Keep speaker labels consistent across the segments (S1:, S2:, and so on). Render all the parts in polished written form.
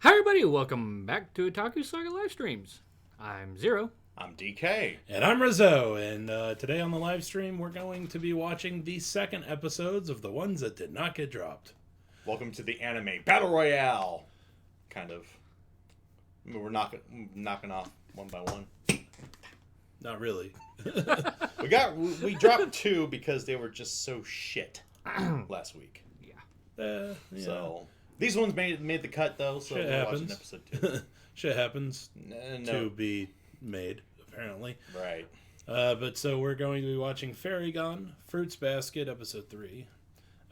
S1: Hi everybody, welcome back to Otaku Saga live streams. I'm Zero.
S2: I'm DK.
S3: And I'm Rizzo, and today on the live stream we're going to be watching the second episodes of the ones that did not get dropped.
S2: Welcome to the anime Battle Royale. Kind of. I mean, we're knocking off one by one.
S3: Not really.
S2: We dropped two because they were just so shit last week.
S3: Yeah.
S2: So these ones made the cut though, so we're watching episode 2.
S3: Shit happens
S2: No.
S3: to be made, apparently.
S2: Right.
S3: But so we're going to be watching Fairy Gone, Fruits Basket, episode 3.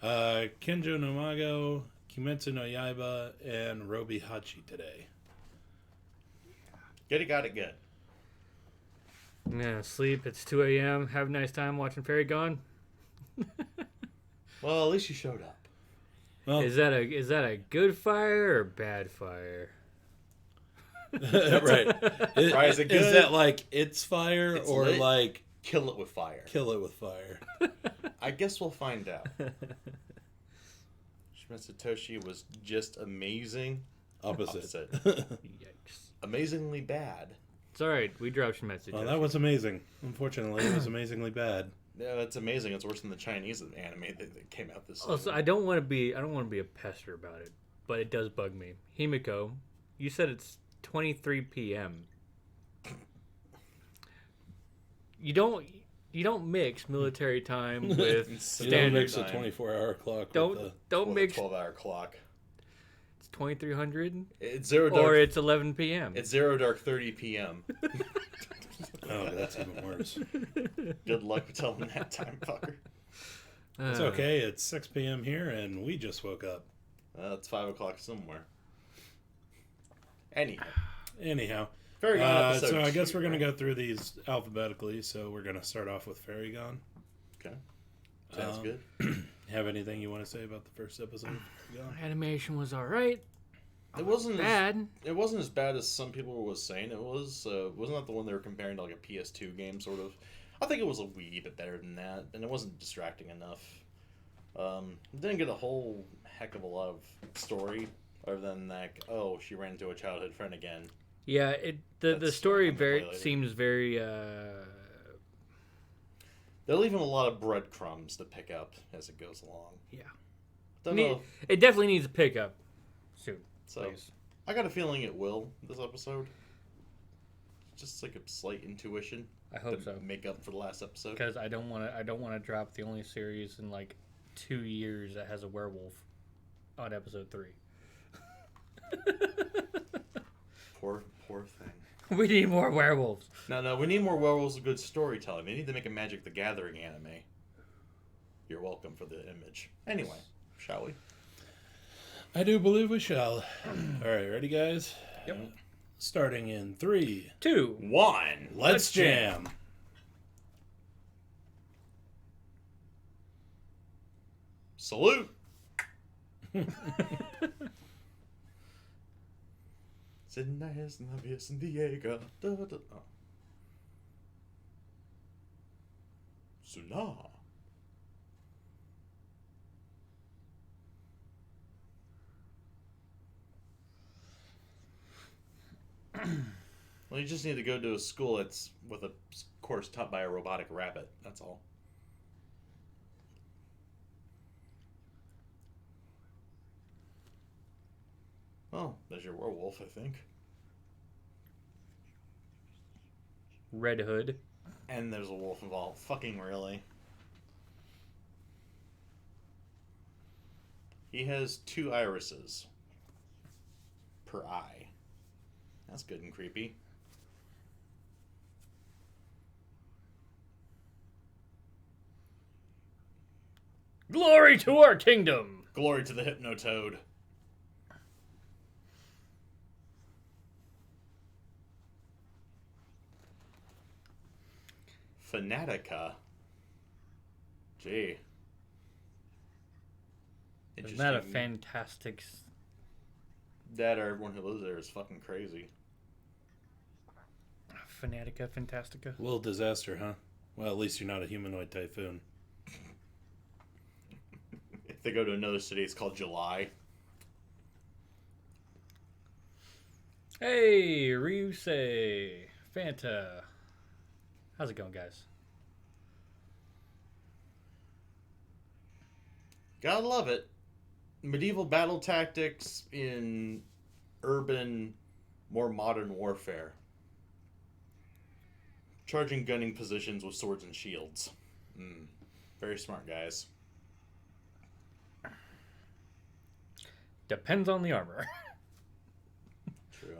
S3: Kenja no Mago, Kimetsu no Yaiba, and RobiHachi today.
S2: Got it good.
S1: I'm gonna sleep. It's 2 a.m. Have a nice time watching Fairy Gone.
S2: Well, at least you showed up.
S3: Well,
S1: Is that a good fire or bad fire?
S3: right.
S2: Right, is it good?
S3: Is that like it's fire
S2: It's
S3: or
S2: lit.
S3: like
S2: Kill it with fire.
S3: kill it with fire?
S2: I guess we'll find out. Shoumetsu Toshi was just amazing.
S3: Opposite.
S1: Yikes.
S2: Amazingly bad.
S1: It's alright, we dropped Shoumetsu
S3: Well,
S1: Toshi.
S3: that was amazing. Unfortunately, it was amazingly bad.
S2: Yeah, that's amazing. It's worse than the Chinese anime that came out this
S1: Also, I don't want to be a pester about it, but it does bug me. Himiko, you said it's 23 p.m. You don't mix military time with
S3: You don't
S1: standard
S3: mix a
S2: time.
S3: 24-hour clock
S1: Don't
S3: with
S1: don't mix
S2: 12-hour clock.
S1: it's 2300
S2: It's zero dark.
S1: or it's 11 p.m.
S2: It's zero dark 30 p.m.
S3: Oh, that's even worse.
S2: Good luck telling that time, fucker.
S3: It's okay. It's 6 p.m. here, and we just woke up.
S2: It's 5 o'clock somewhere.
S3: Anyhow,
S2: Very good episode.
S3: so I guess
S2: 2,
S3: we're going
S2: right?
S3: to go through these alphabetically. So we're going to start off with Fairy Gone.
S2: Okay. Sounds good.
S3: Have anything you want to say about the first episode of Fairy Gone?
S1: Animation was alright.
S2: It wasn't
S1: Bad.
S2: It wasn't as bad as some people were saying. It was. Wasn't that the one they were comparing to like a PS2 game, sort of? I think it was a wee bit better than that, and it wasn't distracting enough. It didn't get a whole heck of a lot of story, other than like, oh, she ran into a childhood friend again.
S1: Yeah, the
S2: That's
S1: story
S2: something to play
S1: very
S2: later.
S1: seems very
S2: They're leaving a lot of breadcrumbs to pick up as it goes along.
S1: yeah.
S2: Don't know.
S1: It definitely needs a pickup soon.
S2: So
S1: Please.
S2: I got a feeling it will this episode. Just like a slight intuition.
S1: I hope
S2: to
S1: so.
S2: make up for the last episode.
S1: Because I don't want to drop the only series in like 2 years that has a werewolf on episode 3.
S2: Poor thing.
S1: We need more werewolves.
S2: No, we need more werewolves with good storytelling. They need to make a Magic the Gathering anime. You're welcome for the image. Anyway, shall we?
S3: I do believe we shall. All right, ready, guys?
S1: Yep.
S3: Starting in 3.
S1: 2.
S2: 1.
S3: Let's jam.
S2: Salute. Sinais navies in Diego. Oh. Suna. Well, you just need to go to a school that's with a course taught by a robotic rabbit. That's all. Oh, there's your werewolf, I think.
S1: Red Hood.
S2: And there's a wolf involved. Fucking really. He has 2 irises per eye. That's good and creepy.
S1: Glory to our kingdom.
S2: Glory to the Hypnotoad. Fanatica. Gee.
S1: Isn't that a fantastic...
S2: That or everyone who lives there is fucking crazy.
S1: Fanatica, Fantastica?
S3: Little disaster, huh? Well, at least you're not a humanoid typhoon.
S2: If they go to another city, it's called July.
S1: Hey, Ryusei, Fanta. How's it going, guys?
S2: Gotta love it. Medieval battle tactics in urban, more modern warfare. Charging gunning positions with swords and shields. Very smart, guys.
S1: Depends on the armor.
S2: True.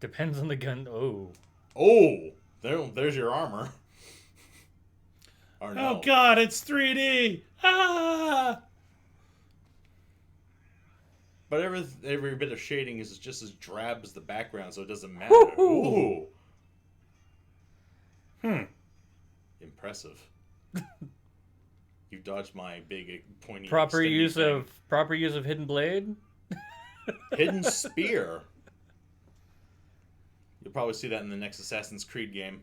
S1: Depends on the gun. Oh.
S2: Oh! There's your armor. Or no.
S3: Oh God, it's 3D. Ah!
S2: But every bit of shading is just as drab as the background, so it doesn't matter.
S1: Woo-hoo.
S2: Ooh! Impressive. You dodged my big pointy.
S1: Proper
S2: extendy
S1: use
S2: thing.
S1: of hidden blade.
S2: Hidden spear. You'll probably see that in the next Assassin's Creed game.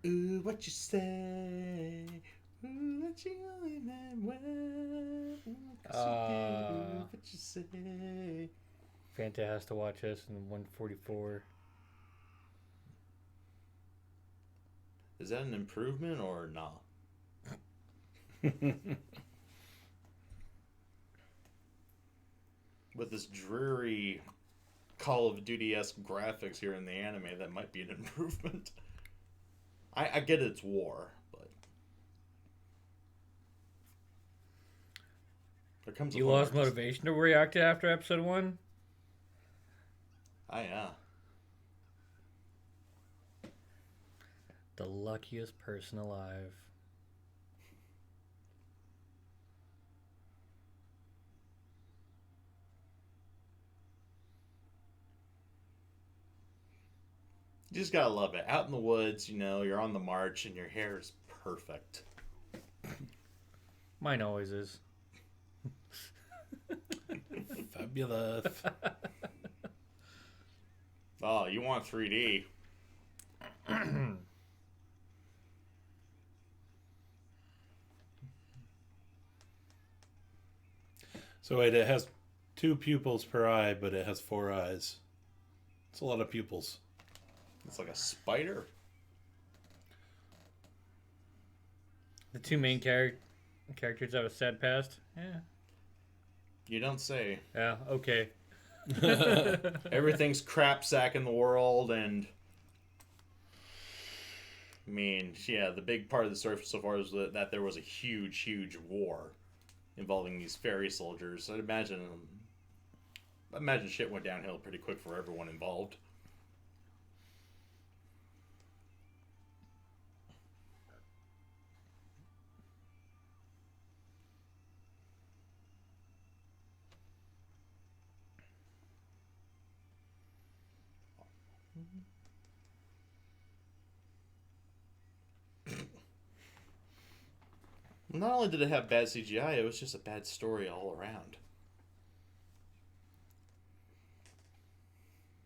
S2: Ooh, what you say? Ooh, what you only meant well. What you say?
S1: Fanta has to watch us in 144.
S2: Is that an improvement or not? With this dreary Call of Duty-esque graphics here in the anime, that might be an improvement. I get it's war, but there comes a
S1: You
S2: point
S1: lost
S2: where it's
S1: motivation to react after episode 1?
S2: yeah.
S1: The luckiest person alive.
S2: You just gotta love it. Out in the woods, you're on the march and your hair is perfect.
S1: Mine always is.
S3: Fabulous.
S2: Oh, you want 3D?
S3: So wait, it has 2 pupils per eye, but it has 4 eyes. It's a lot of pupils.
S2: It's like a spider.
S1: The 2 main characters have a sad past. Yeah.
S2: You don't say.
S1: Yeah, okay.
S2: Everything's crap sack in the world, and I mean, yeah, the big part of the story so far is that there was a huge, huge war involving these fairy soldiers. I'd imagine shit went downhill pretty quick for everyone involved. Not only did it have bad CGI, it was just a bad story all around.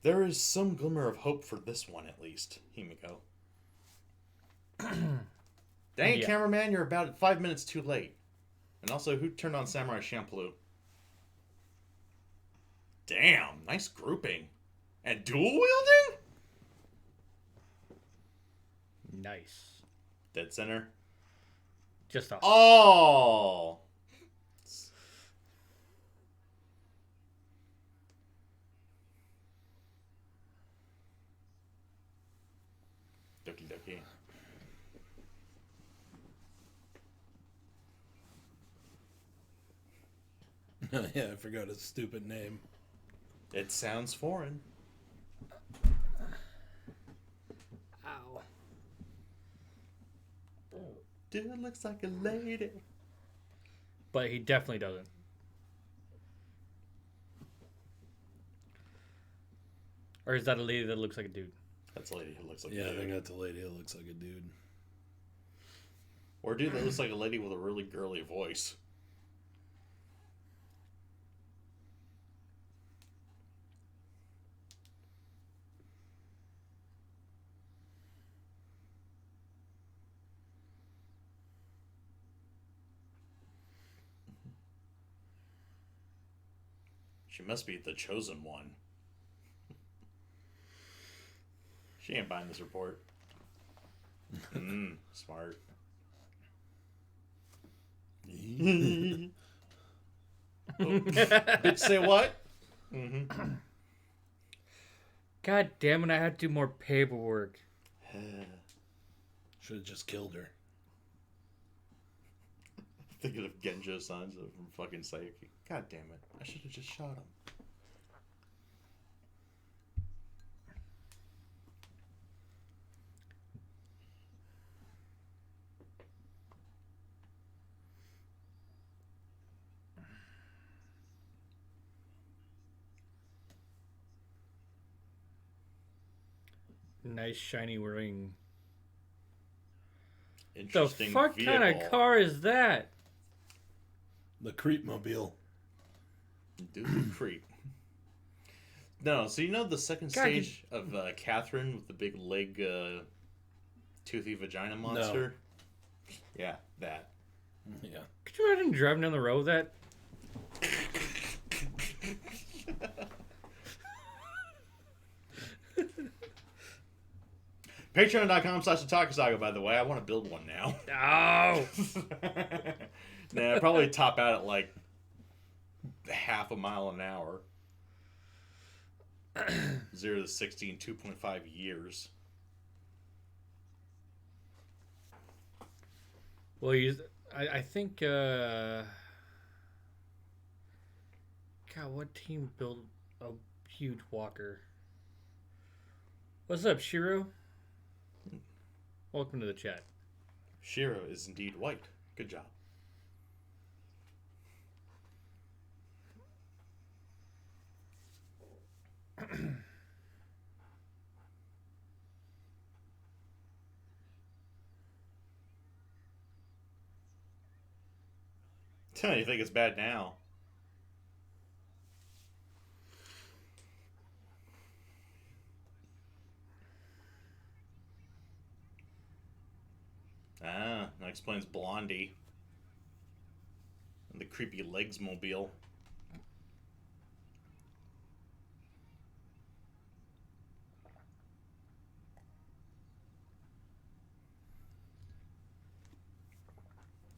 S2: There is some glimmer of hope for this one, at least, Himiko. Dang it,
S1: Yeah.
S2: cameraman, you're about 5 minutes too late. And also, who turned on Samurai Champloo? Damn, nice grouping. And dual wielding?
S1: Nice.
S2: Dead center.
S1: Just a...
S2: Oh! Doki doki.
S3: Yeah, I forgot his stupid name.
S2: It sounds foreign.
S1: Ow.
S2: Dude looks like a lady.
S1: But he definitely doesn't. Or is that a lady that looks like a dude?
S2: That's a lady who looks like a
S3: Yeah, I
S2: dude.
S3: think that's a lady that looks like a dude.
S2: Or a dude that looks like a lady with a really girly voice. She must be the chosen one. She ain't buying this report. Smart. Bitch, say what?
S1: God damn it, I had to do more paperwork.
S3: Should have just killed her.
S2: Thinking of Genjo signs from fucking Sayaki. God damn it. I should have just shot him.
S1: Nice shiny ring. The
S2: Interesting
S1: fuck
S2: vehicle.
S1: kind of car is that?
S3: The creep mobile.
S2: Dude, creep. No, so you know the second
S1: God,
S2: stage of Catherine with the big leg, toothy vagina monster? No. Yeah, that.
S3: Yeah.
S1: Could you imagine driving down the road with that?
S2: Patreon.com/Otaku Saga, by the way. I want to build one now.
S1: Oh!
S2: Nah, I'd probably top out at like half a mile an hour. 0 to 60 in 2.5 years.
S1: Well, I think, God, what team built a huge walker? What's up, Shiro? Welcome to the chat.
S2: Shiro is indeed white. Good job. You think it's bad now? Ah, that explains Blondie. And the creepy legs mobile.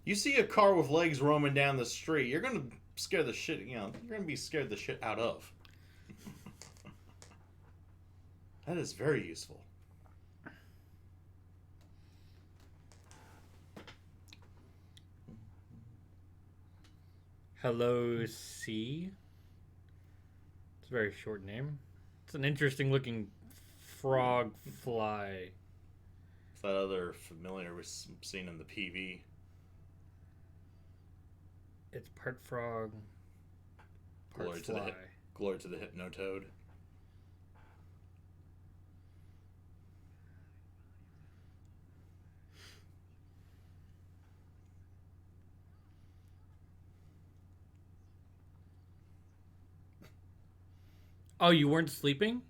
S2: You see a car with legs roaming down the street, you're gonna scare the shit, you're gonna be scared the shit out of. That is very useful.
S1: Hello, C. It's a very short name. It's an interesting looking frog fly.
S2: It's that other familiar we've seen in the PV.
S1: It's part frog, part
S2: Glory
S1: fly.
S2: Glory to the Hypnotoad.
S1: Oh, you weren't sleeping?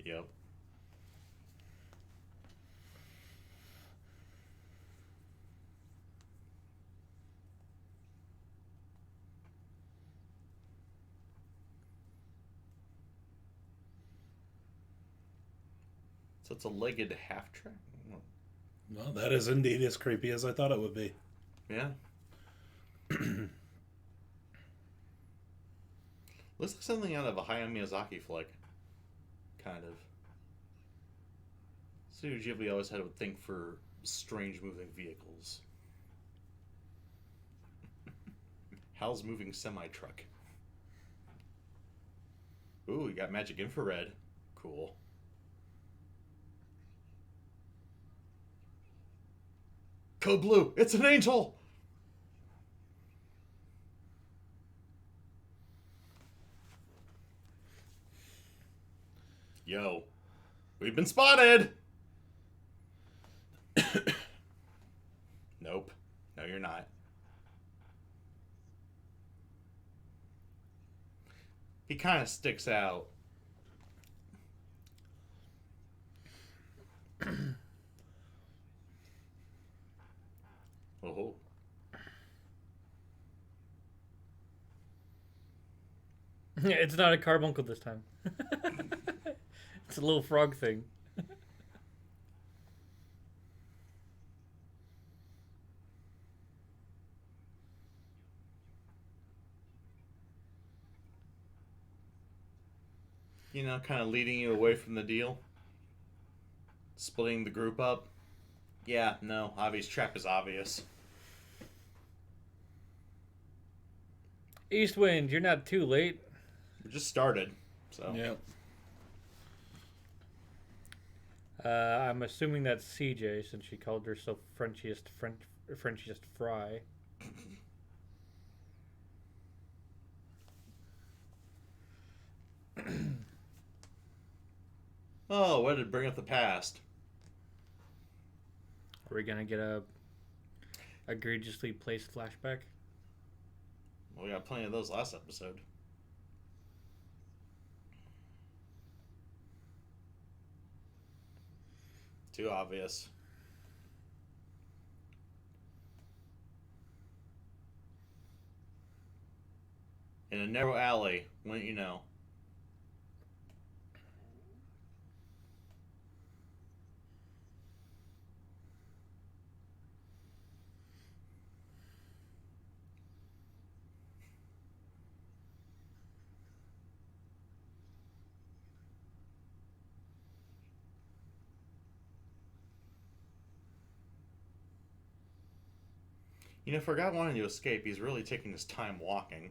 S2: Yep. So it's a legged half track?
S3: Well, that is indeed as creepy as I thought it would be.
S2: Yeah. Looks like something out of a Hayao Miyazaki flick. Kind of. Studio Ghibli always had a thing for strange moving vehicles. Hal's moving semi-truck. Ooh, you got magic infrared. Cool. Code Blue, it's an angel! Yo, we've been spotted! Nope. No, you're not. He kind of sticks out.
S1: It's not a carbuncle this time. It's a little frog thing.
S2: You know, kind of leading you away from the deal. Splitting the group up. Yeah, no, Avi's trap is obvious.
S1: Eastwind, you're not too late.
S2: We just started, so.
S3: Yeah.
S1: I'm assuming that's CJ since she called herself Frenchiest Fry.
S2: Oh, way to bring up the past.
S1: Are we gonna get a egregiously placed flashback?
S2: Well, we got plenty of those last episode. Too obvious. In a narrow alley, wouldn't you know? You know, for a guy wanting to escape, he's really taking his time walking.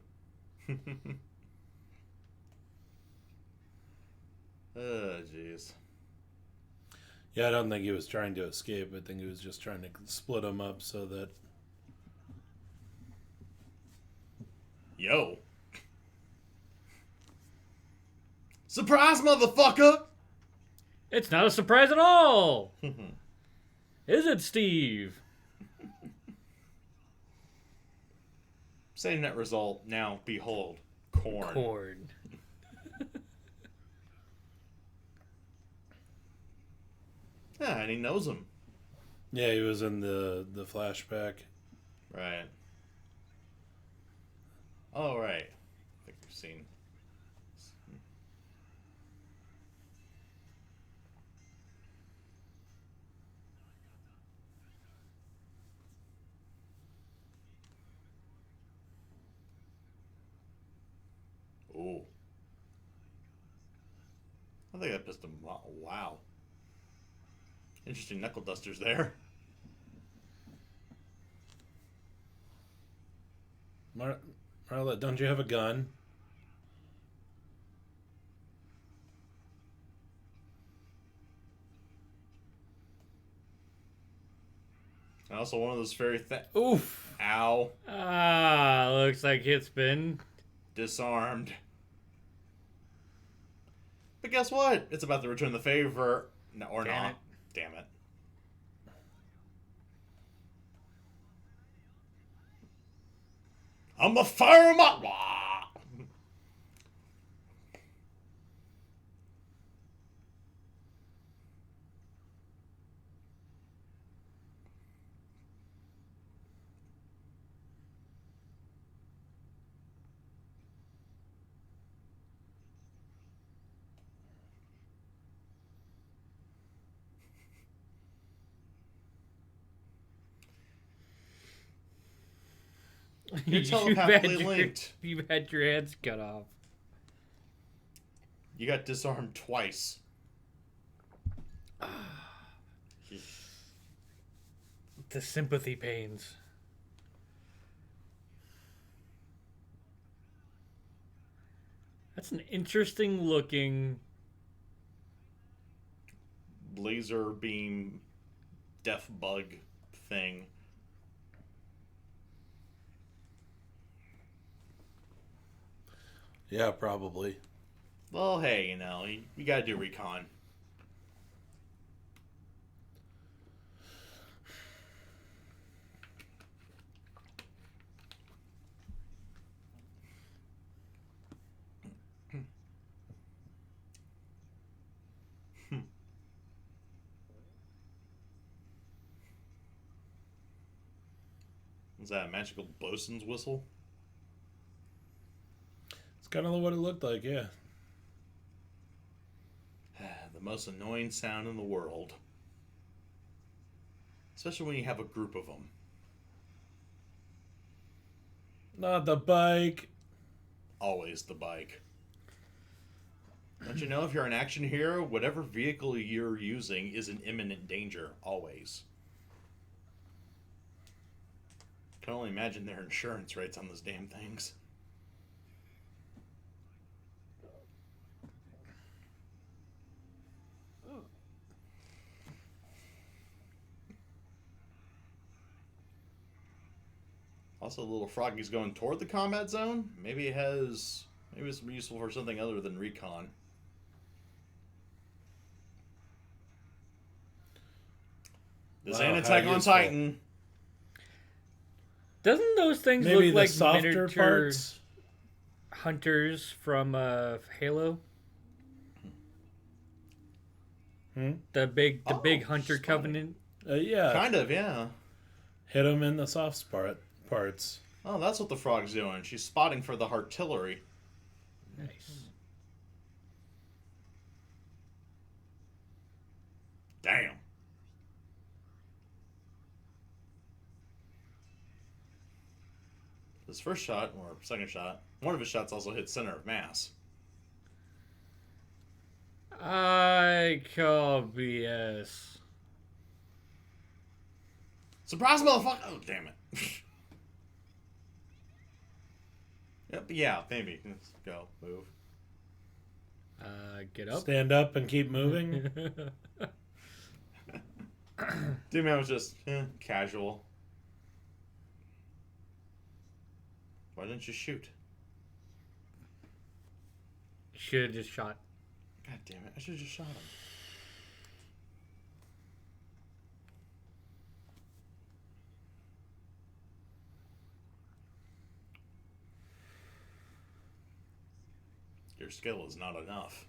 S2: Oh, jeez.
S3: Yeah, I don't think he was trying to escape. I think he was just trying to split them up so that...
S2: Yo. Surprise, motherfucker!
S1: It's not a surprise at all! Is it, Steve?
S2: Same net result. Now, behold, corn.
S1: Corn.
S2: Yeah, and he knows him.
S3: Yeah, he was in the flashback.
S2: Right. Oh, right. I think we've seen. Ooh. I think that pissed him off. Wow. Interesting knuckle dusters there.
S3: Marla, don't you have a gun?
S2: And also one of those very
S1: Oof.
S2: Ow.
S1: Ah, looks like it's been
S2: Disarmed. But guess what? It's about to return the favor. No, or
S1: Damn
S2: not.
S1: it.
S2: Damn it. I'm a fire him up. You're telepathically linked.
S1: You've had your hands cut off.
S2: You got disarmed twice.
S1: The sympathy pains. That's an interesting looking
S2: Laser beam death bug thing.
S3: Yeah, probably.
S2: Well, hey, you know, you gotta do recon. Is that a magical bosun's whistle?
S3: kind of what it looked like, yeah.
S2: The most annoying sound in the world. Especially when you have a group of them.
S3: Not the bike.
S2: Always the bike. Don't you know, if you're an action hero, whatever vehicle you're using is in imminent danger. Always. Can only imagine their insurance rates on those damn things. Also, little froggy's going toward the combat zone. Maybe it's useful for something other than recon. This ain't Attack on Titan.
S1: Doesn't those things
S3: Maybe
S1: look
S3: the
S1: like
S3: softer
S1: miniature
S3: parts?
S1: hunters from Halo? The big hunter
S2: spotting.
S1: covenant.
S3: Yeah.
S2: Kind of, yeah.
S3: Hit them in the soft parts.
S2: Oh, that's what the frog's doing. She's spotting for the artillery.
S1: Nice.
S2: Damn. His first shot, or second shot, one of his shots also hit center of mass.
S1: I call BS.
S2: Surprise, motherfucker! Oh, damn it. Yep, yeah, maybe. Let's go. Move.
S1: Get up.
S3: Stand up and keep moving.
S2: Dude, man was just casual. Why didn't you shoot?
S1: Should have just shot.
S2: God damn it. I should have just shot him. Your skill is not enough.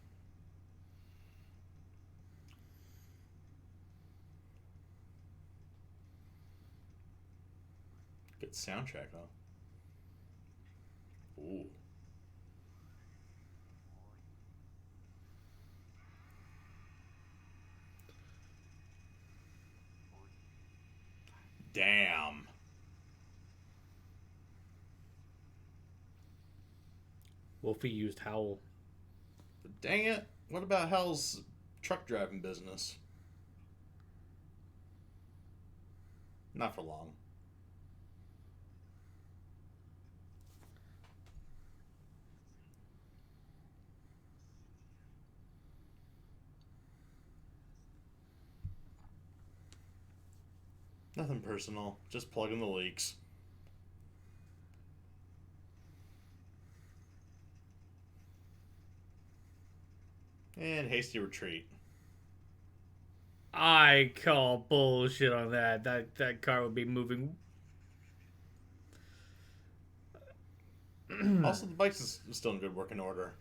S2: Good soundtrack, huh? Ooh. Damn.
S1: Wolfie used Howl.
S2: But dang it. What about Hal's truck driving business? Not for long. Nothing personal. Just plugging the leaks. And hasty retreat.
S1: I call bullshit on that. That car would be moving.
S2: Also, the bike is still in good working order.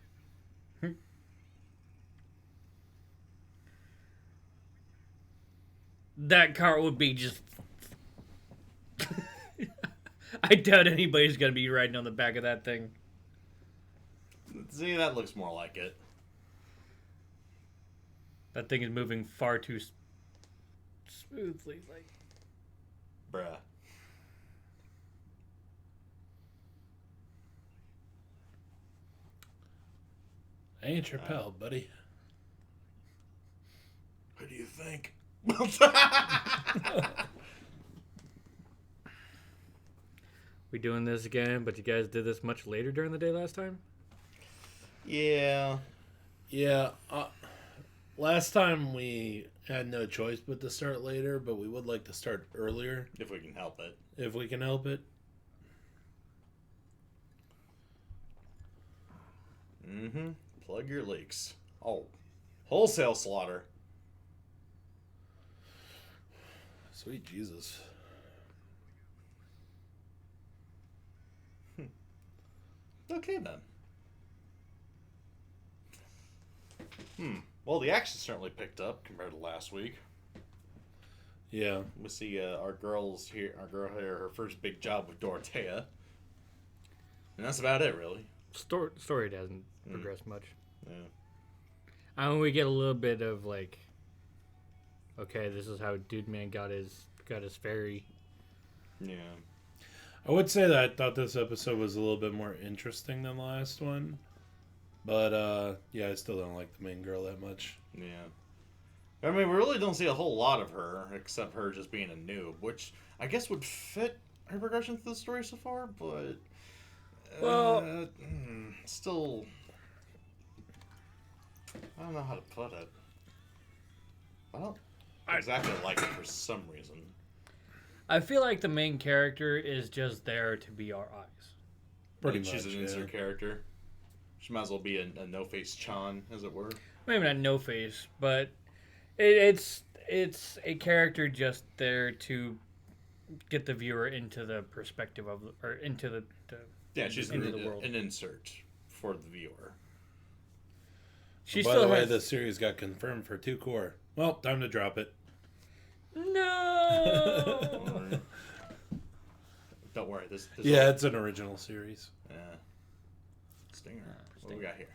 S1: That car would be just... I doubt anybody's going to be riding on the back of that thing.
S2: See, that looks more like it.
S1: That thing is moving far too smoothly. Like,
S2: Bruh.
S3: I ain't your pal, buddy.
S2: What do you think?
S1: we doing this again, but you guys did this much later during the day last time?
S2: Yeah.
S3: Yeah. Last time we had no choice but to start later, but we would like to start earlier.
S2: If we can help it.
S3: If we can help it.
S2: Mm-hmm. Plug your leaks. Oh. Wholesale slaughter.
S3: Sweet Jesus.
S2: Okay, then. Well, the action certainly picked up compared to last week.
S3: Yeah.
S2: We see our girl here, her first big job with Dorothea. And that's about it, really.
S1: story hasn't progressed much.
S2: Yeah.
S1: I mean, we get a little bit of like, okay, this is how Dude Man got his fairy.
S2: Yeah.
S3: I would say that I thought this episode was a little bit more interesting than the last one. But, yeah, I still don't like the main girl that much.
S2: Yeah. I mean, we really don't see a whole lot of her, except her just being a noob, which I guess would fit her progression through the story so far, but...
S1: Well...
S2: still... I don't know how to put it. I don't exactly like it for some reason.
S1: I feel like the main character is just there to be our eyes.
S3: Pretty
S2: She's
S3: much,
S2: an insert character. She might as well be a no-face Chan, as it were.
S1: Maybe not no face, but it's a character just there to get the viewer into the perspective of, or into the
S2: she's
S1: into the world.
S2: An insert for the viewer.
S1: She
S3: By
S1: still
S3: the way,
S1: has...
S3: the series got confirmed for 2 core. Well, time to drop it.
S1: No.
S2: Don't worry. This
S3: Yeah, it's an original series.
S2: Yeah. Stinger. What do we got here?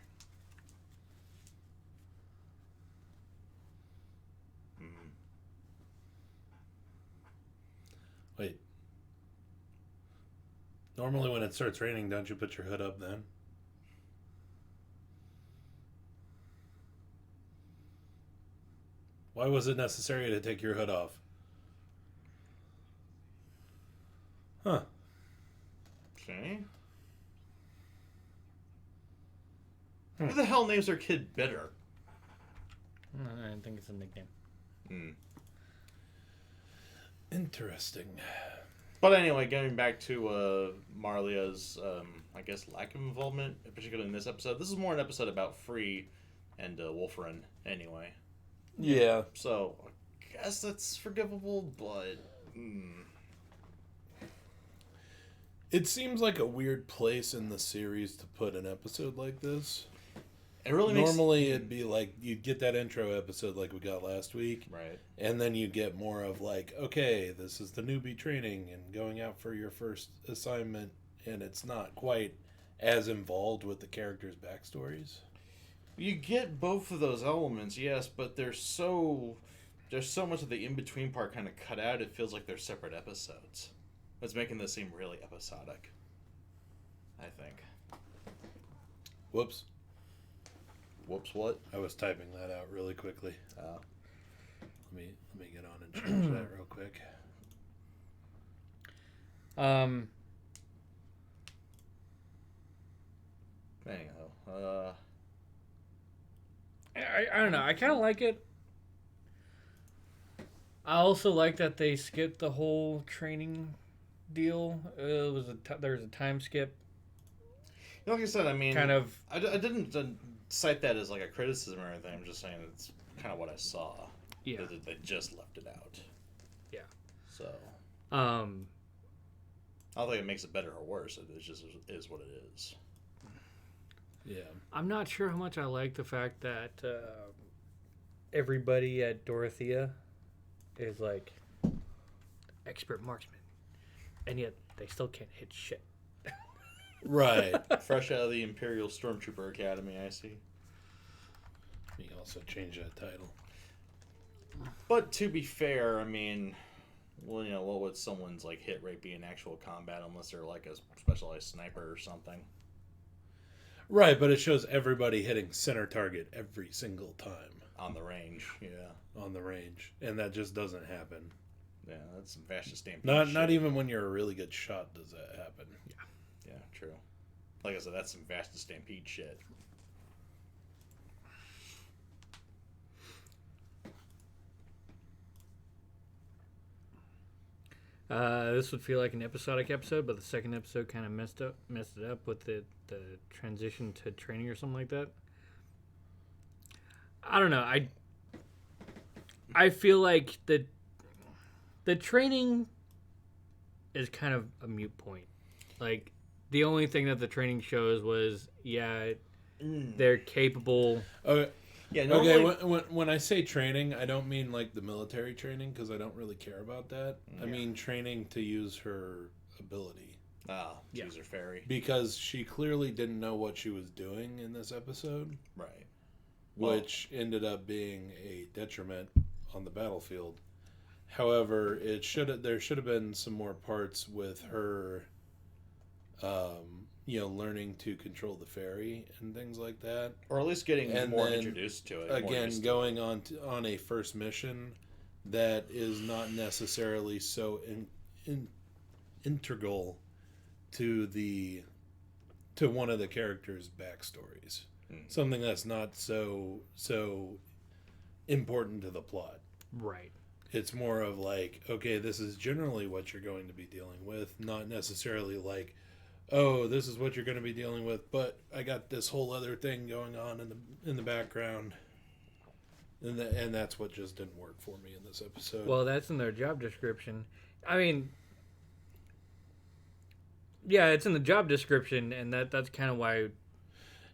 S3: Wait. Normally when it starts raining, don't you put your hood up then? Why was it necessary to take your hood off? Huh.
S2: Okay. Who the hell names their kid Bitter?
S1: I think it's a nickname.
S3: Interesting.
S2: But anyway, getting back to Marlia's, I guess, lack of involvement, particularly in this episode. This is more an episode about Free and Wolfren, anyway.
S3: Yeah.
S2: So, I guess that's forgivable, but...
S3: It seems like a weird place in the series to put an episode like this.
S2: It really
S3: Normally it'd be like, you'd get that intro episode like we got last week.
S2: Right.
S3: And then you get more of like, okay, this is the newbie training and going out for your first assignment. And it's not quite as involved with the characters' backstories.
S2: You get both of those elements, yes, but there's so much of the in-between part kind of cut out, it feels like they're separate episodes. It's making this seem really episodic, I think.
S3: Whoops.
S2: Whoops, what?
S3: I was typing that out really quickly.
S2: Oh.
S3: Let me get on and change that real quick.
S2: Anyhow,
S1: I don't know. I kind of like it. I also like that they skipped the whole training deal. It was there was a time skip.
S2: like I said, I mean,
S1: Kind of.
S2: I didn't cite that as like a criticism or anything. I'm just saying it's kind of what I saw.
S1: Yeah.
S2: That they just left it out.
S1: Yeah.
S2: So
S1: Um.
S2: I don't think it makes it better or worse. It just is what it is.
S3: Yeah.
S1: I'm not sure how much I like the fact that everybody at Dorothea is like expert marksman, and yet they still can't hit shit.
S3: Right.
S2: Fresh out of the Imperial Stormtrooper Academy, I see.
S3: You can also change that title.
S2: But to be fair, I mean, well, you know, what would someone's like hit rate be in actual combat unless they're like a specialized sniper or something?
S3: Right, but it shows everybody hitting center target every single time
S2: On the range, yeah.
S3: on the range, and that just doesn't happen.
S2: Yeah, that's some Vashta Stampede
S3: Not
S2: shit.
S3: even when you're a really good shot does that happen.
S2: Yeah, true. Like I said, that's some Vashta Stampede shit.
S1: This would feel like an episodic episode, but the second episode kind of messed it up with the transition to training or something like that. I don't know. I feel like the training is kind of a moot point. Like the only thing that the training shows was they're capable.
S3: Okay.
S2: Yeah,
S3: Okay,
S2: normally,
S3: when I say training, I don't mean like the military training because I don't really care about that. I mean training to use her ability.
S2: Choose her fairy.
S3: Because she clearly didn't know what she was doing in this episode.
S2: Right.
S3: Which ended up being a detriment on the battlefield. However, there should have been some more parts with her, learning to control the fairy and things like that.
S2: Or at least getting more introduced to it.
S3: Again, going on a first mission that is not necessarily so integral to one of the characters' backstories. Something that's not so important to the plot.
S1: Right.
S3: It's more of like, okay, this is generally what you're going to be dealing with, not necessarily like, oh, this is what you're going to be dealing with, but I got this whole other thing going on in the background. And that's what just didn't work for me in this episode.
S1: Well, that's in their job description. I mean, yeah, it's in the job description, and that's kind of why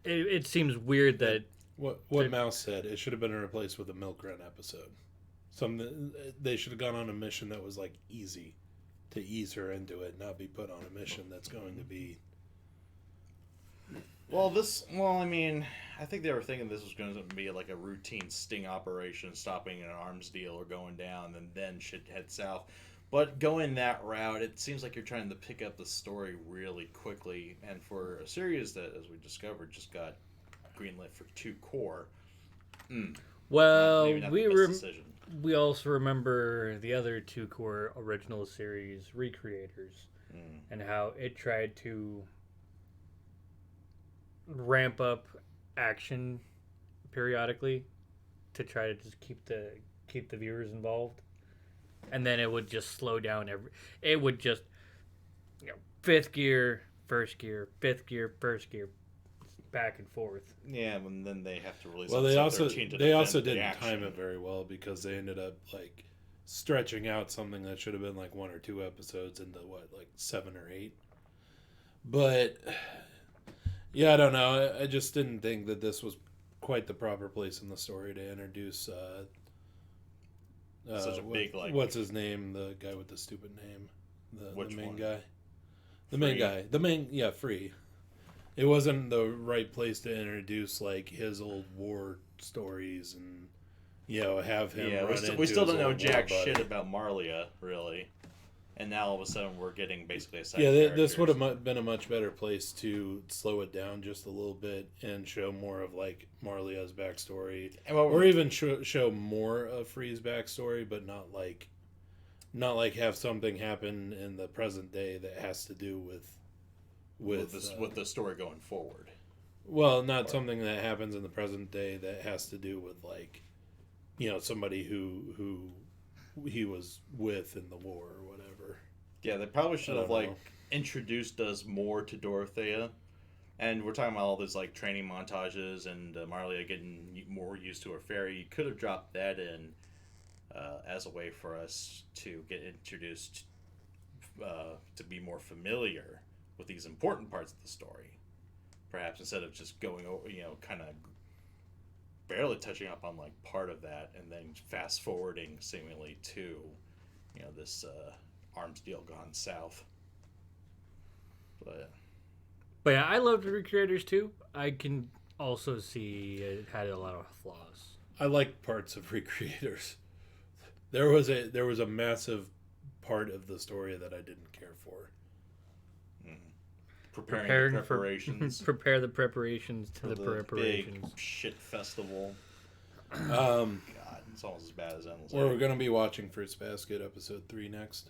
S1: it seems weird that...
S3: What Mouse said, it should have been replaced with a Milk Run episode. They should have gone on a mission that was like easy to ease her into it, not be put on a mission that's going to be...
S2: I think they were thinking this was going to be like a routine sting operation, stopping an arms deal or going down, and then shit head south. But going that route, it seems like you're trying to pick up the story really quickly. And for a series that, as we discovered, just got greenlit for 2 core.
S1: Well, we also remember the other 2 core original series, Recreators, and how it tried to ramp up action periodically to try to just keep the viewers involved, and then it would just slow down it would just 5th gear, 1st gear, 5th gear, 1st gear, back and forth.
S2: Yeah, and then they have to release.
S3: Well, they also didn't time it very well, because they ended up like stretching out something that should have been like 1 or 2 episodes into 7 or 8. But yeah, I don't know. I just didn't think that this was quite the proper place in the story to introduce
S2: such a big
S3: what's his name? The guy with the stupid name.
S2: Which
S3: the main
S2: one?
S3: guy. The main guy. Free. It wasn't the right place to introduce like his old war stories and have him.
S2: Yeah, we still don't know jack shit about Marlia, really. And now all of a sudden we're getting basically a side character.
S3: This would have been a much better place to slow it down just a little bit and show more of like Marlia's backstory, or even show more of Free's backstory, but not like have something happen in the present day that has to do with
S2: the story going forward.
S3: Well, something that happens in the present day that has to do with like somebody who he was with in the war or whatever.
S2: Yeah, they probably should have introduced us more to Dorothea, and we're talking about all these like training montages and Marlia getting more used to her fairy. You could have dropped that in as a way for us to get introduced to be more familiar with these important parts of the story, perhaps instead of just going over, kind of barely touching up on like part of that and then fast forwarding seemingly to this arms deal gone south. But
S1: yeah, I loved Recreators too. I can also see it had a lot of flaws.
S3: I like parts of Recreators. There was a massive part of the story that I didn't care for.
S2: Preparing the preparations.
S1: Prepare the preparations to the preparations.
S2: Big shit festival. God, it's almost as bad as Endless.
S3: We're going to be watching Fruits Basket episode 3 next.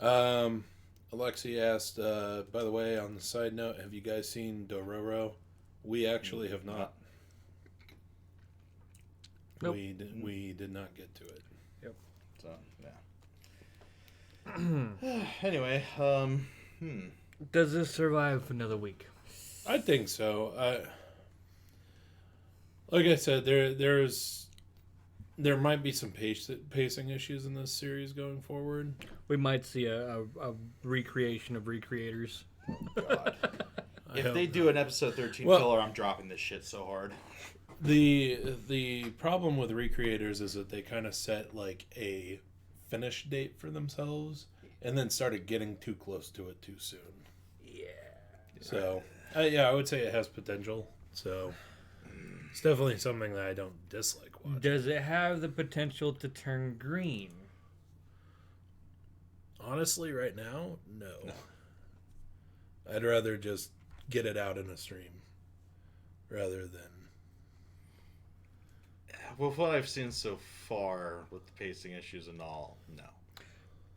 S3: Alexi asked, by the way, on the side note, have you guys seen Dororo? We actually have not.
S1: Nope.
S3: We did not get to it.
S2: Yep. So, yeah. Anyway,
S1: Does this survive another week?
S3: I think so. Like I said, there might be some pacing issues in this series going forward.
S1: We might see a recreation of Recreators.
S2: Oh, God. If they do an episode 13 filler, I'm dropping this shit so hard.
S3: The problem with Recreators is that they kind of set like a finish date for themselves, and then started getting too close to it too soon.
S1: Yeah.
S3: So, I would say it has potential. So, it's definitely something that I don't dislike watching.
S1: Does it have the potential to turn green?
S3: Honestly, right now, no. I'd rather just get it out in a stream rather than...
S2: With what I've seen so far with the pacing issues and all, no.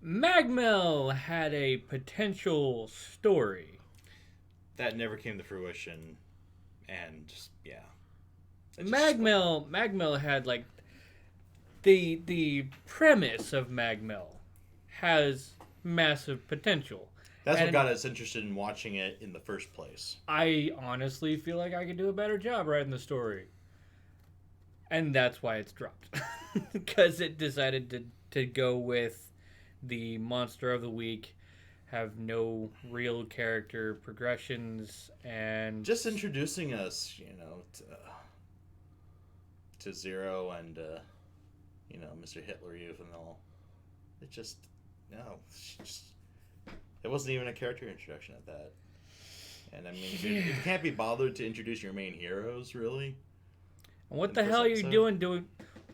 S1: Magmel had a potential story.
S2: That never came to fruition, and just, yeah.
S1: Magmel had, like, the premise of Magmel has massive potential.
S2: That's what got us interested in watching it in the first place.
S1: I honestly feel like I could do a better job writing the story. And that's why it's dropped. Because it decided to go with the monster of the week, have no real character progressions, and...
S2: Just introducing us, to Zero and, Mr. Hitler Youth and all. It just... No. It wasn't even a character introduction at that. And I mean, if you can't be bothered to introduce your main heroes, really?
S1: And what the hell are you doing? What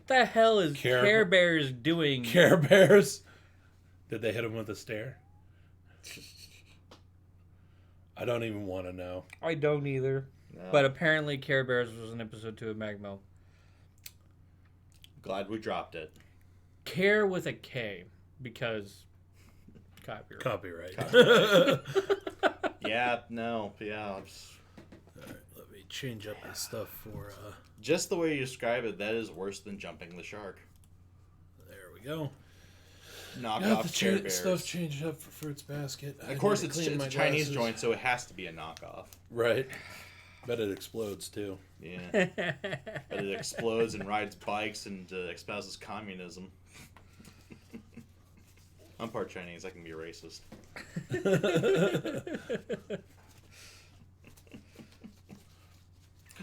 S1: the hell is Care Bears doing?
S3: Care Bears? Did they hit him with a stare? I don't even want to know.
S1: I don't either. No. But apparently Care Bears was in episode 2 of Magmel.
S2: Glad we dropped it.
S1: Care with a K, because
S3: copyright.
S2: Yeah, no, yeah.
S3: All right, let me change up this stuff for...
S2: Just the way you describe it, that is worse than jumping the shark.
S3: There we go.
S2: Knockoff Care Bears.
S3: Stuff changed up for Fruits Basket.
S2: Of course, it's a Chinese joint, so it has to be a knockoff.
S3: Right. Bet it explodes, too.
S2: Yeah. Bet it explodes and rides bikes and espouses communism. I'm part Chinese. I can be racist.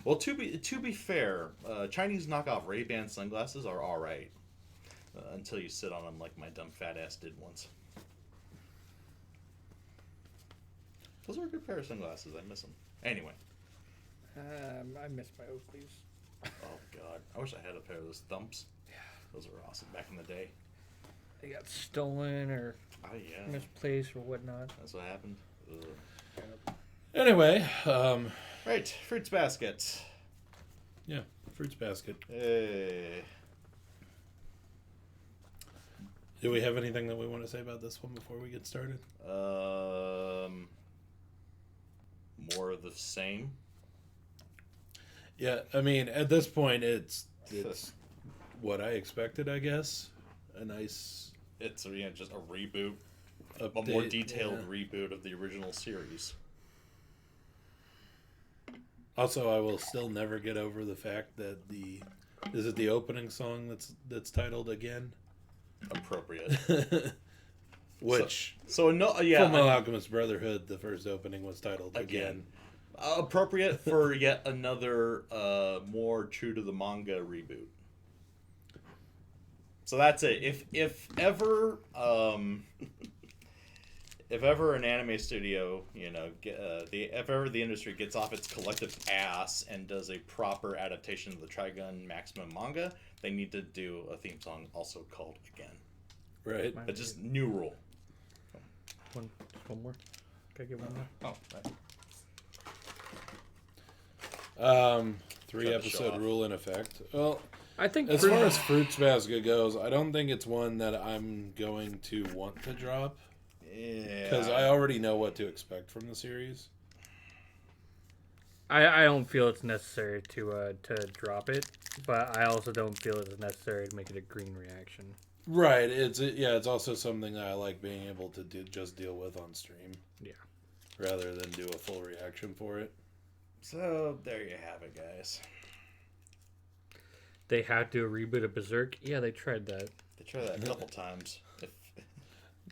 S2: Well, to be fair, Chinese knockoff Ray-Ban sunglasses are all right until you sit on them like my dumb fat ass did once. Those are a good pair of sunglasses. I miss them. Anyway.
S1: I miss my Oakleys.
S2: Oh God, I wish I had a pair of those thumps. Yeah, those were awesome back in the day.
S1: They got stolen or misplaced or whatnot.
S2: That's what happened. Ugh.
S3: Anyway,
S2: right, Fruits Basket.
S3: Yeah, Fruits Basket.
S2: Hey.
S3: Do we have anything that we want to say about this one before we get started?
S2: More of the same.
S3: Yeah, I mean, at this point, it's what I expected, I guess. A nice...
S2: It's just a reboot.
S3: Update,
S2: a more detailed reboot of the original series.
S3: Also, I will still never get over the fact that is it the opening song that's titled again?
S2: Appropriate.
S3: Which
S2: Full Metal
S3: Alchemist Brotherhood, the first opening was titled again.
S2: Appropriate for yet another more true to the manga reboot. So that's it. If ever an anime studio, if ever the industry gets off its collective ass and does a proper adaptation of the Trigun Maximum manga, they need to do a theme song also called Again.
S3: Right.
S2: But just new rule.
S1: One more. Can I get one more?
S2: Oh, right.
S3: 3 episode rule in effect. Well,
S1: I think
S3: as far as Fruits Basket goes, I don't think it's one that I'm going to want to drop.
S2: Yeah.
S3: Because I already know what to expect from the series.
S1: I don't feel it's necessary to drop it, but I also don't feel it's necessary to make it a green reaction.
S3: Right. It's also something that I like being able to just deal with on stream.
S1: Yeah.
S3: Rather than do a full reaction for it.
S2: So there you have it, guys.
S1: They had to reboot a Berserk? Yeah, they tried that.
S2: They tried that a couple times.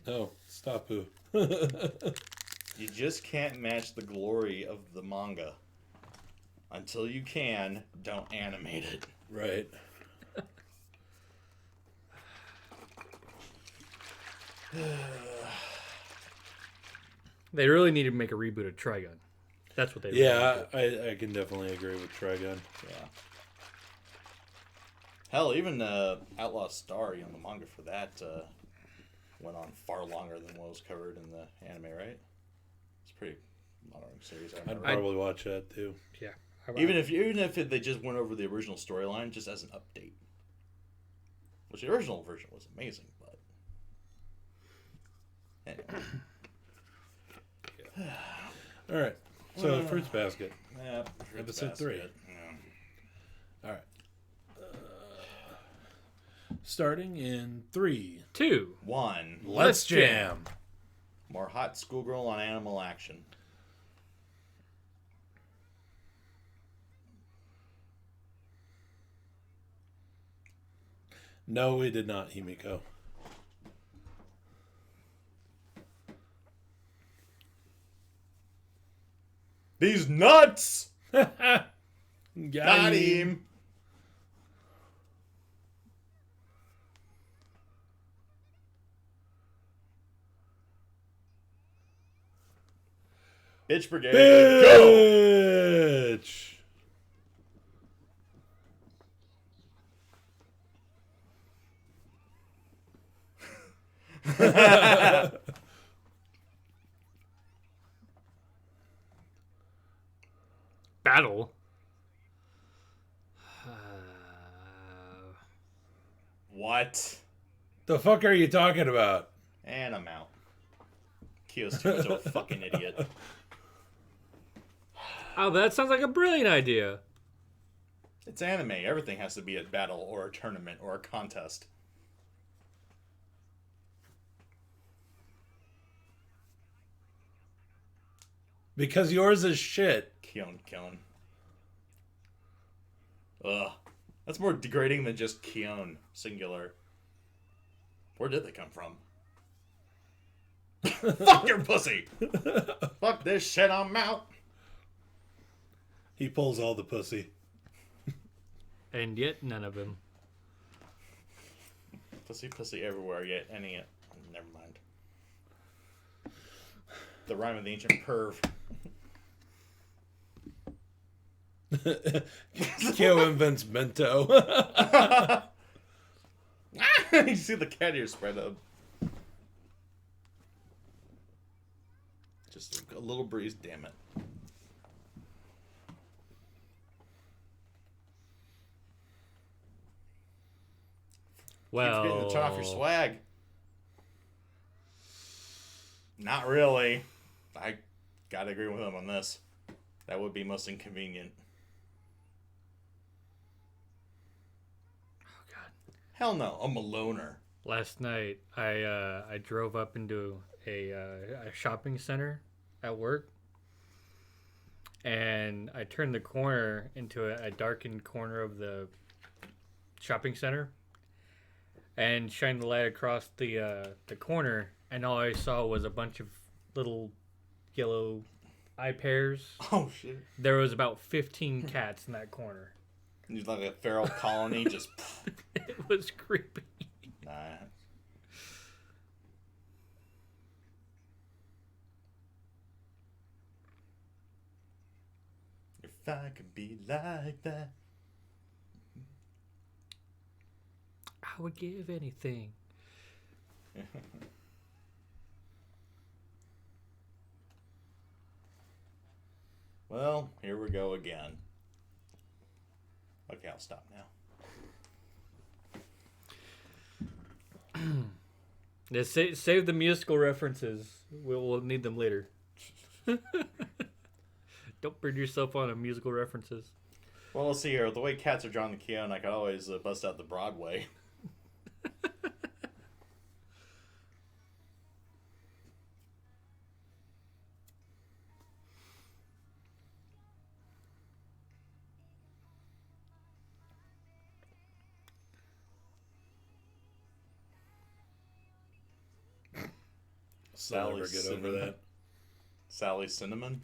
S3: No, stop who.
S2: You just can't match the glory of the manga. Until you can, don't animate it.
S3: Right.
S1: They really need to make a reboot of Trigun. That's what they.
S3: Yeah, I can definitely agree with Trigun.
S2: Yeah. Hell, even Outlaw Star, the manga for that went on far longer than what was covered in the anime, right? It's a pretty long series.
S3: I'd probably watch that too.
S1: Yeah.
S2: Even if they just went over the original storyline just as an update, which the original version was amazing, but anyway.
S3: All right. So Fruits Basket.
S2: Yeah.
S3: Episode 3.
S2: Yeah.
S3: All right. Starting in 3,
S1: 2,
S2: 1.
S3: let's jam.
S2: More hot schoolgirl on animal action.
S3: No, we did not, Himiko.
S2: These nuts!
S3: Got
S2: him! Bitch Brigade, go!
S3: Bitch!
S1: Battle.
S2: What?
S3: The fuck are you talking about?
S2: And I'm out. Kyo's too much of a fucking idiot.
S1: Oh, that sounds like a brilliant idea.
S2: It's anime. Everything has to be a battle or a tournament or a contest.
S3: Because yours is shit.
S2: Kion killing. Ugh. That's more degrading than just Kion, singular. Where did they come from? Fuck your pussy! Fuck this shit, I'm out!
S3: He pulls all the pussy.
S1: And yet none of them.
S2: Pussy everywhere, yet any... Never mind. The rhyme of the ancient perv.
S3: Kyo invents Mento.
S2: You see the cat ear spread up. Just a little breeze, damn it.
S1: Well,
S2: Keep getting to turn off your swag. Not really. I gotta agree with him on this. That would be most inconvenient.
S1: oh god.
S2: Hell no, I'm a loner.
S1: Last night, I drove up into a shopping center at work, and I turned the corner into a darkened corner of the shopping center, and shined the light across the corner, and all I saw was a bunch of little yellow eye pairs.
S2: Oh shit.
S1: There was about 15 cats in that corner.
S2: He's like a feral colony, just...
S1: It was creepy.
S2: Nah. If I could be like that.
S1: I would give anything.
S2: Well, here we go again. Okay, I'll stop now.
S1: Yeah, save the musical references. We'll need them later. Don't burn yourself on musical references.
S2: Well, let's see here. The way cats are drawn to Keon, I could always bust out the Broadway.
S3: I'll never get over that.
S2: Sally Cinnamon?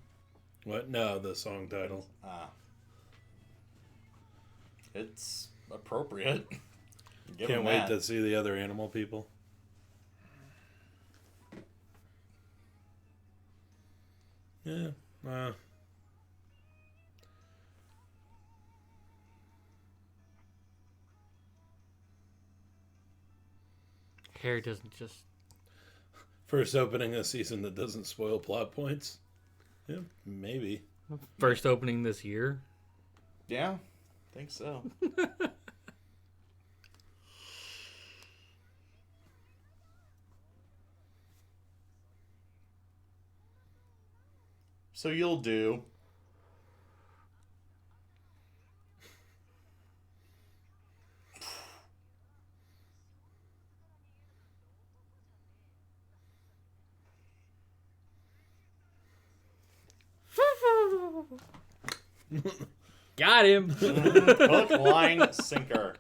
S3: What? No, the song title.
S2: Ah. It's appropriate. Give
S3: Can't
S2: him
S3: wait
S2: that.
S3: to see the other animal people. Yeah.
S1: Hair doesn't just...
S3: First opening a season that doesn't spoil plot points? Yeah, maybe.
S1: First opening this year?
S2: Yeah, think so. So you'll do.
S1: Got him.
S2: Hook, line, sinker.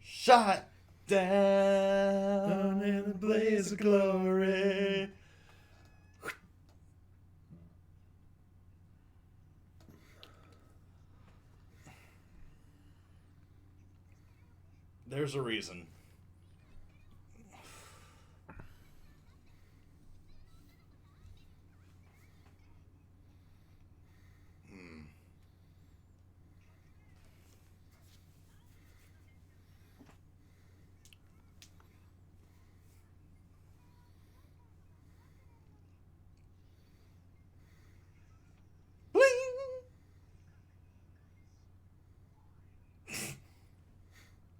S2: Shot down in a blaze of glory. There's a reason.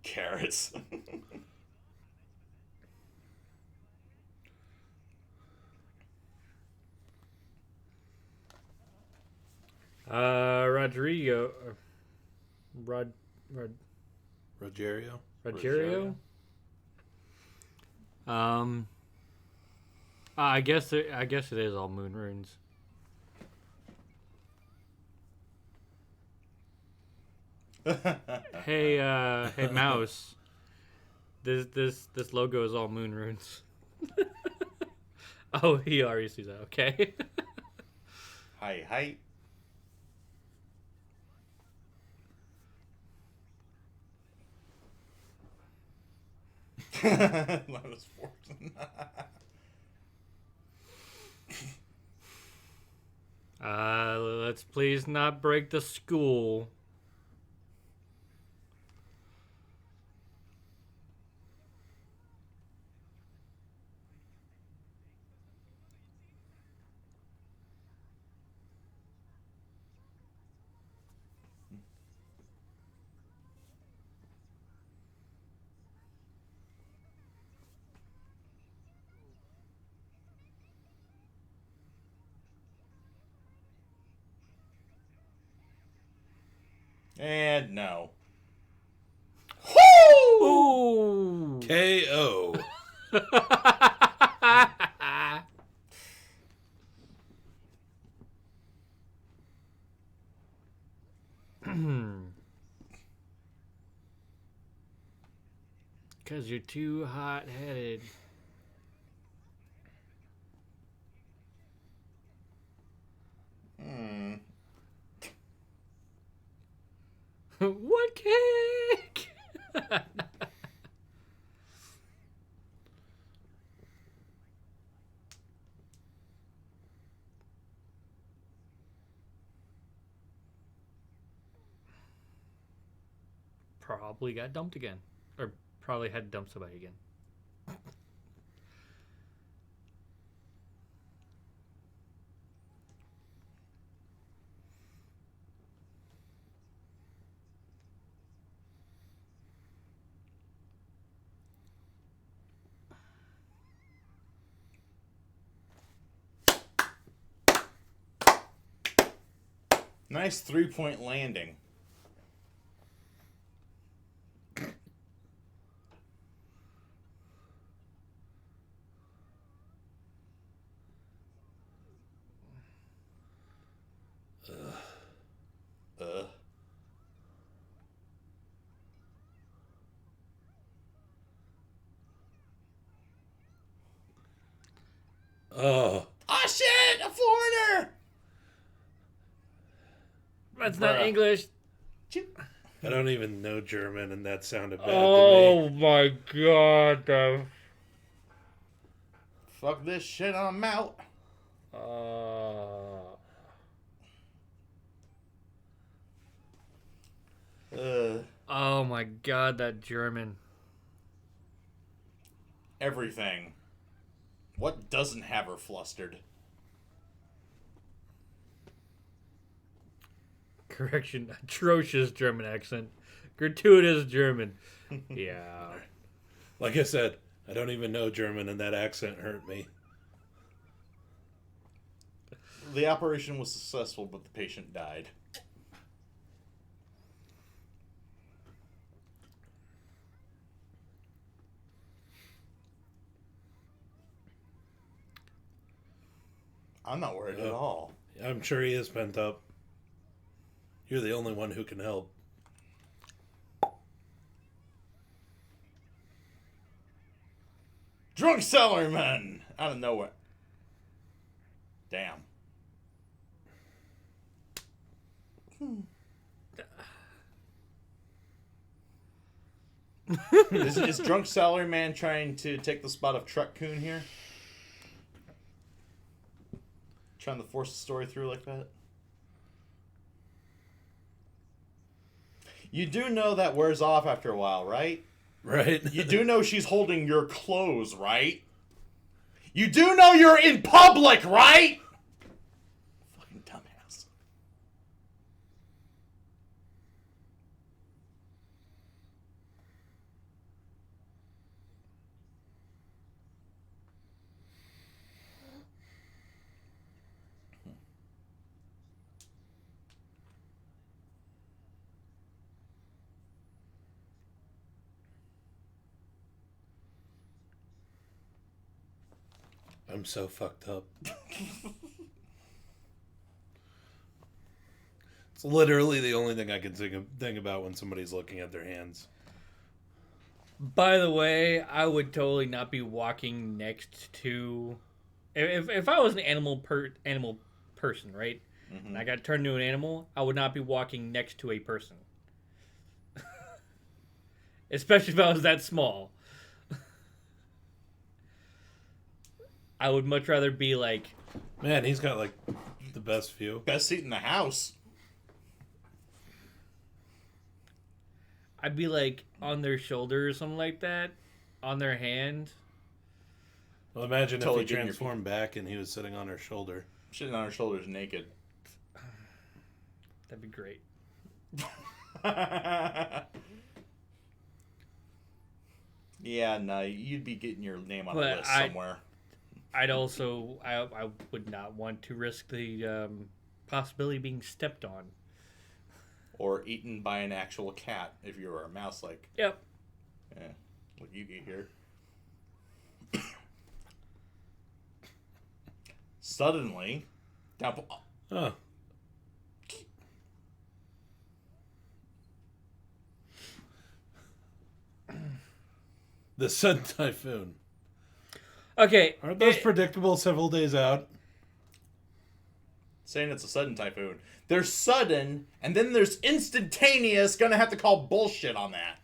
S2: Carrots.
S1: Rodrigo.
S3: Rogerio?
S1: Rogerio? I guess it is all moon runes. Hey mouse. This logo is all moon runes. Oh, he already sees that. Okay.
S2: Hi. Minus 4.
S1: Let's please not break the school.
S2: And no.
S1: Ooh!
S3: KO.
S1: Because you're too hot-headed. What cake? Probably got dumped again. Or probably had to dump somebody again.
S2: Nice 3-point landing.
S3: Oh.
S2: Oh shit! A foreigner!
S1: That's not English.
S3: I don't even know German, and that sounded bad to me.
S1: Oh my god.
S2: Fuck this shit, I'm out.
S1: Oh my god, that German.
S2: Everything. What doesn't have her flustered?
S1: Correction, atrocious German accent. Gratuitous German. Yeah.
S3: Like I said, I don't even know German, and that accent hurt me.
S2: The operation was successful, but the patient died. I'm not worried at all.
S3: I'm sure he is pent up. You're the only one who can help.
S2: Drunk salaryman! Out of nowhere. Damn. Is Drunk Salaryman trying to take the spot of Truck Coon here? Trying to force the story through like that? You do know that wears off after a while, right?
S3: Right.
S2: You do know she's holding your clothes, right? You do know you're in public, right? Fucking dumbass.
S3: I'm so fucked up. It's literally the only thing I can think about when somebody's looking at their hands.
S1: By the way, I would totally not be walking next to... If I was an animal person, right? Mm-hmm. And I got turned into an animal, I would not be walking next to a person. Especially if I was that small. I would much rather be like...
S3: Man, he's got like the best view.
S2: Best seat in the house.
S1: I'd be like on their shoulder or something like that. On their hand.
S3: Well, imagine totally if he transformed back and he was sitting on her shoulder.
S2: Sitting on her shoulders naked.
S1: That'd be great.
S2: Yeah, no, you'd be getting your name on a list somewhere.
S1: I would not want to risk the possibility of being stepped on.
S2: Or eaten by an actual cat if you were a mouse, like.
S1: Yep.
S2: Yeah, what you get here. Suddenly, down.
S3: Huh. The Sun Typhoon.
S1: Okay.
S3: Aren't those predictable several days out?
S2: Saying it's a sudden typhoon. There's sudden, and then there's instantaneous. Gonna have to call bullshit on that.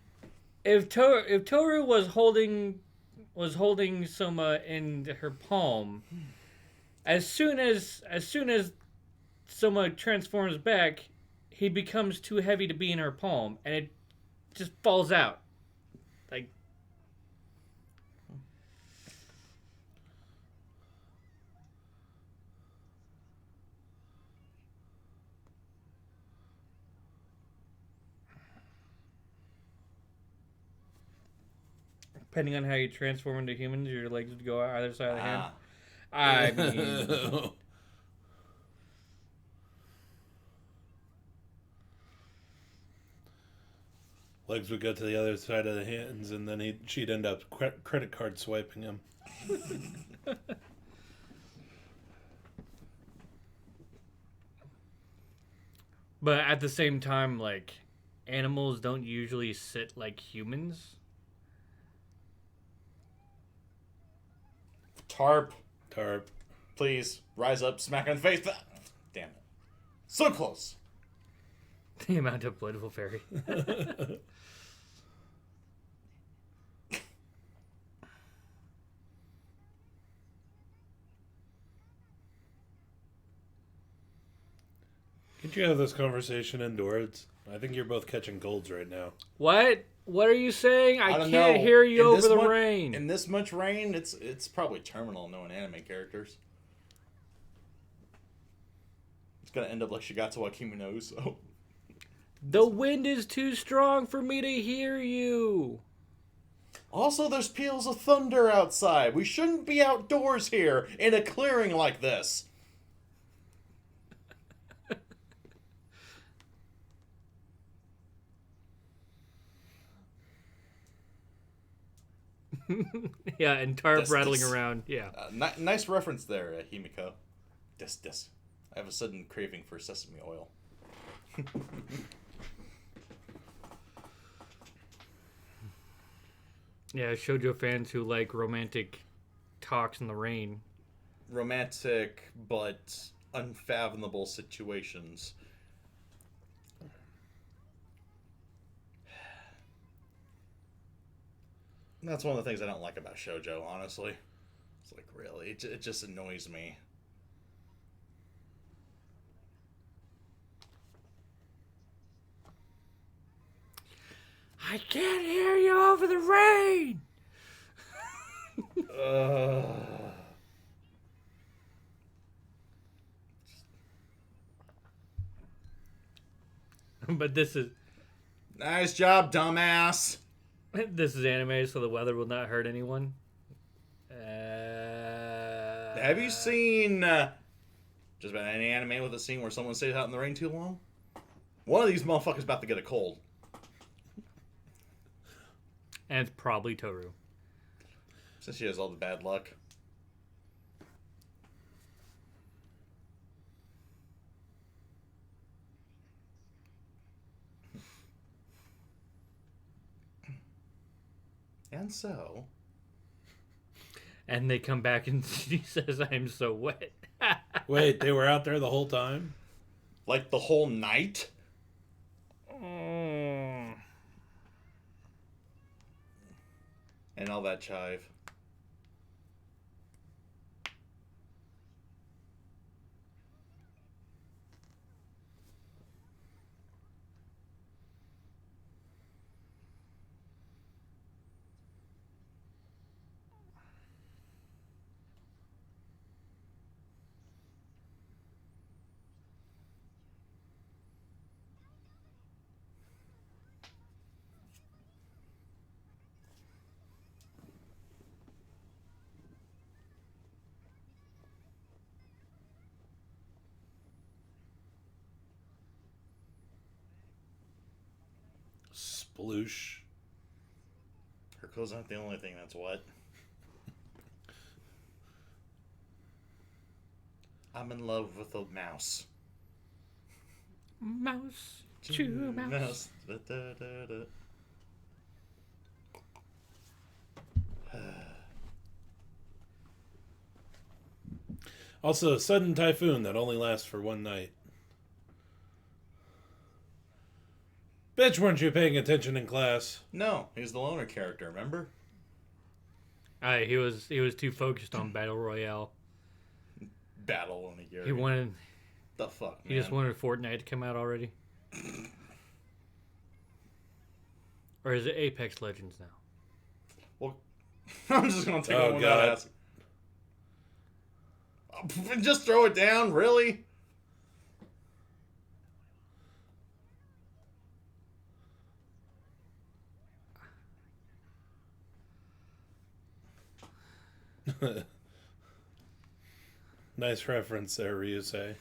S1: If Toru was holding Soma in her palm, as soon as Soma transforms back, he becomes too heavy to be in her palm, and it just falls out. Like. Depending on how you transform into humans, your legs would go out either side of the hand. I mean...
S3: Legs would go to the other side of the hands, and then she'd end up credit card swiping him.
S1: But at the same time, like, animals don't usually sit like humans.
S2: Tarp.
S3: Please.
S2: Rise up, smack on the face. Damn it. So close.
S1: The amount of political fairy.
S3: Could you have this conversation indoors? I think you're both catching colds right now.
S1: What? What are you saying? I
S2: don't
S1: can't
S2: know.
S1: hear you
S2: In
S1: over the rain.
S2: In this much rain, it's probably terminal knowing anime characters. It's gonna end up like Shigatsu wa Kimi no Uso.
S1: The wind is too strong for me to hear you.
S2: Also, there's peals of thunder outside. We shouldn't be outdoors here in a clearing like this.
S1: Yeah, and tarp
S2: Dis,
S1: rattling
S2: dis.
S1: around. Yeah.
S2: Nice reference there, Himiko. Dis. I have a sudden craving for sesame oil.
S1: Yeah, shoujo fans who like romantic talks in the rain.
S2: Romantic but unfathomable situations. That's one of the things I don't like about shoujo, honestly. It's like, really? It just annoys me.
S1: I can't hear you over the rain. But this is
S2: Nice job, dumbass!
S1: anime, so the weather will not hurt anyone.
S2: Have you seen just about any anime with a scene where someone stays out in the rain too long? One of these motherfuckers about to get a cold.
S1: And it's probably Toru.
S2: Since she has all the bad luck. And so...
S1: And they come back and she says, I'm so wet.
S3: Wait, they were out there the whole time?
S2: Like the whole night?
S1: Mm.
S2: And all that chive.
S3: Sploosh.
S2: Her clothes aren't the only thing that's wet. I'm in love with a mouse.
S1: Mouse. Chew mouse.
S2: Da, da, da, da.
S3: Also, a sudden typhoon that only lasts for one night. Bitch, weren't you paying attention in class?
S2: No, he's the loner character, remember?
S1: He was too focused on Battle Royale.
S2: Battle Onigiri.
S1: He wanted
S2: The fuck, man?
S1: He just wanted Fortnite to come out already. Or is it Apex Legends now?
S2: Well, I'm just gonna take it without asking. Just throw it down, really?
S3: Nice reference there, Ryusei.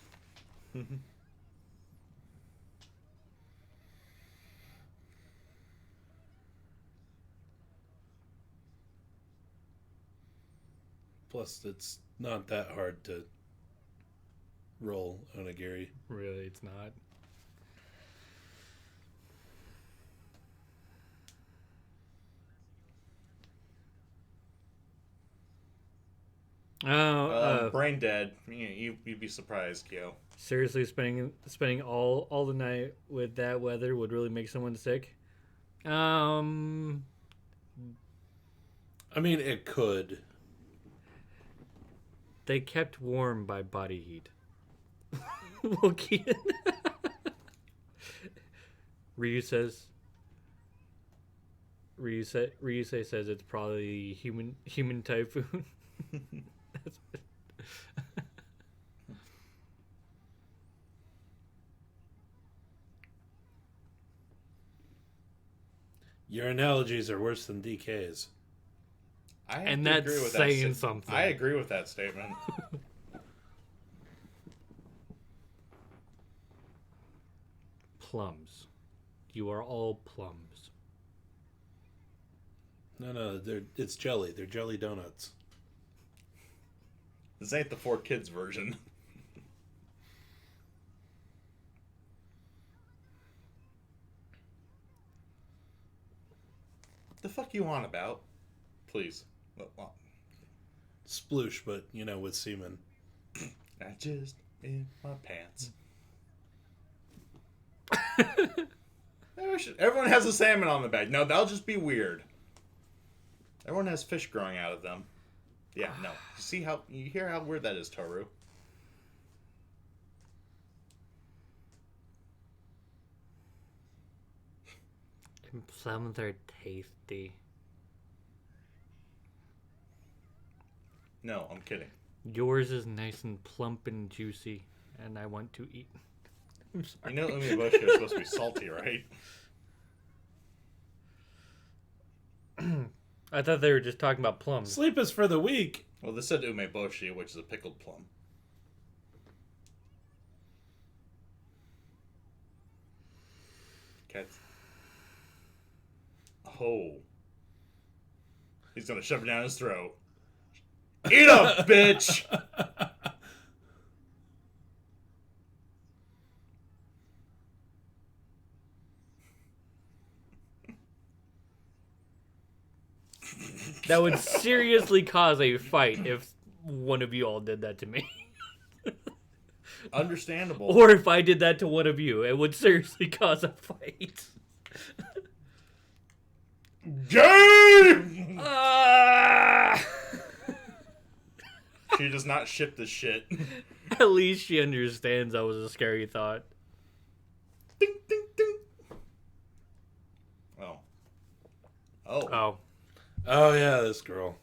S3: Plus, it's not that hard to roll onigiri.
S1: Really, it's not.
S2: Brain dead. You'd be surprised, Kyo.
S1: Seriously, spending all the night with that weather would really make someone sick.
S3: I mean, it could.
S1: They kept warm by body heat. Well, Keaton. Ryusei says it's probably human typhoon. That's it.
S3: Your analogies are worse than DK's.
S1: And that's saying something.
S2: I agree with that statement.
S1: Plums. You are all plums.
S3: No, it's jelly. They're jelly donuts.
S2: This ain't the 4Kids version. The fuck you on about? Please. Well,
S3: Sploosh, but, with semen.
S2: I just in my pants. Everyone has a salmon on the bag. No, that'll just be weird. Everyone has fish growing out of them. Yeah, no. You hear how weird that is, Toru?
S1: Plums are tasty.
S2: No, I'm kidding.
S1: Yours is nice and plump and juicy, and I want to eat. I'm sorry.
S2: Umeboshi is supposed to be salty, right?
S1: I thought they were just talking about plums.
S3: Sleep is for the weak.
S2: Well, this said umeboshi, which is a pickled plum. Cats. Oh. He's gonna shove it down his throat. Eat up, bitch!
S1: That would seriously cause a fight if one of you all did that to me.
S2: Understandable.
S1: Or if I did that to one of you, it would seriously cause a fight.
S2: Game!
S1: Ah!
S2: She does not ship the shit.
S1: At least she understands that was a scary thought.
S2: Ding, ding, ding. Oh.
S1: Oh.
S3: Oh, yeah, this girl.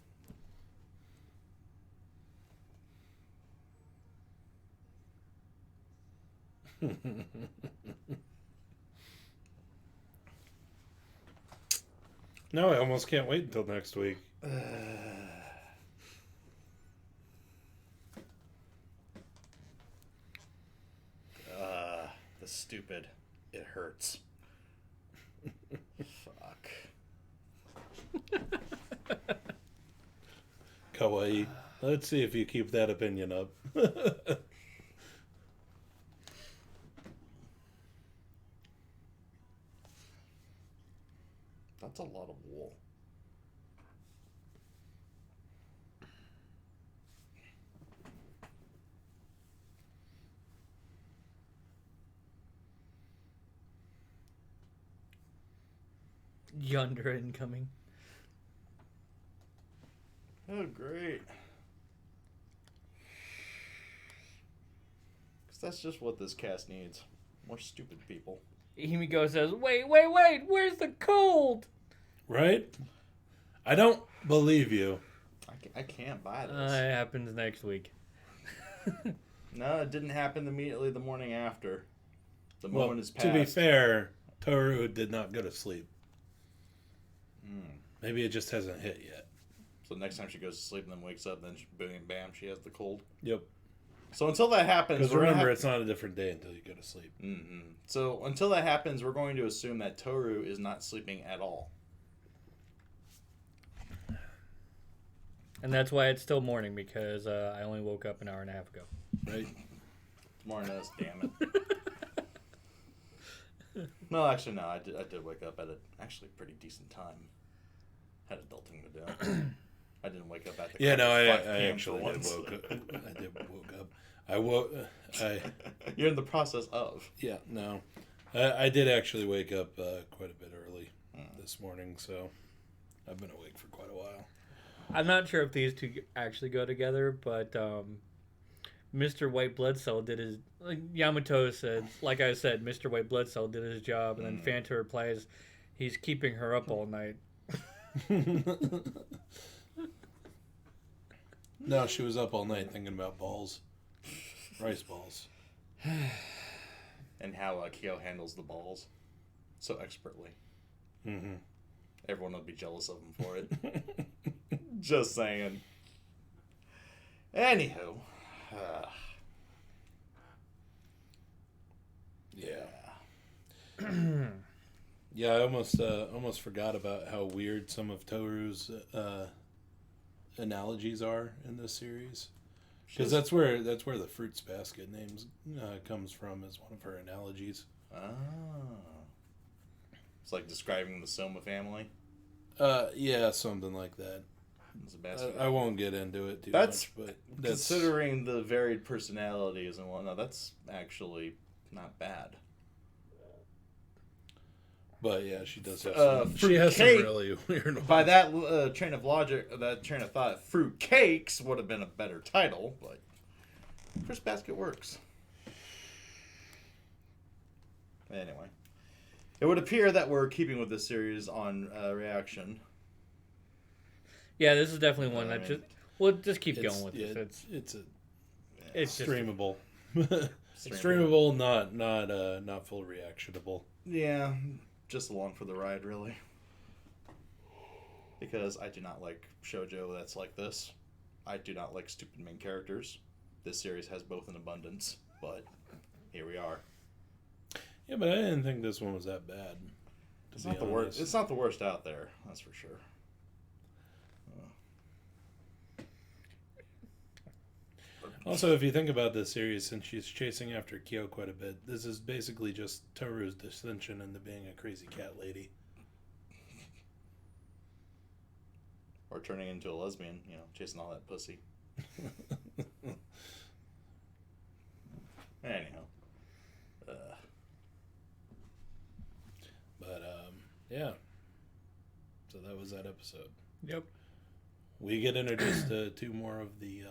S3: No, I almost can't wait until next week.
S2: The stupid. It hurts. Fuck.
S3: Kawaii. Let's see if you keep that opinion up.
S2: That's a lot of wool.
S1: Yonder incoming.
S2: Oh, great. Because that's just what this cast needs. More stupid people.
S1: Himiko says, wait, where's the cold?
S3: Right? I don't believe you.
S2: I can't buy this.
S1: It happens next week.
S2: No, it didn't happen immediately the morning after. The moment is passed.
S3: To be fair, Toru did not go to sleep. Maybe it just hasn't hit yet.
S2: So next time she goes to sleep and then wakes up, then boom, bam, she has the cold.
S3: Yep.
S2: So until that happens...
S3: Because remember, it's not a different day until you go to sleep.
S2: Mm-hmm. So until that happens, we're going to assume that Toru is not sleeping at all.
S1: And that's why it's still morning, because I only woke up an hour and a half ago.
S3: Right?
S2: It's more than us, damn it. No, actually, no. I did wake up at a actually pretty decent time. Had adulting to do. I didn't wake up at the
S3: Yeah, no, I
S2: 5 p.m.
S3: actually
S2: for
S3: did
S2: once.
S3: woke up. I woke.
S2: You're in the process of.
S3: Yeah, no. I did actually wake up quite a bit early this morning, so I've been awake for quite a while.
S1: I'm not sure if these two actually go together, but Mr. White Blood Cell did his... Like Yamato said, like I said, Mr. White Blood Cell did his job, and then Fanta replies, he's keeping her up all night.
S3: No, she was up all night thinking about balls. Rice balls.
S2: And how Kyo handles the balls so expertly.
S3: Mm-hmm.
S2: Everyone would be jealous of him for it. Just saying. Anywho.
S3: Yeah. Yeah, I almost forgot about how weird some of Toru's analogies are in this series. Because that's where the Fruits Basket names comes from, is one of her analogies.
S2: Oh. It's like describing the Soma family.
S3: Yeah, something like that. I won't get into it too much, but
S2: considering the varied personalities and whatnot, that's actually not bad.
S3: But yeah, she does have she has some really weird ones.
S2: By that train of logic, that train of thought, Fruit Cakes would have been a better title, but Fruits Basket works. Anyway, it would appear that we're keeping with this series on reaction.
S1: Yeah, this is definitely one that just keep going with this.
S3: It's streamable. Streamable, not full reactionable.
S2: Yeah, just along for the ride, really. Because I do not like shoujo that's like this. I do not like stupid main characters. This series has both in abundance, but here we are.
S3: Yeah, but I didn't think this one was that bad.
S2: It's not the worst. It's not the worst out there. That's for sure.
S3: Also, if you think about this series, since she's chasing after Kyo quite a bit, this is basically just Toru's dissension into being a crazy cat lady.
S2: Or turning into a lesbian, chasing all that pussy. Anyhow.
S3: But, yeah. So that was that episode.
S1: Yep.
S3: We get introduced to two more of the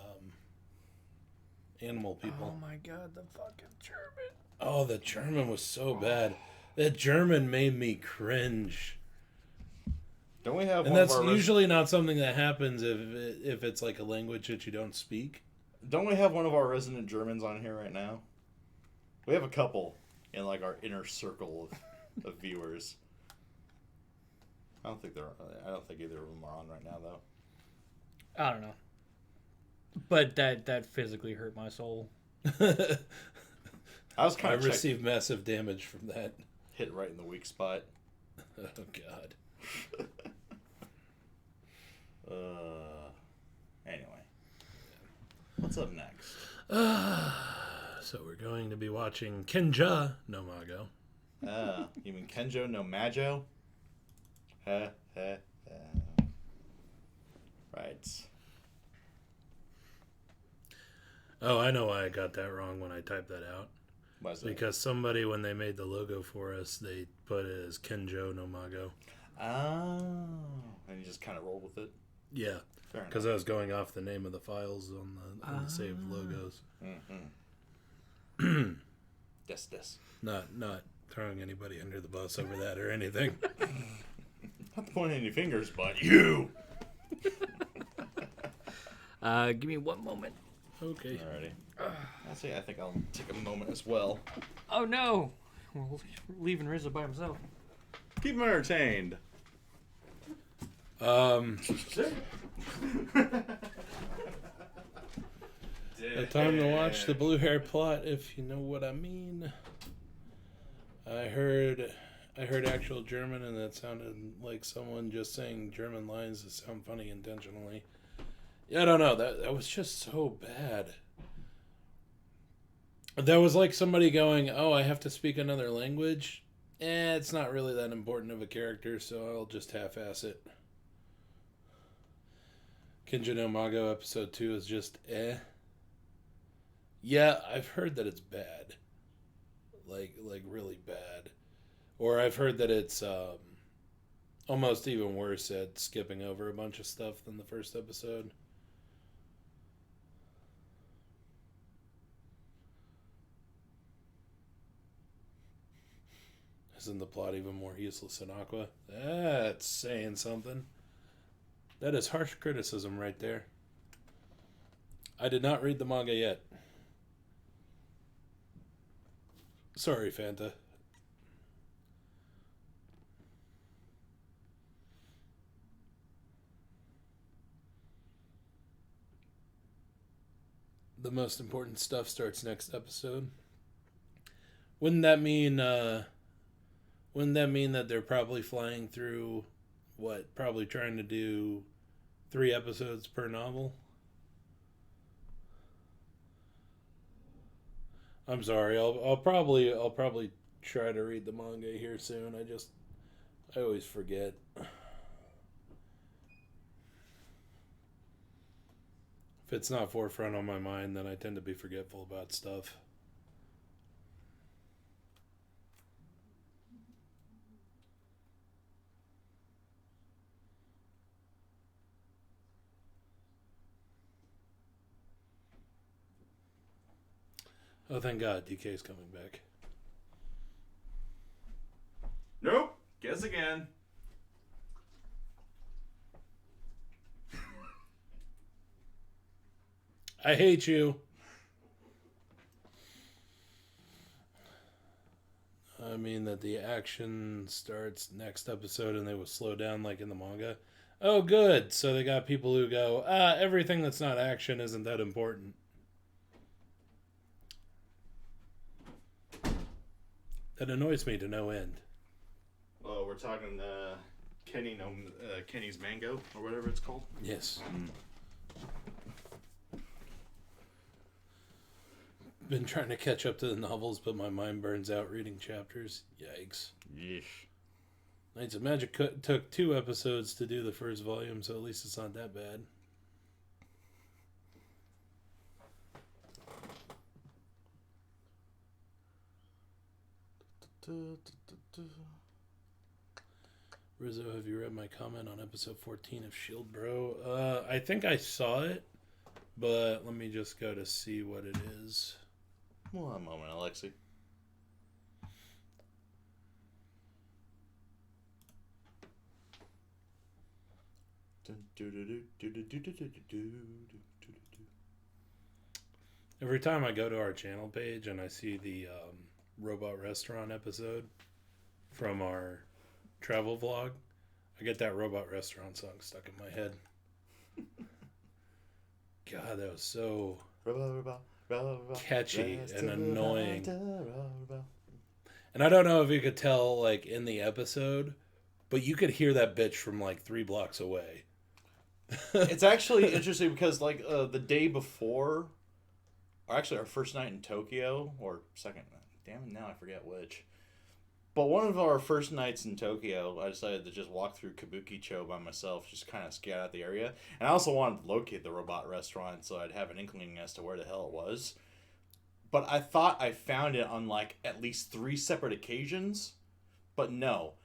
S3: animal people.
S1: Oh my god, the fucking German.
S3: Oh, the German was so bad. That German made me cringe.
S2: Don't we have?
S3: And that's usually not something that happens if it's like a language that you don't speak.
S2: Don't we have one of our resident Germans on here right now? We have a couple in like our inner circle of viewers. I don't think either of them are on right now though.
S1: I don't know. But that physically hurt my soul.
S3: I received massive damage from that.
S2: Hit right in the weak spot.
S3: Oh god.
S2: Anyway. What's up next?
S3: So we're going to be watching Kenja no Mago.
S2: You mean Kenjo no Majo? Right.
S3: Oh, I know why I got that wrong when I typed that out.
S2: Why is that?
S3: Because somebody, when they made the logo for us, they put it as Kenjo no Mago.
S2: Oh. And you just kind of rolled with it?
S3: Yeah. Because I was going off the name of the files on the saved logos.
S2: Mm-hmm. Yes.
S3: Not throwing anybody under the bus over that or anything.
S2: Not pointing any fingers, but you!
S1: Give me one moment.
S3: Okay.
S2: Alrighty. I think I'll take a moment as well.
S1: Oh no! We're leaving Rizzo by himself.
S2: Keep him entertained.
S3: Time to watch the blue hair plot, if you know what I mean. I heard actual German, and that sounded like someone just saying German lines that sound funny intentionally. Yeah, I don't know. That was just so bad. That was like somebody going, "Oh, I have to speak another language. It's not really that important of a character, so I'll just half-ass it." Kenja no Mago episode 2 is just eh. Yeah, I've heard that it's bad. Like really bad. Or I've heard that it's almost even worse at skipping over a bunch of stuff than the first episode. Isn't the plot even more useless than Aqua? That's saying something. That is harsh criticism right there. I did not read the manga yet. Sorry, Fanta. The most important stuff starts next episode. Wouldn't that mean that they're probably flying through probably trying to do 3 episodes per novel? I'm sorry. I'll probably try to read the manga here soon. I always forget. If it's not forefront on my mind, then I tend to be forgetful about stuff. Oh, thank God, DK's coming back.
S4: Nope. Guess again.
S3: I hate you. I mean that the action starts next episode and they will slow down like in the manga. Oh, good. So they got people who go, everything that's not action isn't that important. That annoys me to no end.
S4: Oh, we're talking Kenny's Mango, or whatever it's called?
S3: Yes. Been trying to catch up to the novels, but my mind burns out reading chapters. Yikes.
S4: Yeesh.
S3: Knights of Magic took 2 episodes to do the first volume, so at least it's not that bad. Rizzo, have you read my comment on episode 14 of Shield Bro? I think I saw it, but let me just go to see what it is.
S2: One moment, Alexi.
S3: Every time I go to our channel page and I see the Robot Restaurant episode from our travel vlog, I get that Robot Restaurant song stuck in my head. God, that was so catchy and annoying. And I don't know if you could tell, like, in the episode, but you could hear that bitch from, like, 3 blocks away.
S2: It's actually interesting because, like, the day before, or actually our first night in Tokyo, or second night, damn it, now I forget which. But one of our first nights in Tokyo, I decided to just walk through Kabukicho by myself, just kind of scout out the area. And I also wanted to locate the robot restaurant so I'd have an inkling as to where the hell it was. But I thought I found it on, like, at least 3 separate occasions. But no.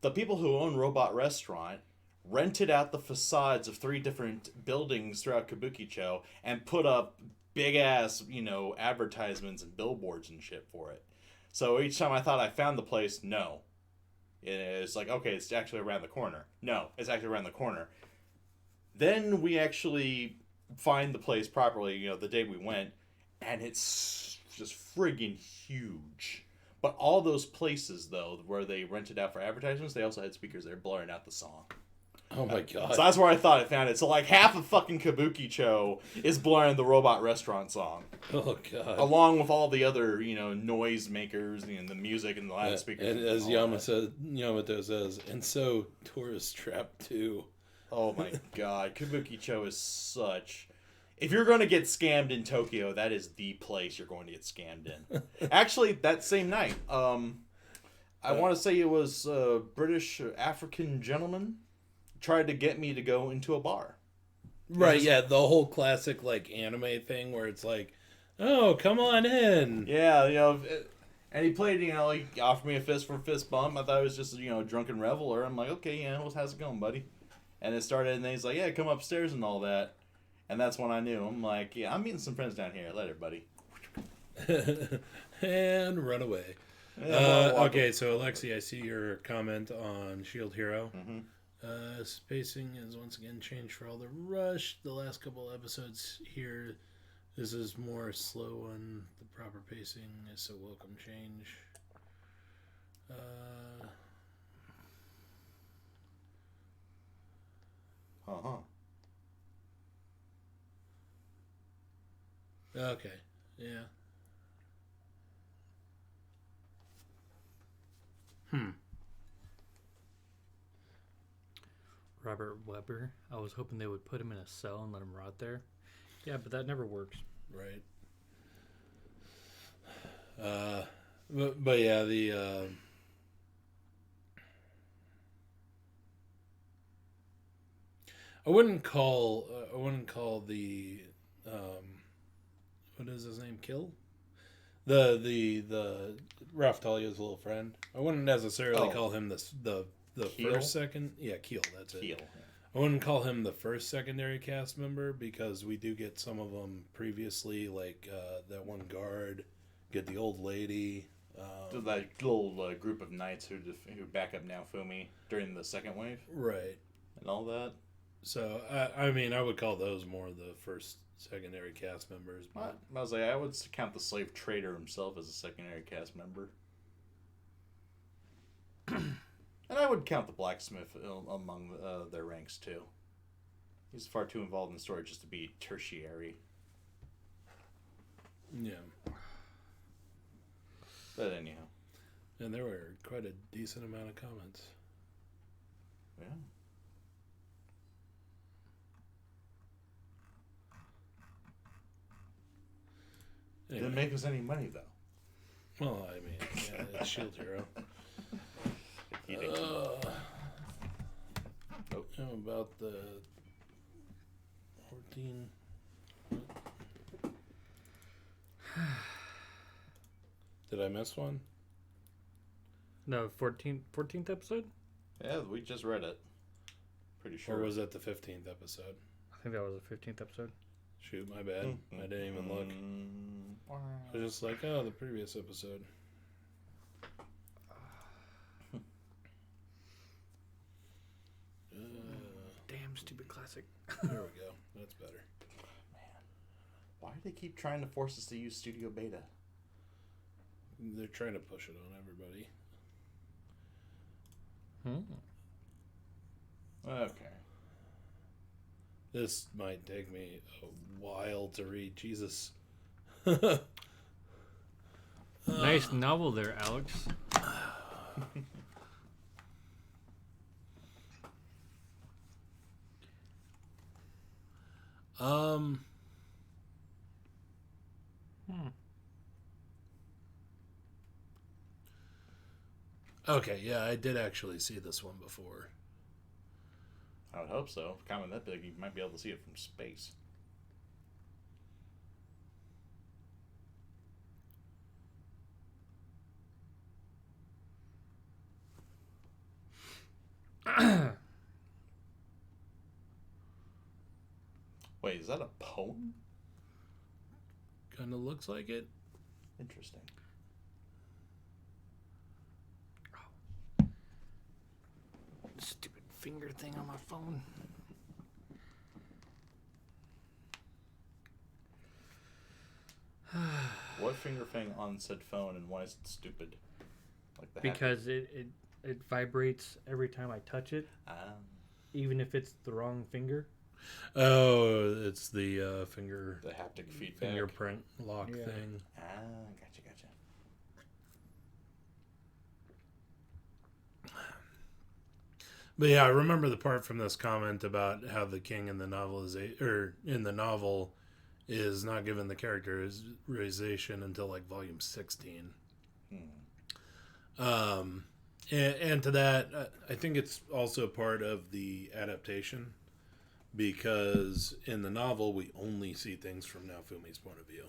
S2: The people who own Robot Restaurant rented out the facades of 3 different buildings throughout Kabukicho and put up big-ass, advertisements and billboards and shit for it. So each time I thought I found the place, no. It's like, okay, it's actually around the corner. No, it's actually around the corner. Then we actually find the place properly, the day we went, and it's just friggin' huge. But all those places, though, where they rented out for advertisements, they also had speakers there blaring out the song.
S3: Oh my God.
S2: So that's where I thought I found it. So like half of fucking Kabukicho is blaring the Robot Restaurant song.
S3: Oh God.
S2: Along with all the other, noise makers and the music and the loudspeakers.
S3: And as Yamato says, and so Tourist Trap too.
S2: Oh my God. Kabukicho is such... If you're going to get scammed in Tokyo, that is the place you're going to get scammed in. Actually, that same night, I want to say it was a British African gentleman tried to get me to go into a bar.
S3: Right, yeah, the whole classic, like, anime thing where it's like, oh, come on in.
S2: Yeah, and he played, he offered me a fist for a fist bump. I thought it was just, a drunken reveler. I'm like, okay, how's it going, buddy? And it started, and then he's like, yeah, come upstairs and all that. And that's when I knew. I'm like, yeah, I'm meeting some friends down here. Later, buddy.
S3: And run away.
S2: Yeah,
S3: okay, so Alexi, I see your comment on Shield Hero.
S2: Mm-hmm.
S3: Spacing is once again changed for all the rush. The last couple episodes here, this is more slow one. The proper pacing is a welcome change. Okay, yeah.
S1: Robert Webber. I was hoping they would put him in a cell and let him rot there. Yeah, but that never works.
S3: Right. But yeah, the I wouldn't call the what is his name? Kill? The Ralph Talia's little friend. I wouldn't necessarily call him the
S2: Keel?
S3: first second. Yeah, Keel. That's it.
S2: Heel.
S3: I wouldn't call him the first secondary cast member because we do get some of them previously, like that one guard, get the old lady.
S2: That little group of knights who back up Naofumi during the second wave.
S3: Right.
S2: And all that.
S3: So, I mean, I would call those more the first secondary cast members. But
S2: I was like, I would count the slave trader himself as a secondary cast member. And I would count the blacksmith among their ranks, too. He's far too involved in the story just to be tertiary.
S3: yeah.
S2: But anyhow.
S3: And there were quite a decent amount of comments.
S2: Yeah.
S3: Anyway.
S2: Didn't make us any money, though.
S3: Well, I mean, yeah, it's Shield Hero. How about the 14? Did I miss one?
S1: No, 14th episode?
S2: Yeah, we just read it. Pretty sure.
S3: Or was that the 15th episode?
S1: I think that was the 15th episode.
S3: Shoot, my bad. I didn't even look. I was just like, oh, the previous episode.
S1: Damn stupid classic.
S3: There we go. That's better.
S2: Man, why do they keep trying to force us to use Studio Beta?
S3: They're trying to push it on everybody.
S2: Okay.
S3: This might take me a while to read. Jesus.
S1: Nice novel there, Alex.
S3: Okay, yeah, I did actually see this one before.
S2: I would hope so. Comment that big, you might be able to see it from space. Wait, is that a poem?
S3: Kind of looks like it.
S2: Interesting.
S1: Stupid finger thing on my phone.
S2: What finger thing on said phone, and why is it stupid? Like the
S1: Because it vibrates every time I touch it, even if it's the wrong finger.
S3: Oh, it's the finger...
S2: the haptic feedback.
S3: fingerprint lock thing.
S2: Gotcha.
S3: But yeah, I remember the part from this comment about how the king in the novel is not given the characterization until like volume 16. And to that, I think it's also part of the adaptation because in the novel we only see things from Naofumi's point of view,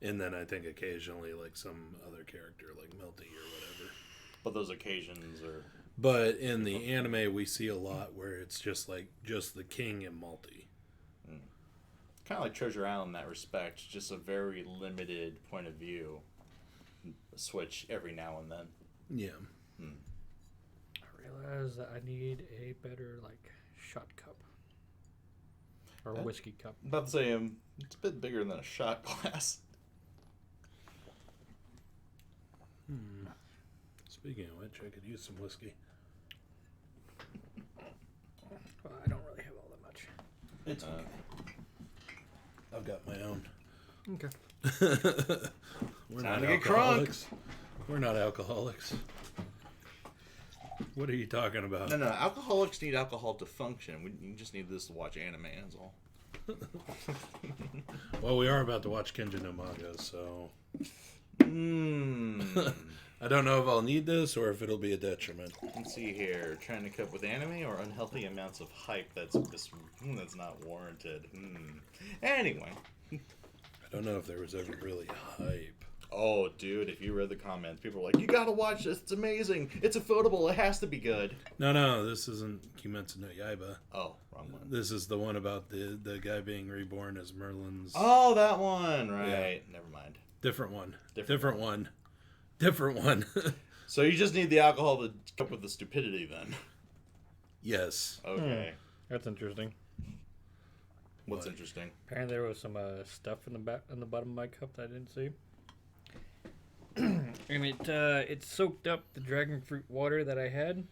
S3: and then I think occasionally like some other character like Melty or whatever.
S2: But those occasions are.
S3: But in the anime, we see a lot where it's just the king and Malty.
S2: Kind of like Treasure Island in that respect, just a very limited point of view. Switch every now and then.
S3: Yeah.
S1: I realize that I need a better shot cup or whiskey cup.
S2: I'm about to say it's a bit bigger than a shot glass.
S3: Speaking of which, I could use some whiskey.
S1: Well, I don't really have all that much.
S3: It's okay. I've got my own.
S1: Okay.
S3: We're
S2: Time
S3: not
S2: to get crunk.
S3: alcoholics. We're not alcoholics. What are you talking about?
S2: No. Alcoholics need alcohol to function. You just need this to watch anime, that's all.
S3: Well, we are about to watch Kenja no Mago, so... I don't know if I'll need this or if it'll be a detriment.
S2: Let's see here. Trying to cope with anime or unhealthy amounts of hype that's not warranted. Anyway.
S3: I don't know if there was ever really hype.
S2: Oh, dude, if you read the comments, people were like, you gotta watch this, it's amazing. It's affordable, it has to be good.
S3: No, this isn't Kimetsu no Yaiba.
S2: Oh, wrong one.
S3: This is the one about the guy being reborn as Merlin's...
S2: Oh, that one, right. Yeah. Never mind.
S3: Different one. Different one.
S2: So you just need the alcohol to cope with the stupidity, then?
S3: Yes.
S2: Okay.
S1: That's interesting.
S2: What's interesting?
S1: Apparently there was some stuff in the bottom of my cup that I didn't see. And it soaked up the dragon fruit water that I had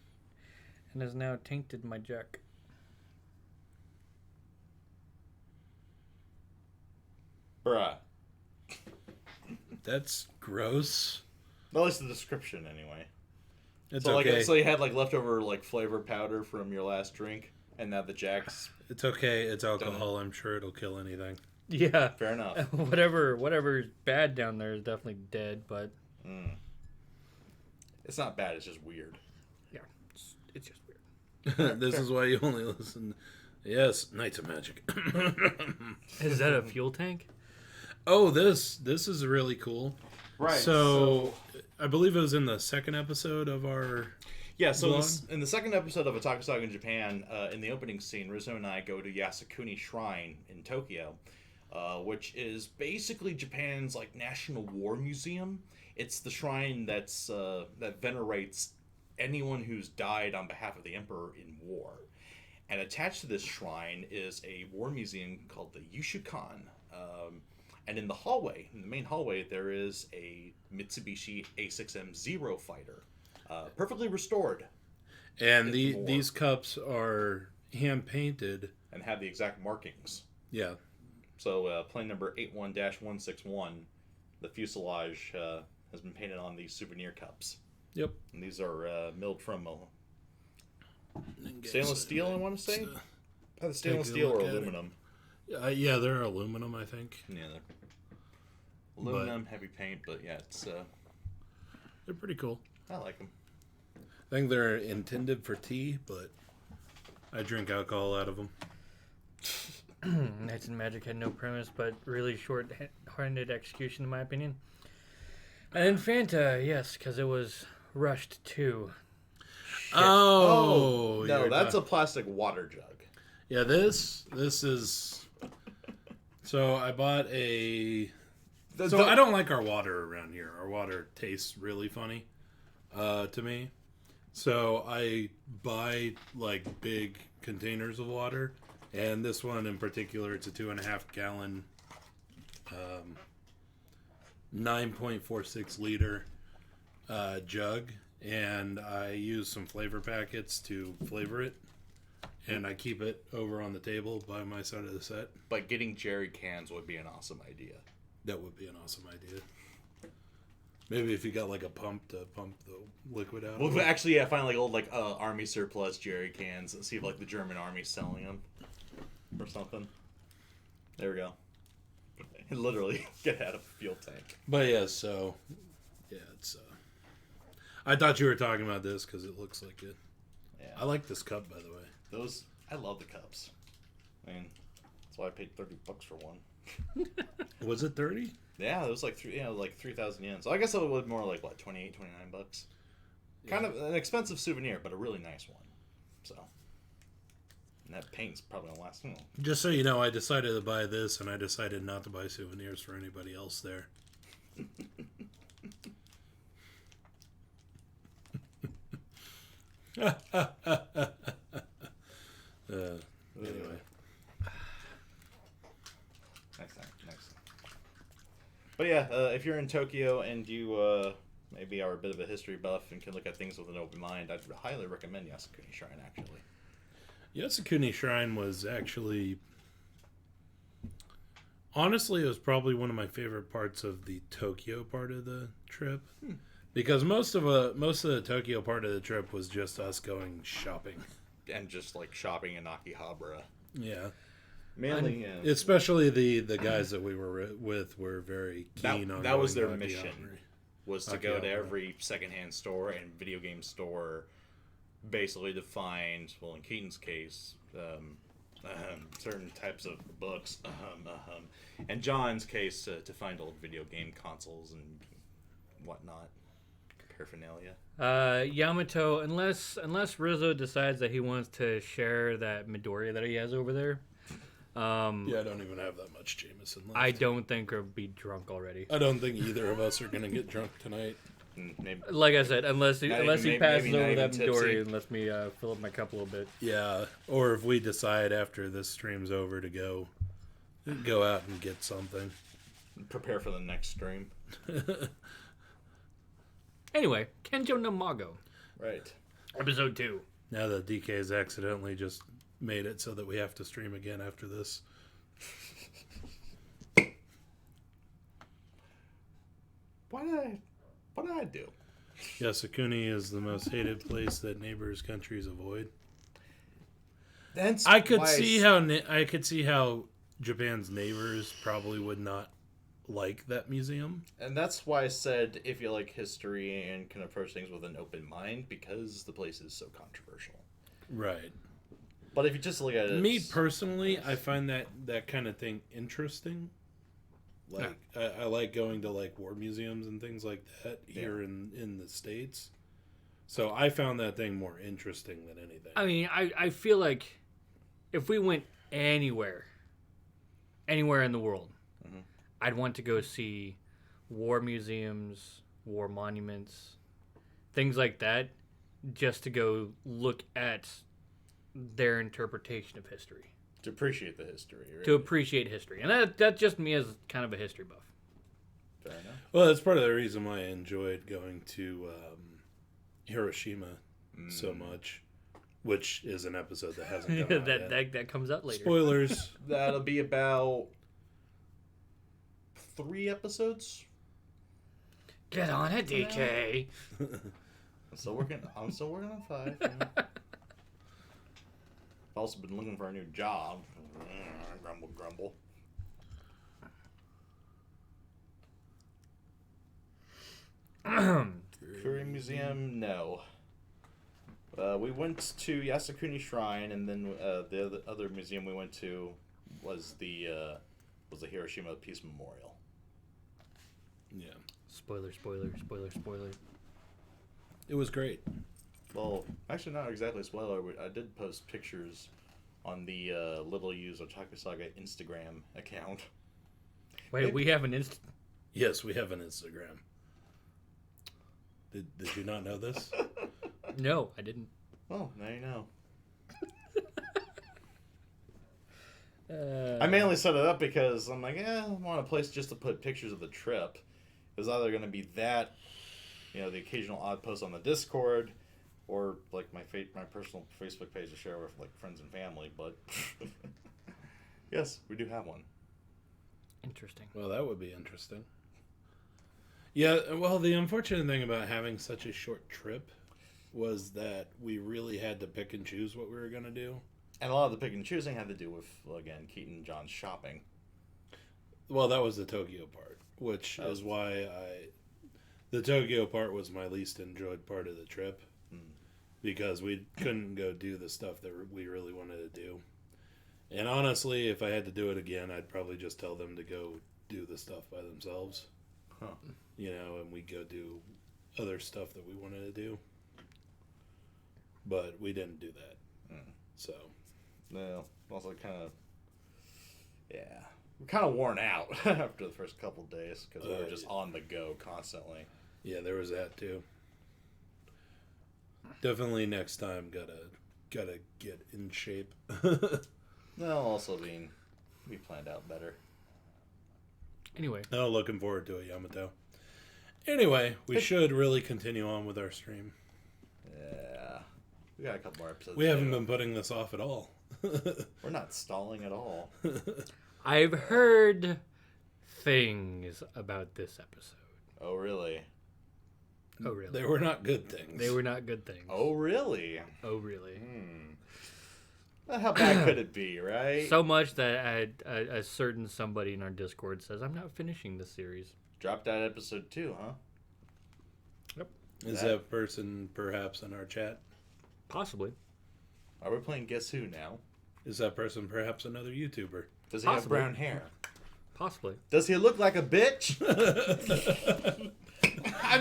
S1: and has now tainted my jack.
S2: Bruh.
S3: That's gross.
S2: At least the description, anyway.
S3: It's
S2: so,
S3: okay.
S2: So you had leftover flavor powder from your last drink, and now the Jack's.
S3: It's okay. It's alcohol. I'm sure it'll kill anything.
S1: Yeah.
S2: Fair enough.
S1: Whatever's bad down there is definitely dead, but.
S2: It's not bad. It's just weird.
S1: Yeah, it's just weird.
S3: This is why you only listen. Yes, Knights of Magic.
S1: Is that a fuel tank?
S3: Oh, this is really cool.
S2: Right.
S3: So I believe it was in the second episode of our.
S2: Yeah, so in the second episode of Otaku Saga in Japan, in the opening scene, Rizzo and I go to Yasukuni Shrine in Tokyo, which is basically Japan's National War Museum. It's the shrine that venerates anyone who's died on behalf of the emperor in war. And attached to this shrine is a war museum called the Yushukan. And in the main hallway, there is a Mitsubishi A6M Zero fighter. Perfectly restored.
S3: And these cups are hand-painted.
S2: And have the exact markings.
S3: Yeah.
S2: So plane number 81-161, the fuselage has been painted on these souvenir cups.
S3: Yep.
S2: And these are milled from stainless steel, I want to say? Either stainless steel or aluminum.
S3: Yeah, they're aluminum, I think.
S2: Yeah, they're aluminum, heavy paint, but yeah,
S3: they're pretty cool.
S2: I like them.
S3: I think they're intended for tea, but I drink alcohol out of them.
S1: Knights and Magic had no premise, but really short-handed execution, in my opinion. And Fanta, yes, because it was rushed too.
S3: Oh
S2: no, that's a plastic water jug.
S3: Yeah, this is. So I bought I don't like our water around here. Our water tastes really funny, to me. So I buy big containers of water, and this one in particular, it's a 2.5 gallon, 9.46 liter jug, and I use some flavor packets to flavor it, and I keep it over on the table by my side of the set.
S2: But getting jerry cans would be an awesome idea.
S3: That would be an awesome idea. Maybe if you got a pump to pump the liquid out.
S2: Well, actually, yeah, find old army surplus jerry cans and see if the German army's selling them or something. There we go. Literally get out of a fuel tank.
S3: But yeah, so yeah, it's. I thought you were talking about this because it looks like it.
S2: Yeah.
S3: I like this cup, by the way.
S2: I love the cups. I mean, that's why I paid $30 for one.
S3: Was it 30?
S2: Yeah, it was like 3,000 yen. So I guess it was more like what, 28, 29 bucks. Kind of an expensive souvenir, but a really nice one. So, and that paint's probably gonna last.
S3: Just so you know, I decided to buy this, and I decided not to buy souvenirs for anybody else there. Anyway.
S2: Next. But yeah, if you're in Tokyo and you maybe are a bit of a history buff and can look at things with an open mind, I'd highly recommend Yasukuni Shrine, actually.
S3: Yasukuni Shrine was actually... Honestly, it was probably one of my favorite parts of the Tokyo part of the trip. Because most of the Tokyo part of the trip was just us going shopping.
S2: And just like shopping in Akihabara.
S3: Yeah.
S2: Mainly,
S3: especially the guys that we were with were very keen on
S2: that was their
S3: going to
S2: mission, was to go to every secondhand store and video game store, basically to find, well, in Keaton's case, certain types of books, and John's case, to find old video game consoles and whatnot, paraphernalia.
S1: Yamato, unless Rizzo decides that he wants to share that Midoriya that he has over there.
S3: Yeah, I don't even have that much Jameson left.
S1: I don't think I'll be drunk already.
S3: I don't think either of us are going to get drunk tonight.
S2: Maybe.
S1: Like I said, unless he passes over that
S2: tipsy.
S1: Midoriya and lets me fill up my cup a little bit.
S3: Yeah, or if we decide after this stream's over to go out and get something.
S2: Prepare for the next stream.
S1: Anyway, Kenja no Mago.
S2: Right.
S1: Episode 2.
S3: Now that DK's accidentally just made it so that we have to stream again after this.
S2: What did I do?
S3: Yasukuni is the most hated place that neighbors' countries avoid.
S2: That's
S3: I could see how Japan's neighbors probably would not like that museum.
S2: And that's why I said if you like history and can approach things with an open mind, because the place is so controversial.
S3: Right.
S2: But if you just look at it...
S3: Me personally, I find that kind of thing interesting. Like, yeah. I like going to, like, war museums and things like that here in the States. So I found that thing more interesting than anything.
S1: I mean, I feel like if we went anywhere in the world, I'd want to go see war museums, war monuments, things like that, just to go look at their interpretation of history.
S2: To appreciate the history, right?
S1: To appreciate history. And that's just me as kind of a history buff.
S2: Fair enough.
S3: Well, that's part of the reason why I enjoyed going to Hiroshima so much, which is an episode that hasn't come out yet.
S1: That comes out later.
S3: Spoilers.
S2: That'll be about 3 episodes.
S1: Get on it, DK.
S2: I'm still working on 5. Yeah. I've also been looking for a new job. Grumble. Curry Museum, no. We went to Yasukuni Shrine, and then the other museum we went to was the Hiroshima Peace Memorial.
S3: Yeah.
S1: Spoiler.
S3: It was great.
S2: Well, actually, not exactly a spoiler. I did post pictures on the Little Used Otaku Saga Instagram account.
S1: Wait, we have an
S3: Yes, we have an Instagram. Did you not know this?
S1: No, I didn't.
S2: Oh, now you know. I mainly set it up because I'm like, I want a place just to put pictures of the trip. It was either going to be that, the occasional odd post on the Discord, or like my personal Facebook page to share with like friends and family. But yes, we do have one.
S1: Interesting.
S3: Well, that would be interesting. Yeah, well, the unfortunate thing about having such a short trip was that we really had to pick and choose what we were going to do.
S2: And a lot of the pick and choosing had to do with, again, Keaton and John's shopping.
S3: Well, that was the Tokyo part, which is why the Tokyo part was my least enjoyed part of the trip. Because we couldn't go do the stuff that we really wanted to do. And honestly, if I had to do it again, I'd probably just tell them to go do the stuff by themselves.
S2: Huh.
S3: You know, and we'd go do other stuff that we wanted to do. But we didn't do that. So.
S2: No. Also kind of... Yeah. We're kind of worn out after the first couple of days because we were just on the go constantly.
S3: Yeah, there was that too. Definitely next time gotta get in shape.
S2: No, also being we planned out better.
S1: Anyway.
S3: Oh, looking forward to it, Yamato. Anyway, we should really continue on with our stream.
S2: Yeah. We got a couple more episodes.
S3: We haven't been putting this off at all.
S2: We're not stalling at all.
S1: I've heard things about this episode.
S2: Oh, really?
S1: Oh, really?
S3: They were not good things.
S1: They were not good things.
S2: Oh, really?
S1: Oh, really?
S2: Well, how bad could it be, right?
S1: So much that a certain somebody in our Discord says, I'm not finishing this series.
S2: Dropped out episode 2, huh?
S1: Yep.
S3: Is that person perhaps in our chat?
S1: Possibly.
S2: Are we playing Guess Who now?
S3: Is that person perhaps another YouTuber?
S2: Does he have brown hair?
S1: Possibly.
S2: Does he look like a bitch?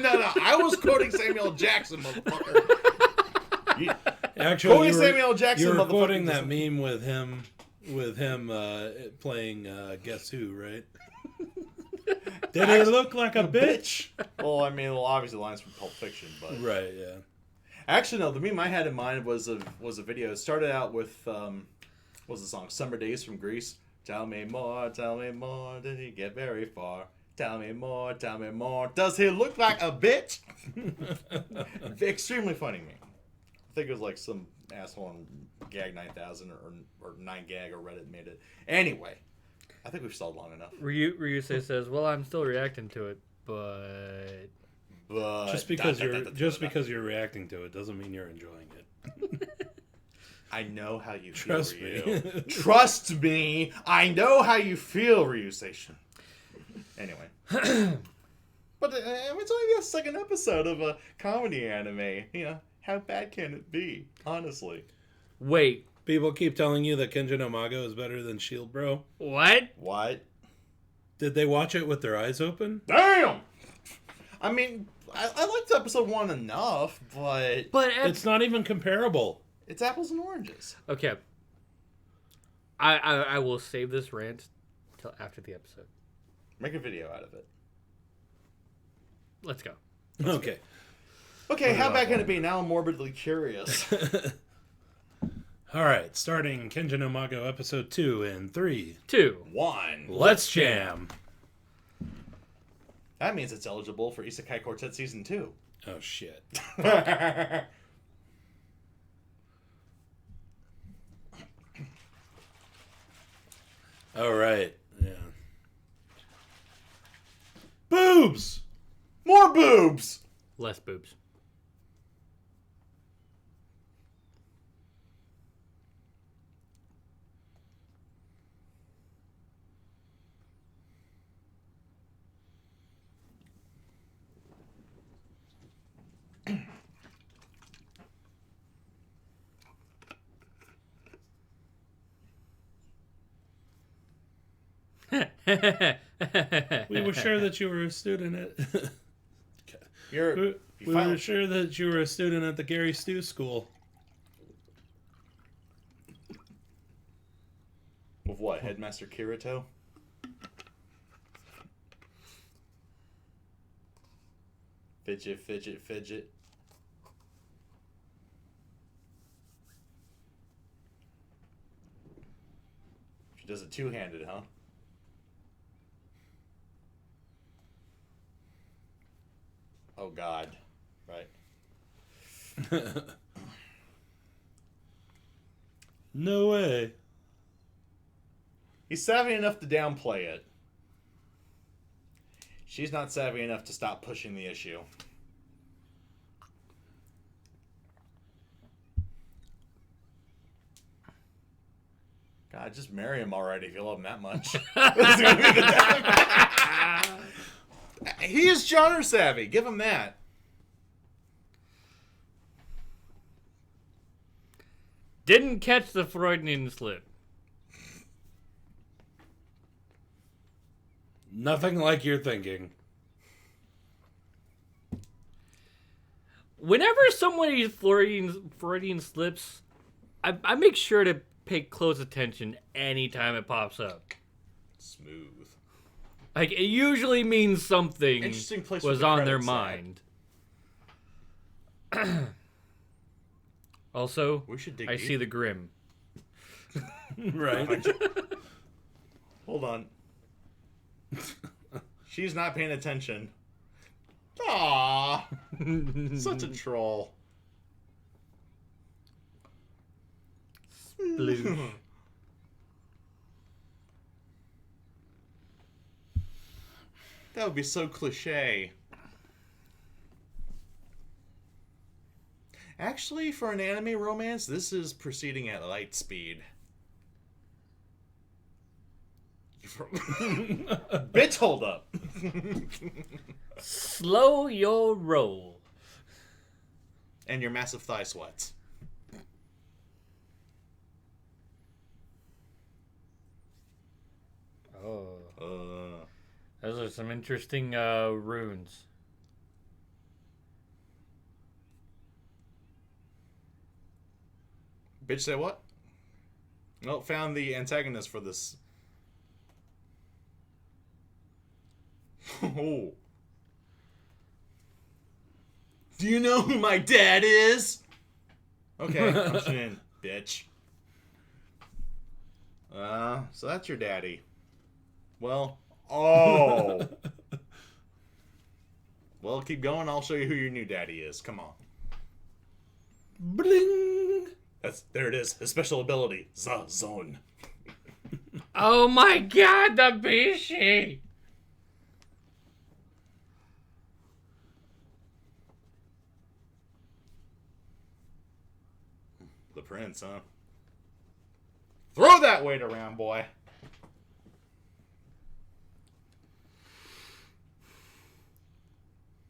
S2: No. I was quoting Samuel Jackson, motherfucker.
S3: Actually,
S2: quoting Samuel Jackson,
S3: you were
S2: motherfucker.
S3: quoting that meme with him playing Guess Who, right? Did he look like a bitch?
S2: Well, I mean, obviously lines from Pulp Fiction, but
S3: Right, yeah.
S2: actually, no. The meme I had in mind was a video. It started out with what was the song? "Summer Days" from Greece. Tell me more, did he get very far? Tell me more, does he look like a bitch? Extremely funny meme. I think it was like some asshole on Gag 9000 or 9gag or Reddit made it. Anyway, I think we've stalled long enough.
S1: Ryusei says, well, I'm still reacting to it, but
S3: Just because you're reacting to it doesn't mean you're enjoying it.
S2: I know how you
S3: Trust
S2: feel,
S3: me.
S2: Ryu. Trust me. I know how you feel, Ryusei. Anyway. But it's only the second episode of a comedy anime. You know, how bad can it be? Honestly.
S1: wait,
S3: People keep telling you that Kenja no Mago is better than Shield Bro.
S1: what?
S2: What?
S3: Did they watch it with their eyes open?
S2: Damn! I mean, I liked episode 1 enough, but
S1: But
S3: It's not even comparable.
S2: it's apples and oranges.
S1: okay, I will save this rant till after the episode.
S2: Make a video out of it.
S1: Let's go.
S3: Okay.
S2: Okay, how bad can it be? Now I'm morbidly curious.
S3: All right, starting Kenja no Mago episode 2 in 3,
S1: 2.
S2: 1.
S3: let's jam.
S2: That means it's eligible for Isekai Quartet Season 2.
S3: Oh, shit. All right. Yeah. Boobs!
S2: More boobs!
S1: Less boobs.
S3: We were sure that you were a student at...
S2: You
S3: we were sure that you were a student at the Gary Stew School.
S2: With what? Headmaster Kirito? Fidget, fidget, fidget. She does it two-handed, huh? Oh, God. Right.
S3: No way.
S2: He's savvy enough to downplay it. She's not savvy enough to stop pushing the issue. God, just marry him already if you love him that much. That's gonna be the time. He is genre savvy. Give him that.
S1: Didn't catch the Freudian slip.
S3: Nothing like you're thinking.
S1: Whenever somebody's Freudian slips, I make sure to pay close attention anytime it pops up.
S2: Smooth.
S1: Like, it usually means something
S2: Interesting place
S1: was
S2: for the
S1: on their
S2: credits,
S1: mind. Also,
S2: We should dig
S1: I
S2: deep.
S1: see the Grim.
S3: Right.
S2: Hold on. She's not paying attention. Aww. Such a troll.
S1: Blue.
S2: That would be so cliche. Actually, for an anime romance, this is proceeding at light speed. Bitch, hold up.
S1: Slow your roll.
S2: And your massive thigh sweats.
S1: Oh. Those are some interesting runes.
S2: Bitch, say what? Oh, found the antagonist for this. Oh. Do you know who my dad is? Okay, I'm in, bitch. So that's your daddy. Well, oh. Well, keep going. I'll show you who your new daddy is. Come on.
S3: Bling.
S2: There it is. His special ability, Zone.
S1: Oh my god, the Bishi!
S2: The prince, huh? Throw that weight around, boy.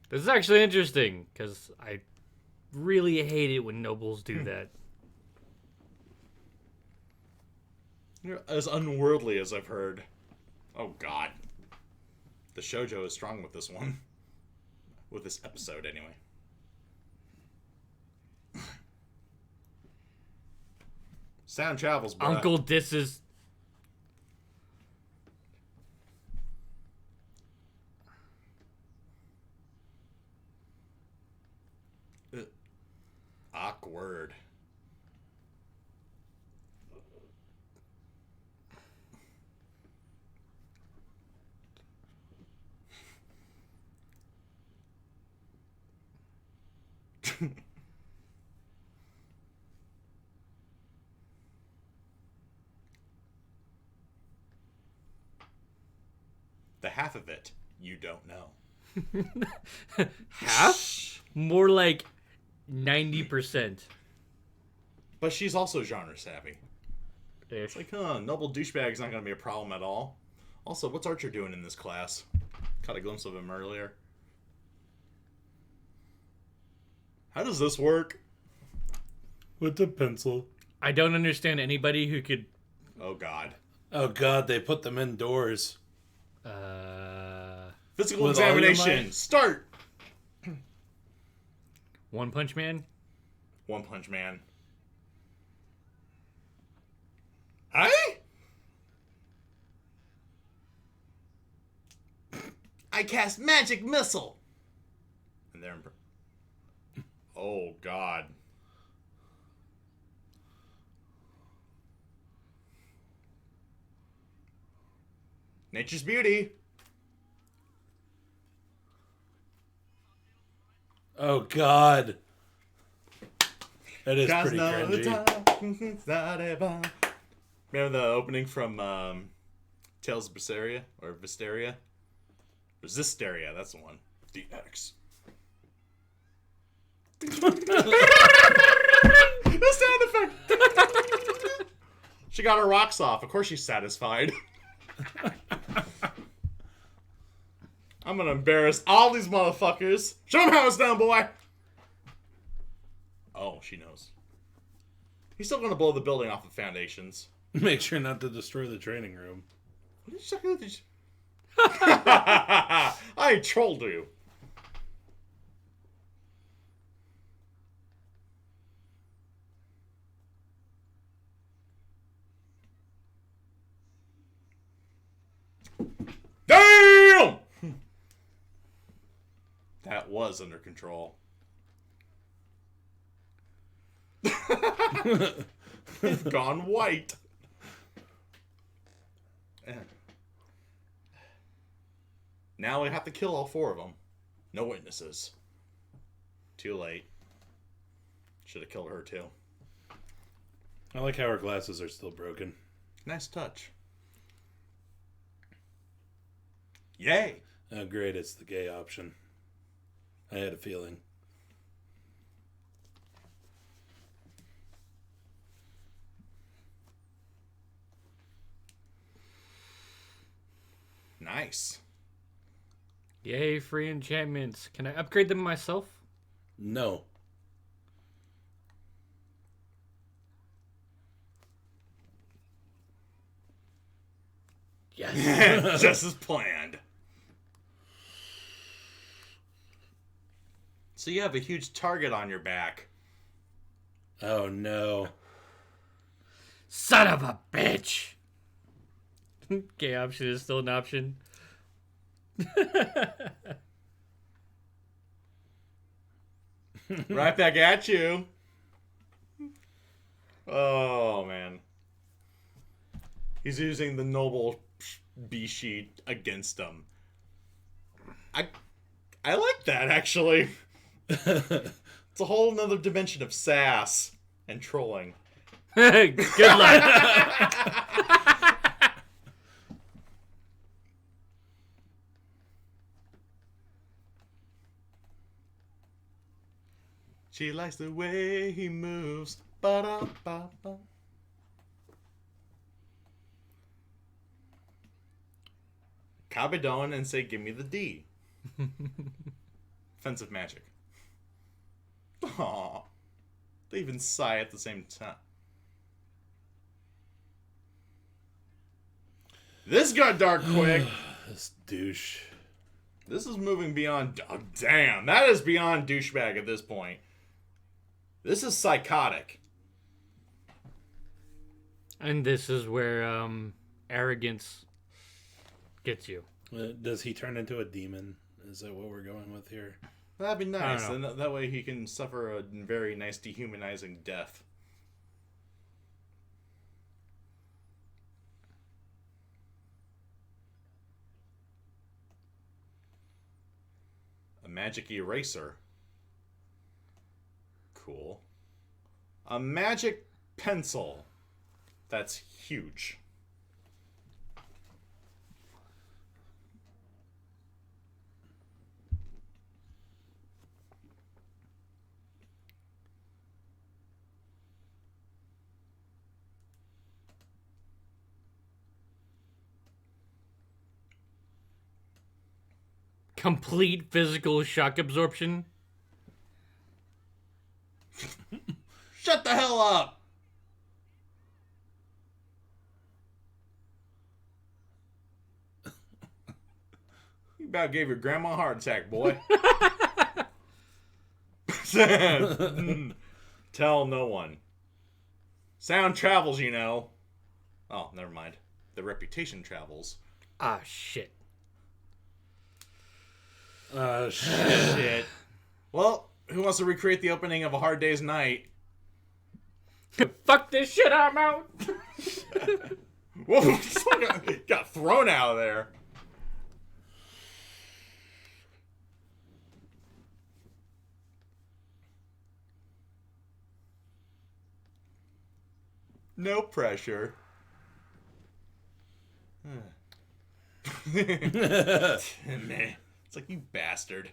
S1: This is actually interesting, because I really hate it when nobles do that.
S2: You're as unworldly as I've heard. Oh, God. The shoujo is strong with this one. With this episode, anyway. Sound travels, bro.
S1: Uncle disses.
S2: Awkward. The half of it you don't know.
S1: Half? More like 90%.
S2: But she's also genre savvy.
S1: Ish.
S2: It's like, noble douchebag's not going to be a problem at all. Also, what's Archer doing in this class? Caught a glimpse of him earlier. How does this work?
S3: With the pencil.
S1: I don't understand anybody who could...
S2: Oh, God.
S3: Oh, God, they put them indoors.
S2: Physical
S3: With all your
S2: examination.
S3: might?
S2: Start!
S1: One Punch Man?
S2: One Punch Man. Hey? I cast Magic Missile! And they're... Oh, God. Nature's beauty.
S3: Oh, God. That is pretty cringy.
S2: Remember the opening from Tales of Berseria? Or Visteria? Or Zisteria, that's the one. DX. The sound effect! She got her rocks off. Of course she's satisfied. I'm gonna embarrass all these motherfuckers. Show them how it's done, boy! Oh, she knows. He's still gonna blow the building off the foundations.
S3: Make sure not to destroy the training room.
S2: What did you say? I trolled you. Damn! That was under control. It's gone white. Now we have to kill all 4 of them. No witnesses. Too late. Should have killed her too.
S3: I like how her glasses are still broken.
S2: Nice touch. Yay!
S3: Oh, great, it's the gay option. I had a feeling.
S2: Nice.
S1: Yay, free enchantments. Can I upgrade them myself?
S3: No.
S1: Yes.
S2: Just as planned. So you have a huge target on your back.
S3: Oh, no.
S1: Son of a bitch. Gay option is still an option.
S2: Right back at you. Oh, man. He's using the noble B sheet against him. I like that, actually. It's a whole nother dimension of sass and trolling.
S1: Good luck.
S2: She likes the way he moves. Ba-da-ba-ba. Kabedon and say, give me the D. Offensive magic. Aww. They even sigh at the same time. This got dark quick.
S3: This douche.
S2: This is moving beyond... Oh, damn. That is beyond douchebag at this point. This is psychotic.
S1: And this is where arrogance gets you.
S3: Does he turn into a demon? Is that what we're going with here?
S2: That'd be nice.
S1: I
S2: And that way he can suffer a very nice dehumanizing death. A magic eraser. Cool. A magic pencil. That's huge.
S1: Complete physical shock absorption.
S2: Shut the hell up! You about gave your grandma a heart attack, boy. Tell no one. Sound travels, you know. Oh, never mind. The reputation travels.
S1: Ah, shit.
S2: Shit. Well, who wants to recreate the opening of A Hard Day's Night?
S1: Fuck this shit, I'm out.
S2: Whoa, got thrown out of there. No pressure. It's like, you bastard.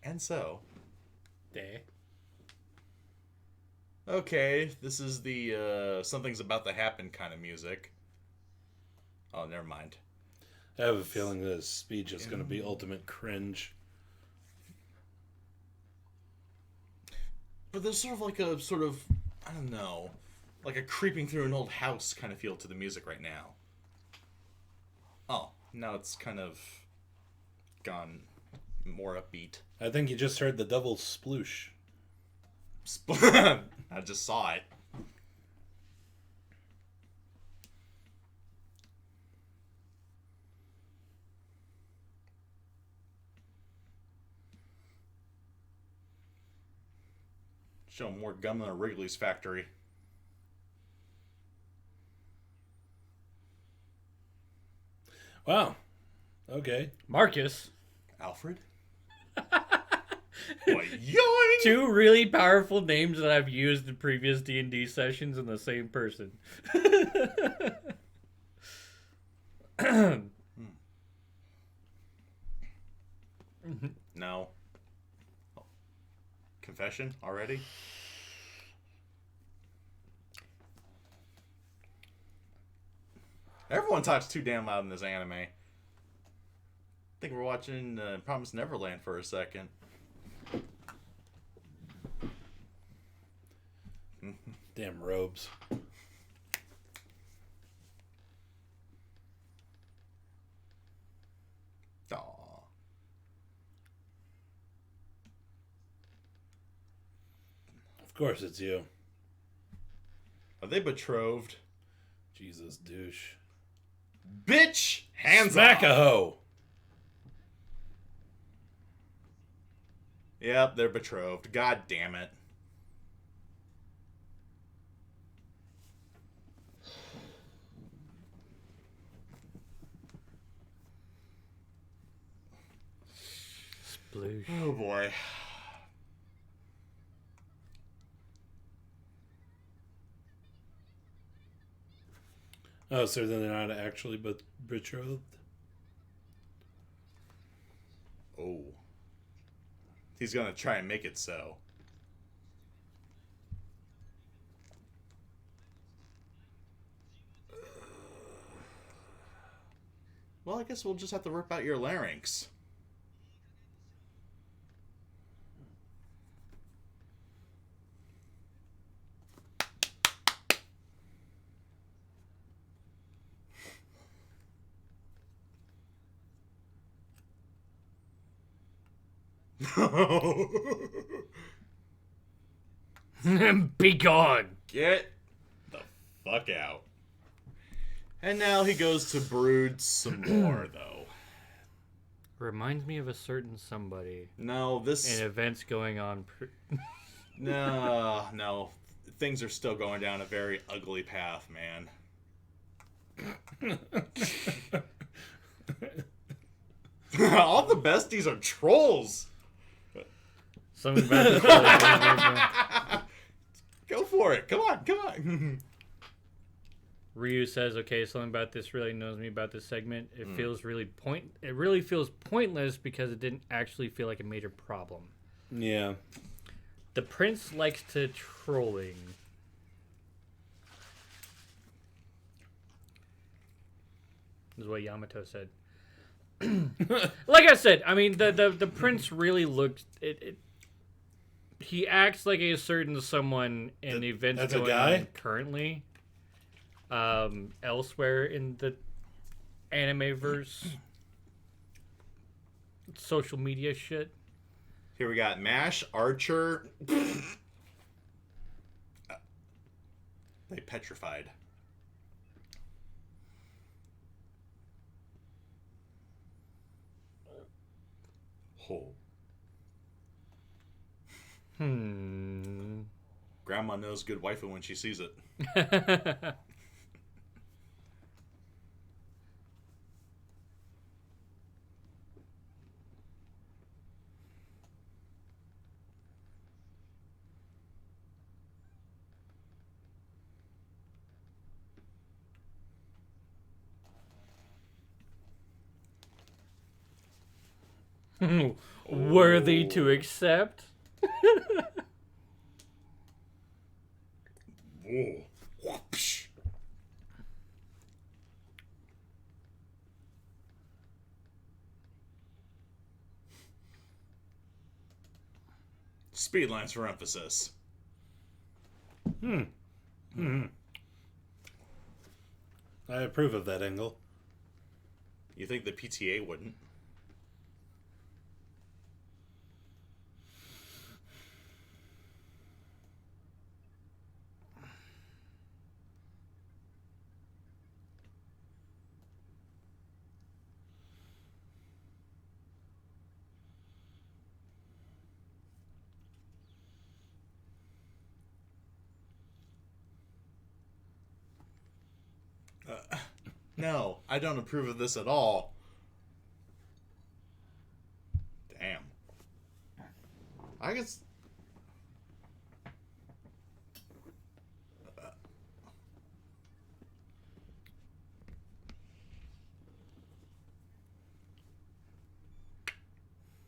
S2: And so.
S1: Day.
S2: Okay, this is the something's about to happen kind of music. Oh, never mind.
S3: I have a feeling this speech is going to be ultimate cringe.
S2: But there's sort of like a I don't know, like a creeping through an old house kind of feel to the music right now. Oh, now it's kind of gone more upbeat.
S3: I think you just heard the double sploosh.
S2: I just saw it. Show more gum than a Wrigley's factory.
S3: Wow. Okay.
S1: Marcus.
S2: Alfred? Boy, yoink!
S1: 2 really powerful names that I've used in previous D&D sessions in the same person.
S2: No. Confession already? Everyone talks too damn loud in this anime. I think we're watching Promised Neverland for a second.
S3: Damn robes.
S2: Aw.
S3: Of course it's you.
S2: Are they betrothed?
S3: Jesus douche.
S2: Bitch! Hands
S3: Smack
S2: off!
S3: a hoe.
S2: Yep, they're betrothed. God damn it.
S1: Sploosh.
S2: Oh boy.
S3: Oh, so they're not actually betrothed?
S2: Oh. He's gonna try and make it so. Well, I guess we'll just have to rip out your larynx.
S1: Be gone.
S2: Get the fuck out. And now he goes to brood some more, though.
S1: Reminds me of a certain somebody.
S2: No, this...
S1: And events going on.
S2: No. Things are still going down a very ugly path, man. All the besties are trolls.
S1: Something about this.
S2: Go for it. Come on.
S1: Ryu says, "Okay, something about this really knows me about this segment. It feels really It really feels pointless because it didn't actually feel like a major problem.
S3: Yeah.
S1: The prince likes to trolling. This is what Yamato said. Like I said, I mean, the prince really looks he acts like a certain someone in the events
S3: that's a
S1: going
S3: guy?
S1: on currently. Elsewhere in the anime-verse, social media shit.
S2: Here we got Mash, Archer. They petrified. Oh. Grandma knows good waifu when she sees it.
S1: Worthy to accept.
S2: Whoa. Whoopsh. Speed lines for emphasis.
S3: I approve of that angle.
S2: You think the PTA wouldn't? No, I don't approve of this at all. Damn. I guess...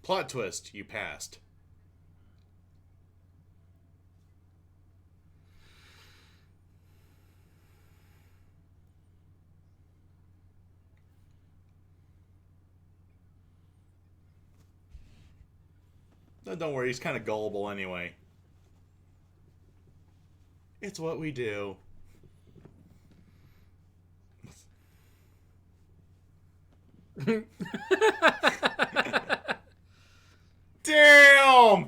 S2: Plot twist, you passed. No, don't worry, he's kind of gullible anyway. It's what we do. Damn!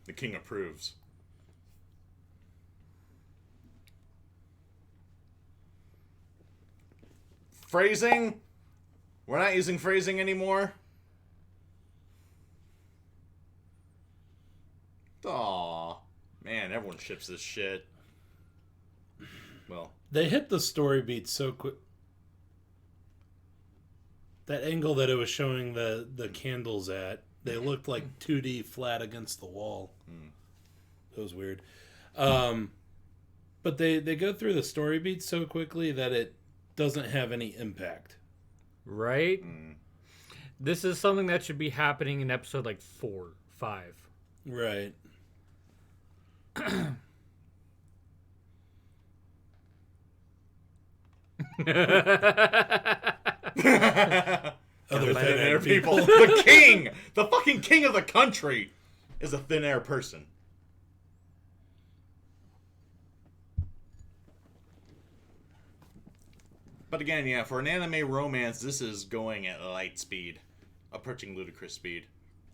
S2: The king approves. Phrasing? We're not using phrasing anymore? Aw. Man, everyone ships this shit. Well.
S3: They hit the story beat so quick. That angle that it was showing the candles at, they looked like 2D flat against the wall. It was weird. But they go through the story beats so quickly that it doesn't have any impact.
S1: Right? This is something that should be happening in episode like 4, 5.
S3: Right.
S2: Other thin air people. The king! The fucking king of the country is a thin air person. But again, yeah, for an anime romance, this is going at light speed. Approaching ludicrous speed.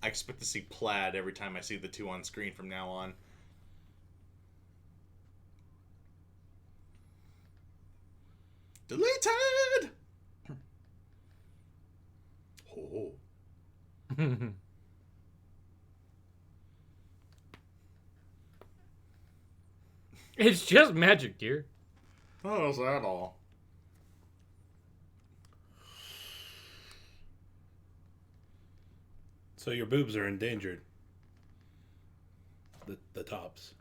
S2: I expect to see plaid every time I see the two on screen from now on. Deleted! Oh.
S1: It's just magic, dear.
S2: Oh, is that all?
S3: So your boobs are endangered. The tops.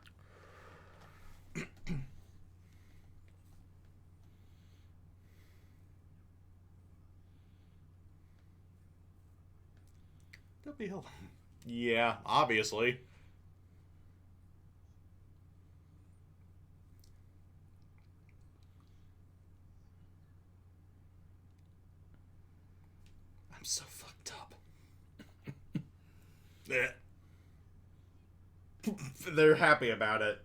S2: That'd be helpful. Yeah, obviously. I'm so fucked up. They're happy about it.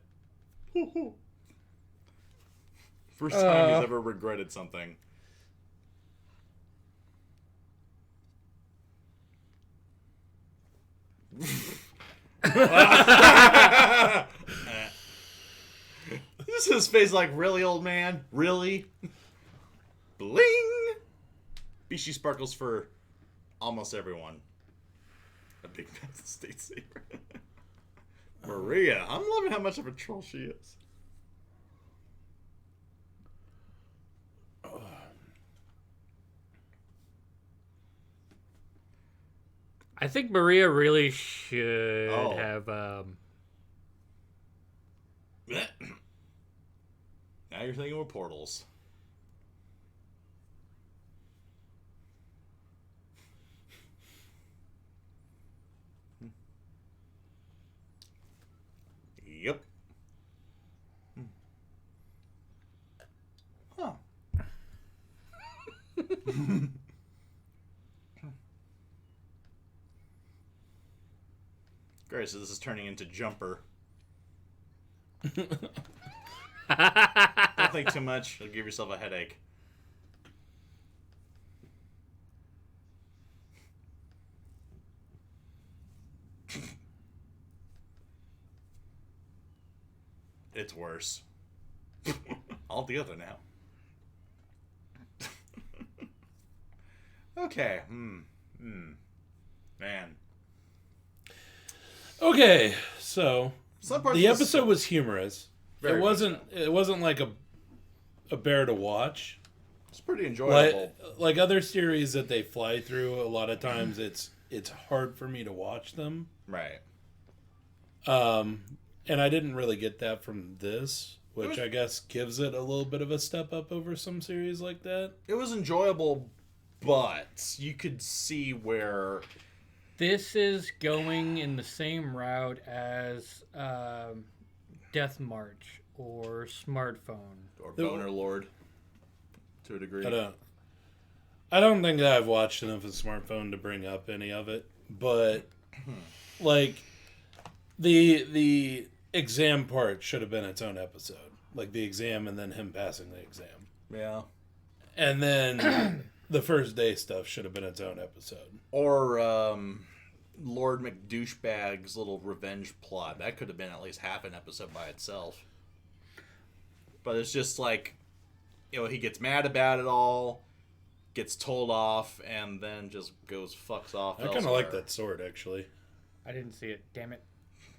S2: First time he's ever regretted something. This is his face like, really, old man? Really? Bling! Bishi sparkles for almost everyone. A big United States saver. Maria. I'm loving how much of a troll she is.
S1: I think Maria really should have.
S2: Now you're thinking with portals. Yep. Huh. Great, so this is turning into Jumper. Don't think too much. You'll give yourself a headache. It's worse. Altogether now. Okay. Man.
S3: Okay, so
S2: Some parts
S3: the
S2: of
S3: episode was humorous.
S2: Very
S3: It
S2: much
S3: wasn't like a bear to watch.
S2: It's pretty enjoyable.
S3: Like other series that they fly through, a lot of times it's hard for me to watch them.
S2: Right.
S3: And I didn't really get that from this, which I guess gives it a little bit of a step up over some series like that.
S2: It was enjoyable, but you could see where
S1: This is going in the same route as Death March or Smartphone.
S2: or Boner Lord to a degree.
S3: I don't think that I've watched enough of Smartphone to bring up any of it, but like the exam part should have been its own episode. Like the exam and then him passing the exam.
S2: Yeah.
S3: And then the first day stuff should have been its own episode.
S2: Or Lord McDouchebag's little revenge plot. That could have been at least half an episode by itself. But it's just like, he gets mad about it all, gets told off, and then just fucks off.
S3: I kind of like that sword, actually.
S1: I didn't see it. Damn it.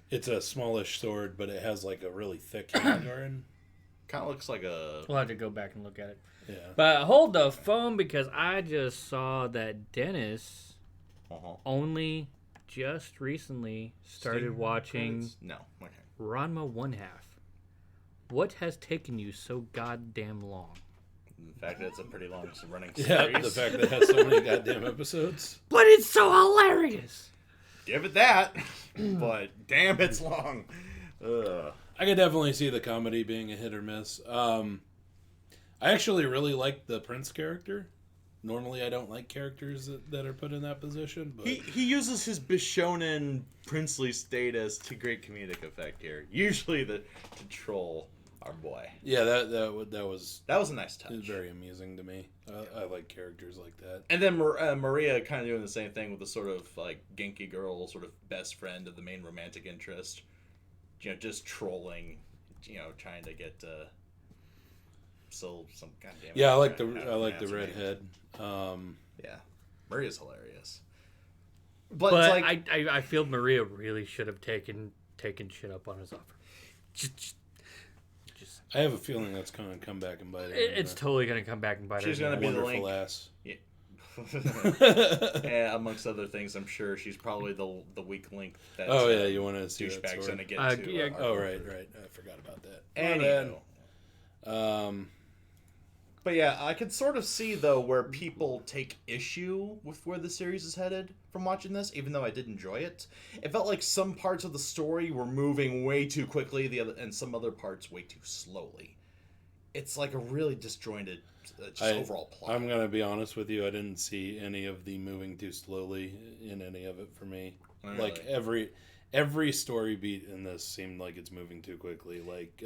S3: It's a smallish sword, but it has like a really thick handguard.
S2: Kind of looks like a...
S1: We'll have to go back and look at it.
S3: Yeah.
S1: But hold the phone because I just saw that Dennis only just recently started
S2: Steam
S1: watching
S2: credits? No. Okay.
S1: Ranma One Half. What has taken you so goddamn long?
S2: The fact that it's a pretty long running series.
S3: Yeah, the fact that it has so many goddamn episodes.
S1: But it's so hilarious!
S2: Give it that. But damn, it's long. Ugh.
S3: I could definitely see the comedy being a hit or miss. I actually really like the Prince character. Normally, I don't like characters that are put in that position, but
S2: He uses his Bishonen princely status to great comedic effect here. Usually to troll our boy.
S3: yeah, that was
S2: a nice touch.
S3: very amusing to me. I like characters like that.
S2: And then Maria kind of doing the same thing with the sort of like Genki girl, sort of best friend of the main romantic interest. Just trolling, trying to get some goddamn.
S3: Yeah, I like the redhead.
S2: Yeah, Maria's hilarious. But
S1: But
S2: it's like,
S1: I feel Maria really should have taken shit up on his offer. Just
S3: I have a feeling that's going to come back and bite her.
S1: it's totally going to come back and bite
S2: she's
S1: her.
S2: gonna be the
S3: wonderful
S2: link.
S3: ass.
S2: Yeah, amongst other things, I'm sure she's probably the weak link. That,
S3: Oh yeah, you want to see that
S2: douchebag's
S3: sword?
S2: gonna get to.
S1: yeah,
S3: Oh right. I forgot about that.
S2: Anywho. But yeah, I could sort of see though where people take issue with where the series is headed from watching this, even though I did enjoy it. It felt like some parts of the story were moving way too quickly, and some other parts way too slowly. It's like a really disjointed overall plot.
S3: I'm gonna be honest with you. I didn't see any of the moving too slowly in any of it for me.
S2: Really?
S3: Like every story beat in this seemed like it's moving too quickly. Like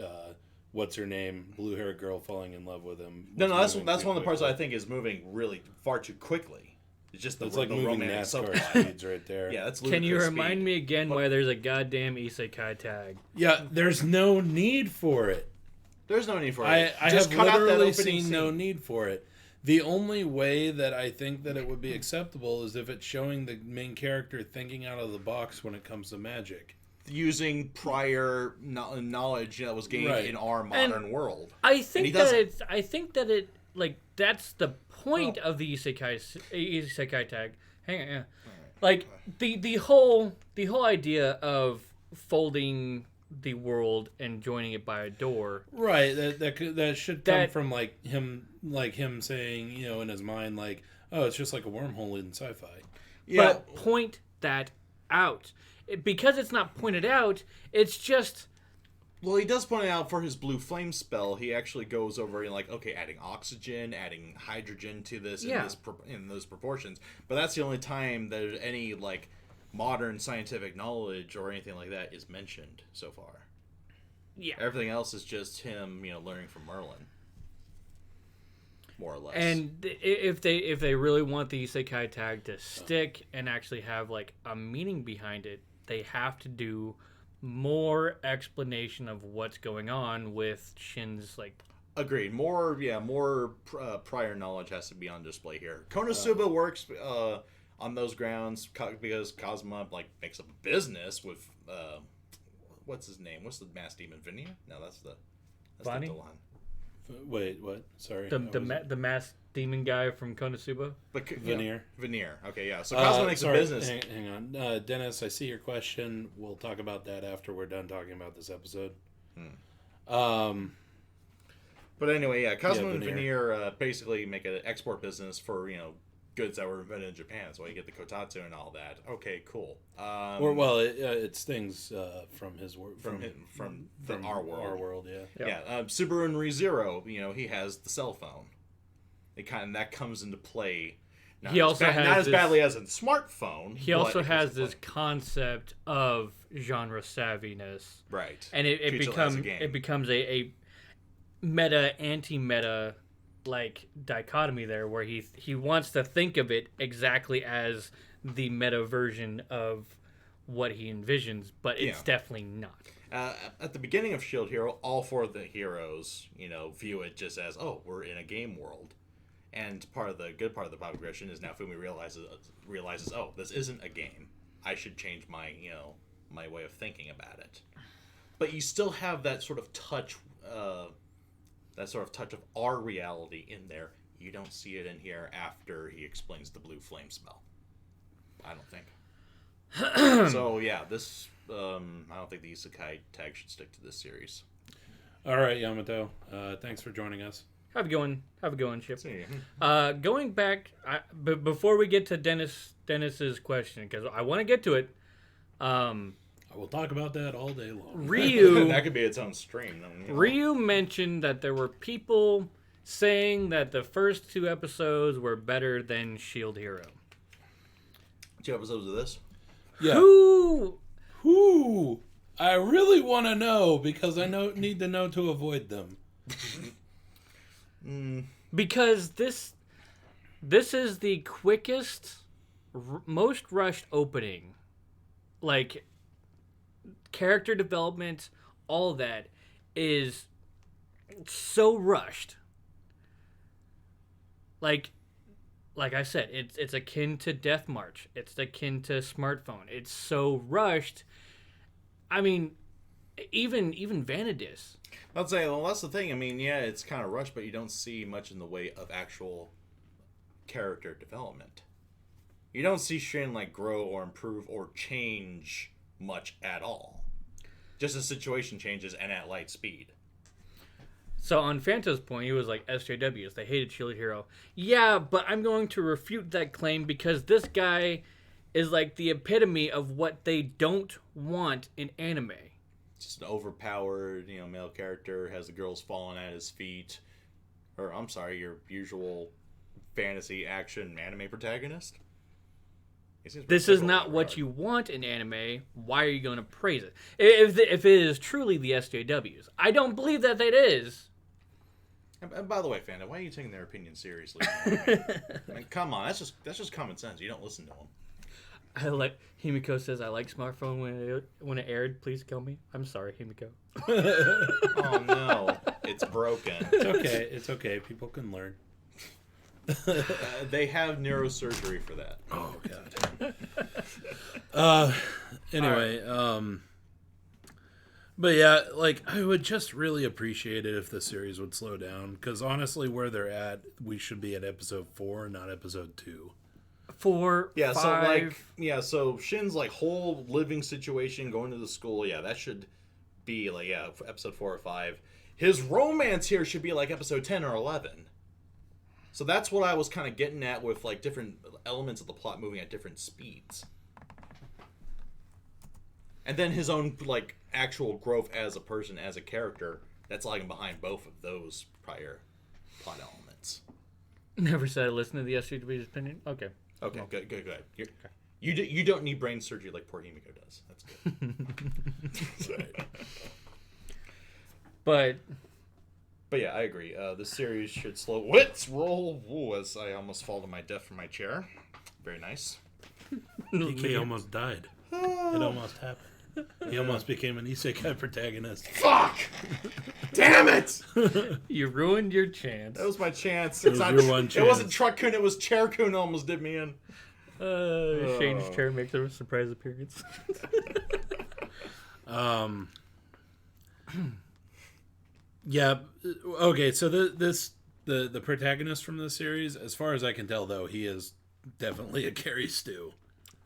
S3: what's her name, blue haired girl falling in love with him.
S2: No, that's one of the parts that I think is moving really far too quickly. It's just the
S3: like moving
S2: romantic
S3: NASCAR
S2: subplot.
S3: speeds right there.
S2: Yeah, that's
S1: Can you
S2: ludicrous
S1: remind
S2: speed.
S1: me again why there's a goddamn isekai tag?
S3: Yeah, there's no need for it.
S2: There's no need for
S3: I
S2: it.
S3: have
S2: Just cut out that
S3: literally
S2: opening
S3: seen no
S2: scene.
S3: need for it. The only way that I think that it would be acceptable is if it's showing the main character thinking out of the box when it comes to magic.
S2: Using prior knowledge that was gained
S3: Right.
S2: in our modern world.
S1: I think
S2: he
S1: that
S2: doesn't.
S1: it's. I think that it like that's the point of the isekai tag. Hang on, yeah. Like the whole idea of folding the world and joining it by a door.
S3: Right. That should come
S1: That-
S3: from like him saying, in his mind, like, oh, it's just like a wormhole in sci-fi.
S2: Yeah.
S1: But point that out. Because it's not pointed out, it's just
S2: Well, he does point it out for his blue flame spell. He actually goes over and adding oxygen, adding hydrogen to this in those proportions. But that's the only time that any modern scientific knowledge or anything like that is mentioned so far.
S1: Yeah.
S2: Everything else is just him, learning from Merlin. More or less.
S1: And if they really want the isekai tag to stick and actually have like a meaning behind it, they have to do more explanation of what's going on with Shin's like.
S2: Agreed. More prior knowledge has to be on display here. Konosuba works on those grounds because Kazuma makes a business with what's his name? What's the masked demon? Veneer? No, that's the Dolan.
S3: Wait, what? Sorry.
S1: The masked demon guy from Konosuba?
S3: Veneer.
S2: Veneer. Okay, yeah. So Kazuma makes a business.
S3: Hang on. Dennis, I see your question. We'll talk about that after we're done talking about this episode.
S2: But anyway, yeah, Kazuma and Veneer basically make an export business for, goods that were invented in Japan. That's why you get the kotatsu and all that. Okay, cool.
S3: It's things from his work
S2: from our world.
S3: Our world, yeah.
S2: Yeah. Subaru and ReZero, he has the cell phone. That comes into play. Not as badly as in smartphone.
S1: He also has this concept of genre savviness,
S2: right?
S1: And it becomes a meta anti-meta dichotomy there, where he wants to think of it exactly as the meta version of what he envisions, but it's definitely not.
S2: At the beginning of Shield Hero, all four of the heroes, view it just as, oh, we're in a game world. And the good part of the progression is now Fumi realizes, oh, this isn't a game. I should change my, my way of thinking about it. But you still have that sort of touch, of our reality in there. You don't see it in here after he explains the blue flame spell. I don't think. So yeah, this I don't think the isekai tag should stick to this series.
S3: All right, Yamato. Thanks for joining us.
S1: Have a going, Chip. Going back, before we get to Dennis's question, because I want to get to it.
S3: I will talk about that all day long.
S1: Ryu,
S2: that could be its own stream.
S1: Ryu mentioned that there were people saying that the first 2 episodes were better than Shield Hero.
S2: 2 episodes of this?
S3: Yeah. Who? I really want to know because I need to know to avoid them.
S1: Because this is the quickest, most rushed opening. Character development, all that is so rushed. Like I said, it's akin to Death March. It's akin to Smartphone. It's so rushed. I mean, even Vanadis.
S2: I'd say, well, that's the thing. I mean, yeah, it's kind of rushed, but you don't see much in the way of actual character development. You don't see Shin grow or improve or change much at all. Just as situation changes and at light speed.
S1: So on Fanto's point, he was like, SJWs, they hated Shield Hero. Yeah, but I'm going to refute that claim because this guy is the epitome of what they don't want in anime.
S2: Just an overpowered, male character, has the girls falling at his feet. Or, I'm sorry, your usual fantasy action anime protagonist.
S1: This is not what you want in anime. Why are you going to praise it? If it is truly the SJWs. I don't believe that it is.
S2: And by the way, Fanta, why are you taking their opinion seriously? I mean, come on, that's just common sense. You don't listen to them.
S1: Himiko says, I like Smartphone when it aired. Please kill me. I'm sorry, Himiko.
S2: Oh, no. It's broken.
S3: It's okay. People can learn.
S2: They have neurosurgery for that.
S3: Oh, God. Anyway, but yeah, I would just really appreciate it if the series would slow down, because honestly, where they're at, we should be at episode 4, not episode 2.
S1: 4,
S2: yeah,
S1: 5.
S2: So Shin's whole living situation, going to the school, that should be episode 4 or 5. His romance here should be episode 10 or 11. So that's what I was kind of getting at with different elements of the plot moving at different speeds. And then his own actual growth as a person, as a character, that's lagging behind both of those prior plot elements.
S1: Never said I listened to the SJW's opinion. Okay.
S2: Okay, good. You don't need brain surgery like poor Himiko does. That's good.
S1: But
S2: yeah, I agree. This series should slow wits roll. Ooh, as I almost fall to my death from my chair. Very nice.
S3: DK almost died. It almost happened. He almost became an isekai protagonist.
S2: Fuck! Damn it!
S1: You ruined your chance.
S2: That was my chance.
S3: It was your one
S2: It
S3: chance.
S2: wasn't Truck-kun, it was Chair-kun almost did me in.
S1: Shane's chair makes a surprise appearance.
S3: Yeah. Okay. So the protagonist from this series, as far as I can tell, though, he is definitely a Carrie Stew.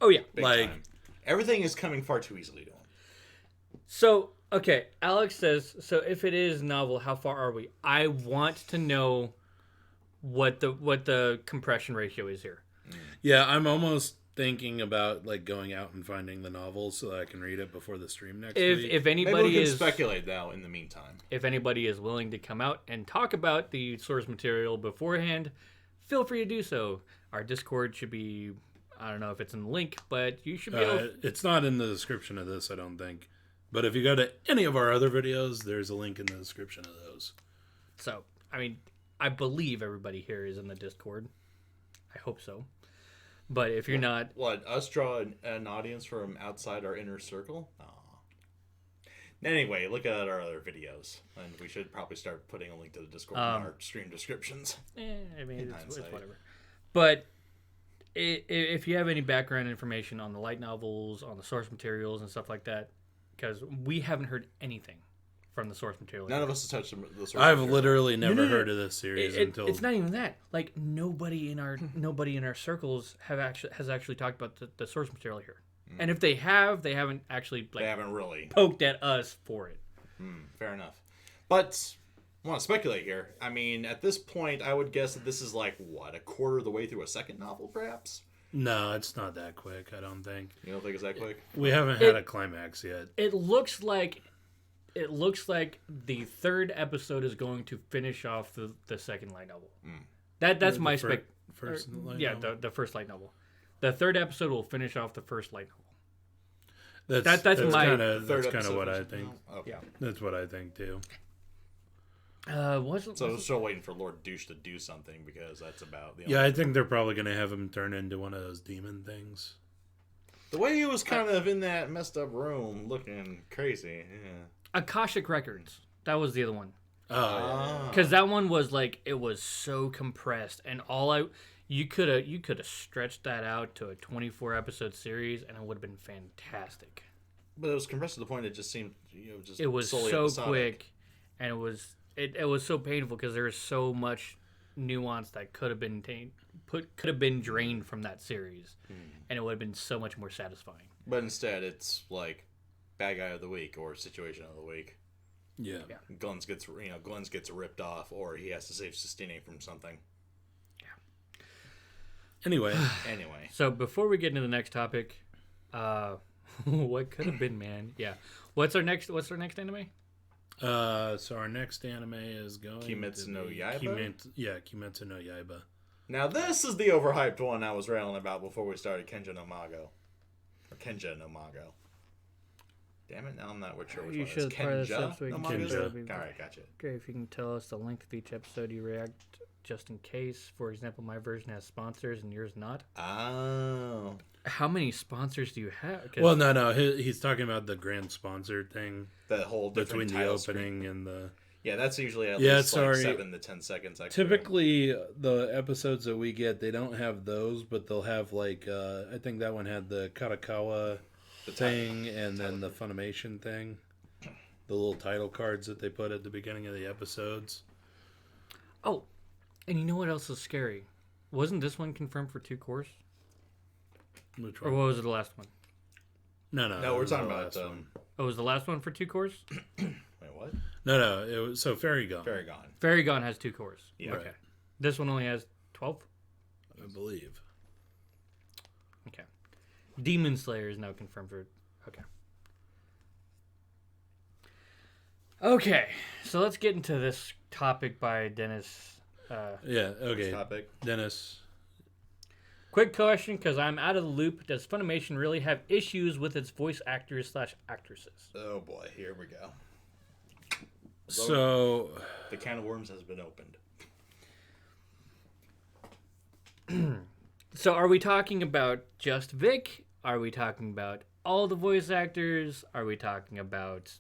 S1: Oh yeah.
S2: Big
S3: Like
S2: time. Everything is coming far too easily to him.
S1: So okay, Alex says. So if it is novel, how far are we? I want to know what the compression ratio is here.
S3: yeah, I'm almost thinking about like going out and finding the novel so that I can read it before the stream next week.
S1: If
S2: Maybe we
S1: anybody
S2: can
S1: is
S2: speculate now in the meantime.
S1: if anybody is willing to come out and talk about the source material beforehand, feel free to do so. Our Discord should be, I don't know if it's in the link, but you should be able
S3: It's not in the description of this, I don't think. But if you go to any of our other videos, there's a link in the description of those.
S1: So, I mean, I believe everybody here is in the Discord. I hope so. But if you're not...
S2: What, us draw an audience from outside our inner circle? Aw. Anyway, look at our other videos. And we should probably start putting a link to the Discord in our stream descriptions.
S1: I mean, it's
S2: hindsight.
S1: whatever. But if you have any background information on the light novels, on the source materials and stuff like that, because we haven't heard anything from the source material.
S2: None of us have touched the source
S3: I've
S2: material.
S3: literally never
S1: No.
S3: heard of this series until...
S1: It's not even that. Like nobody in our circles has actually talked about the source material here. And if they haven't actually
S2: They haven't really.
S1: poked at us for it.
S2: Fair enough. But I want to speculate here. I mean, at this point, I would guess that this is like, what, a quarter of the way through a second novel, perhaps?
S3: No, it's not that quick, I don't think.
S2: You don't think it's that quick?
S3: We haven't had a climax yet.
S1: It looks like the third episode is going to finish off the second light novel. That's my spec.
S3: First light
S1: Yeah,
S3: novel?
S1: the first light novel. The third episode will finish off the first light novel.
S3: That's
S1: my
S3: kind of
S2: Third
S3: what
S2: episode
S3: I
S2: was-
S3: think.
S2: no? Okay.
S1: Yeah.
S3: That's what I think too.
S1: Wasn't
S2: So still waiting for Lord Douche to do something because that's about the
S3: Yeah, I think they're probably gonna have him turn into one of those demon things.
S2: The way he was kind of in that messed up room looking crazy. Yeah.
S1: Akashic Records? That was the other one.
S3: Oh,
S1: Because that one was like it was so compressed, and you could have stretched that out to a 24 episode series, and it would have been fantastic.
S2: But it was compressed to the point it just seemed, just
S1: It was
S2: solely
S1: so
S2: episodic.
S1: quick, and it was so painful because there was so much nuance that could have been drained from that series, and it would have been so much more satisfying.
S2: But instead, it's like bad guy of the week or situation of the week.
S3: yeah.
S2: Glenn's gets ripped off, or he has to save Sustaining from something.
S3: Anyway,
S1: So before we get into the next topic, what could have been, man? Yeah. What's our next anime?
S3: so our next anime is going
S2: Kimetsu
S3: to
S2: no
S3: be
S2: Yaiba?
S3: Kimetsu no Yaiba.
S2: Now this is the overhyped one I was railing about before we started Kenja no Mago. Or Kenja no Mago. Damn it, now I'm not sure which
S1: You
S2: one it is.
S1: should part of this
S2: Kenja
S1: episode,
S2: no
S1: you
S2: Mago?
S3: Kenja.
S2: Alright, gotcha.
S1: Great if you can tell us the length of each episode you react just in case. For example, my version has sponsors and yours not.
S2: Oh.
S1: How many sponsors do you have? 'Cause
S3: Well, no, he's talking about the grand sponsor thing
S2: That whole
S3: between
S2: different
S3: the
S2: title
S3: opening
S2: screen.
S3: and the.
S2: Yeah, that's usually at
S3: Yeah,
S2: least
S3: sorry.
S2: like 7 to 10 seconds.
S3: Typically, the episodes that we get, they don't have those, but they'll have like I think that one had the Karakawa thing and then the Funimation thing, the little title cards that they put at the beginning of the episodes.
S1: Oh, and you know what else is scary? Wasn't this one confirmed for 2 course?
S3: Which
S1: Or
S3: one?
S1: what was it, the last one?
S3: No,
S2: No, we're
S3: it was
S2: talking
S3: the
S2: about
S3: last one.
S1: Oh, was the last one for 2 course?
S2: Wait, what?
S3: No, it was so Fairy Gone,
S2: Fairy Gone.
S1: Fairy Gone has 2 course.
S2: Yeah.
S1: Okay. This one only has 12?
S3: I believe.
S1: Okay. Demon Slayer is now confirmed for... Okay. Okay, so let's get into this topic by Dennis.
S3: Yeah. Okay.
S2: Topic.
S3: Dennis.
S1: Quick question, because I'm out of the loop. Does Funimation really have issues with its voice actors/actresses?
S2: Oh boy, here we go.
S3: So
S2: the can of worms has been opened.
S1: So are we talking about just Vic? Are we talking about all the voice actors? Are we talking about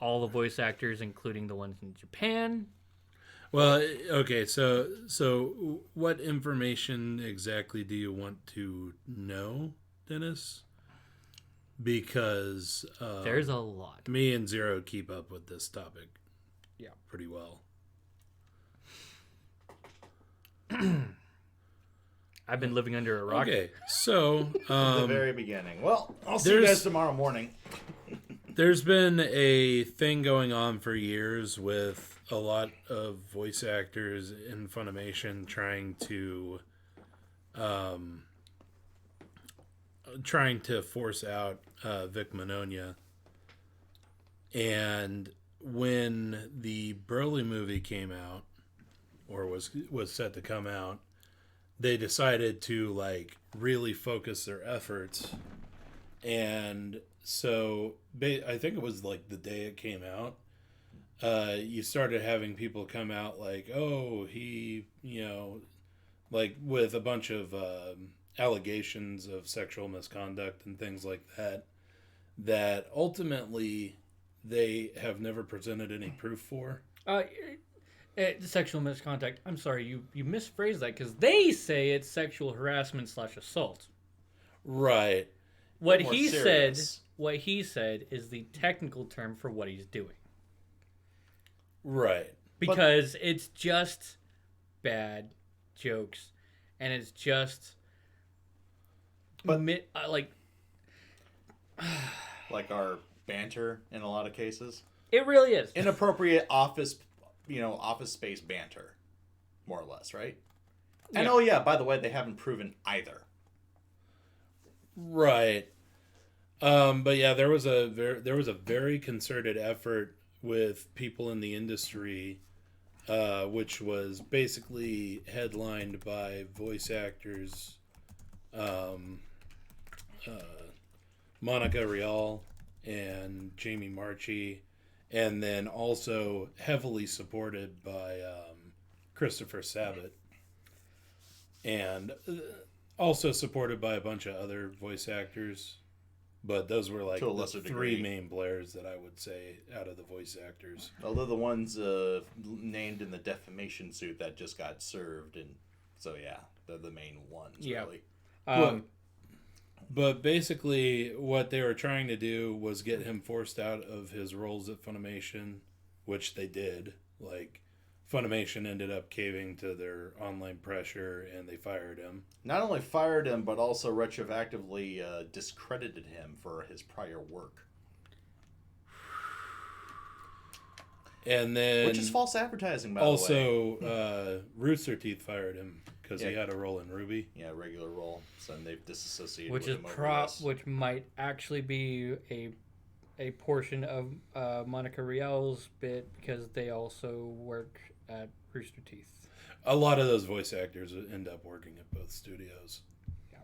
S1: all the voice actors, including the ones in Japan?
S3: well, okay, so what information exactly do you want to know, Dennis? Because
S1: There's a lot.
S3: me and Zero keep up with this topic,
S1: Yeah,
S3: pretty well.
S1: I've been living under a rock.
S3: Okay, so
S2: The very beginning. Well, I'll see you guys tomorrow morning.
S3: there's been a thing going on for years with a lot of voice actors in Funimation trying to force out Vic Mignogna. And when the Broly movie came out, or was set to come out, they decided to like really focus their efforts. And so I think it was like the day it came out, you started having people come out like, oh, he, like with a bunch of allegations of sexual misconduct and things like that ultimately they have never presented any proof for.
S1: Sexual misconduct. I'm sorry, you misphrased that because they say it's sexual harassment / assault.
S3: Right.
S1: What
S2: More
S1: he
S2: serious.
S1: said is the technical term for what he's doing.
S3: Right.
S1: Because it's just bad jokes, and it's just like
S2: Like our banter in a lot of cases.
S1: it really is.
S2: Inappropriate office space banter, more or less, right? And
S1: Yeah.
S2: oh yeah, by the way, they haven't proven either.
S3: Right. But yeah, there was a very concerted effort with people in the industry, which was basically headlined by voice actors, Monica Rial and Jamie Marchi, and then also heavily supported by Christopher Sabat, and also supported by a bunch of other voice actors. But those were like
S2: To a
S3: the
S2: lesser
S3: three
S2: degree.
S3: main players that I would say out of the voice actors.
S2: Although the ones named in the defamation suit that just got served, and so yeah, they're the main ones.
S1: Yeah.
S2: Really.
S3: But basically, what they were trying to do was get him forced out of his roles at Funimation, which they did. Like, Funimation ended up caving to their online pressure, and they fired him.
S2: Not only fired him, but also retroactively discredited him for his prior work.
S3: And then
S2: Which is false advertising, by the way.
S3: also, Rooster Teeth fired him because he
S2: Yeah.
S3: had a role in Ruby.
S2: Yeah, regular role. So they've disassociated
S1: which
S2: with
S1: is
S2: him over this.
S1: which might actually be a portion of Monica Rial's bit because they also work at Rooster Teeth.
S3: A lot of those voice actors end up working at both studios.
S1: Yeah.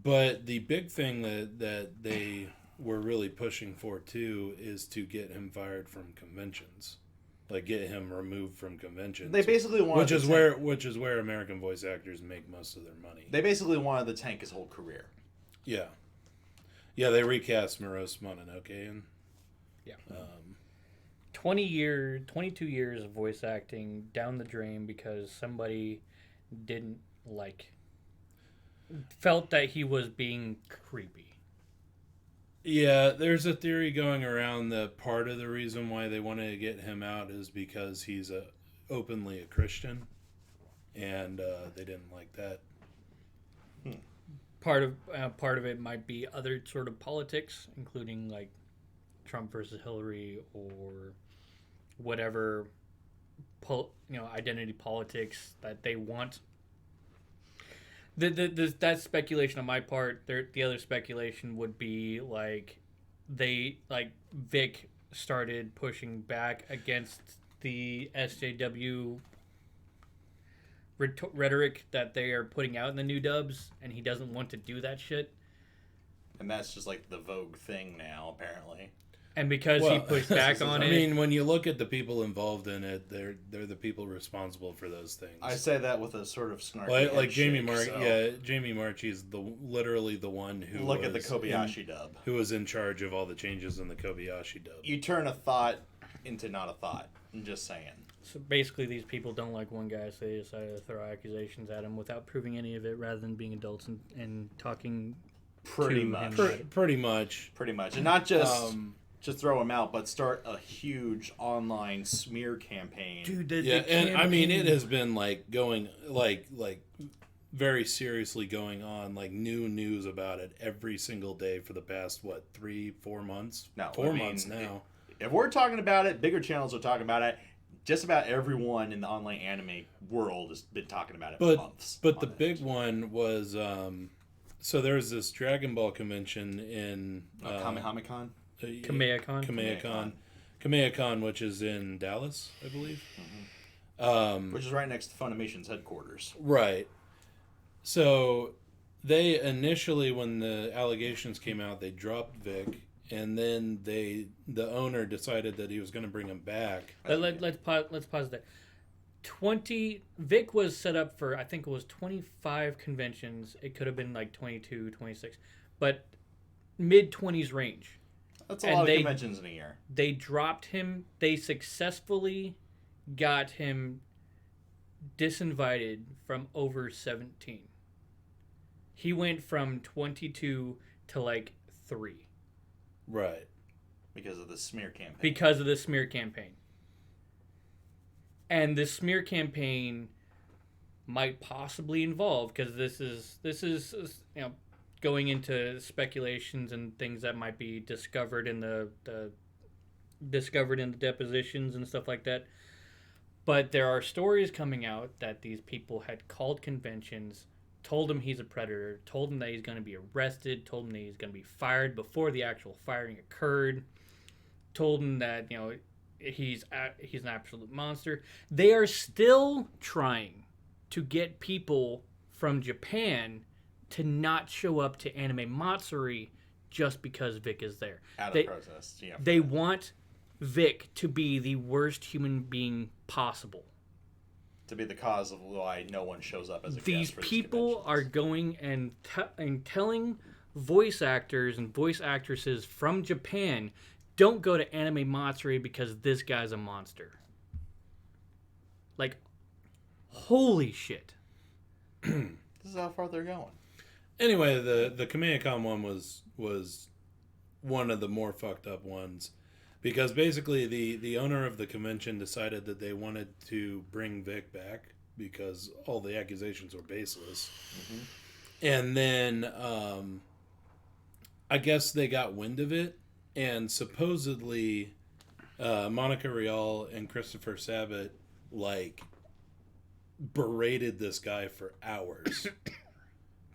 S3: But the big thing that they were really pushing for too is to get him fired from conventions, like get him removed from conventions.
S2: They basically wanted
S3: which is where American voice actors make most of their money.
S2: They basically wanted to tank his whole career.
S3: Yeah, they recast Morosu Mononoke and
S1: 22 years of voice acting down the drain because somebody felt that he was being creepy.
S3: yeah. There's a theory going around that part of the reason why they wanted to get him out is because he's openly a Christian, and they didn't like that.
S1: Part of it might be other sort of politics, including like Trump versus Hillary or whatever, identity politics that they want. That's speculation on my part. The other speculation would be like Vic started pushing back against the SJW rhetoric that they are putting out in the new dubs, and he doesn't want to do that shit.
S2: And that's just like the Vogue thing now, apparently.
S1: And because he pushed back on it.
S3: I mean, when you look at the people involved in it, they're the people responsible for those things.
S2: I say that with a sort of snarky
S3: like Jamie
S2: Jamie
S3: Marchi is literally the one who
S2: at the Kobayashi dub.
S3: Who was in charge of all the changes in the Kobayashi dub.
S2: You turn a thought into not a thought. I'm just saying.
S1: So basically, these people don't like one guy, so they decided to throw accusations at him without proving any of it, rather than being adults and talking.
S2: Pretty much.
S3: Pretty much.
S2: And not just throw him out, but start a huge online smear campaign.
S1: Dude,
S3: and I mean, it has been like going like very seriously going on, like new news about it every single day for the past 3-4 months.
S2: No,
S3: 4 months now.
S2: If we're talking about it, bigger channels are talking about it. Just about everyone in the online anime world has been talking about it for months.
S3: But the big one was so there's this Dragon Ball convention in
S2: Kamehameha-con?
S3: Kamehacon, which is in Dallas, I believe.
S2: Mm-hmm. Which is right next to Funimation's headquarters.
S3: Right. So they initially, when the allegations came out, they dropped Vic, and then the owner decided that he was going to bring him back.
S1: Let's pause there. Vic was set up for, I think it was 25 conventions. It could have been like 22, 26, but mid-20s range.
S2: That's a lot of conventions in a year.
S1: They dropped him. They successfully got him disinvited from over 17. He went from 22 to like 3.
S3: Right.
S2: Because of the smear campaign.
S1: And this smear campaign might possibly involve, because this is going into speculations and things that might be discovered in the depositions and stuff like that. But there are stories coming out that these people had called conventions, told him he's a predator, told him that he's going to be arrested, told him that he's going to be fired before the actual firing occurred, told him that he's an absolute monster. They are still trying to get people from Japan to not show up to Anime Matsuri just because Vic is there.
S2: Out of protest, yeah.
S1: They want Vic to be the worst human being possible.
S2: To be the cause of why no one shows up as a
S1: These
S2: guest for
S1: people are going and telling voice actors and voice actresses from Japan, don't go to Anime Matsuri because this guy's a monster. Like, holy shit.
S2: This is how far they're going.
S3: Anyway, the Kamehacon one was one of the more fucked up ones, because basically the owner of the convention decided that they wanted to bring Vic back because all the accusations were baseless. Mm-hmm. And then I guess they got wind of it, and supposedly Monica Rial and Christopher Sabat berated this guy for hours.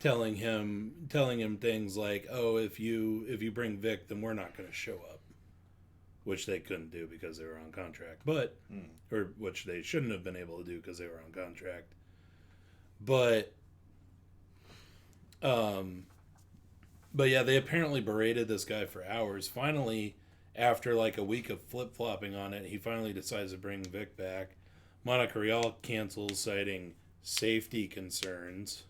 S3: telling him things like, "Oh, if you bring Vic, then we're not going to show up," which they couldn't do because they were on contract, or which they shouldn't have been able to do because they were on contract. But yeah, they apparently berated this guy for hours. Finally, after a week of flip-flopping on it, he finally decides to bring Vic back. Monica Rial cancels, citing safety concerns.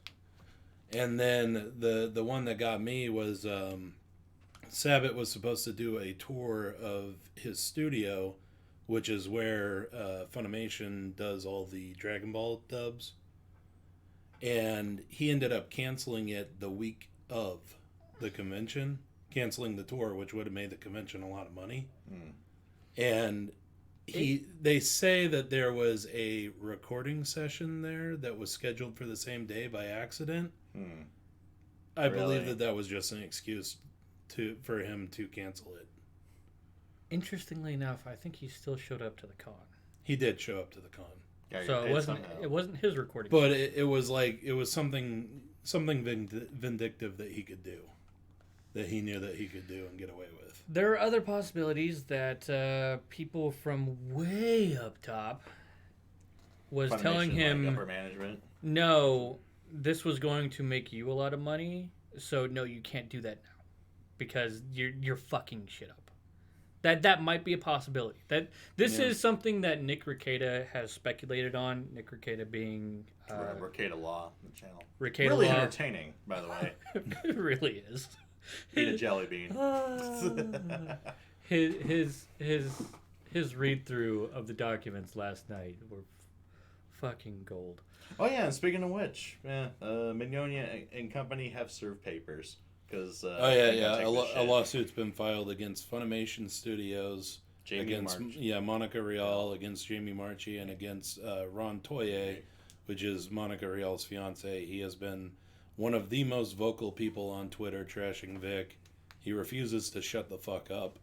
S3: And then the one that got me was Sabat was supposed to do a tour of his studio, which is where Funimation does all the Dragon Ball dubs. And he ended up canceling it the week of the convention, canceling the tour, which would have made the convention a lot of money. And they say that there was a recording session there that was scheduled for the same day by accident. I believe that was just an excuse for him to cancel it.
S1: Interestingly enough, I think he still showed up to the con.
S3: He did show up to the con.
S2: Yeah,
S1: so it wasn't his recording.
S3: But it was something vindictive that he could do, that he knew that he could do and get away with.
S1: There are other possibilities that people from way up top was
S2: Funimation,
S1: telling him,
S2: upper management.
S1: No, this was going to make you a lot of money, so no, you can't do that now because you're fucking shit up. That might be a possibility. That this is something that Nick Rekieta has speculated on. Nick Rekieta being
S2: Rekieta Law, the channel.
S1: Rekieta
S2: Really
S1: Law.
S2: entertaining, by the way.
S1: It really is.
S2: Eat a jelly bean.
S1: His read through of the documents last night were fucking gold.
S2: Oh yeah, and speaking of which, Mignogna and company have served papers because.
S3: A lawsuit's been filed against Funimation Studios, against Monica Rial, against Jamie Marchi, and against Ron Toye, which is Monica Rial's fiance. He has been one of the most vocal people on Twitter trashing Vic. He refuses to shut the fuck up.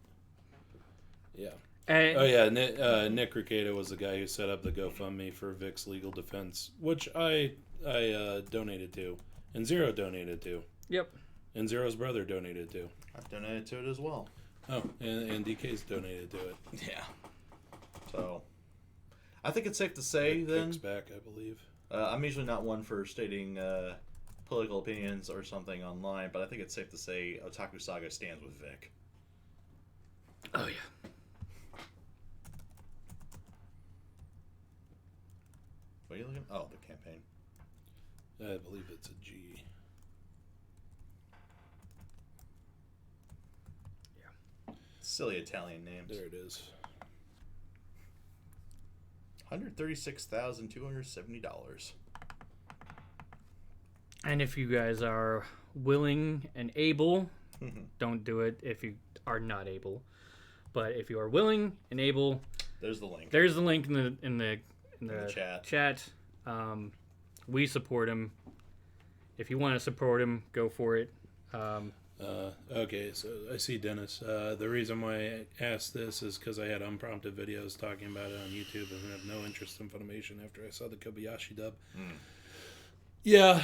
S3: Yeah. Nick Rekieta was the guy who set up the GoFundMe for Vic's legal defense, which I donated to, and Zero donated to.
S1: Yep.
S3: And Zero's brother donated to.
S2: I've donated to it as well.
S3: Oh, and DK's donated to it.
S2: Yeah. So, I think it's safe to say
S3: Vic's back, I believe.
S2: I'm usually not one for stating political opinions or something online, but I think it's safe to say Otaku Saga stands with Vic.
S1: Oh yeah.
S2: What are you looking? Oh, the campaign.
S3: I believe it's a G.
S1: Yeah.
S2: Silly Italian names.
S3: There it is.
S2: $136,270.
S1: And if you guys are willing and able, don't do it if you are not able. But if you are willing and able,
S2: there's the link.
S1: There's the link in the chat. We support him. If you want to support him, go for it.
S3: Okay, so I see Dennis. The reason why I asked this is because I had unprompted videos talking about it on YouTube and have no interest in Funimation after I saw the Kobayashi dub. Yeah,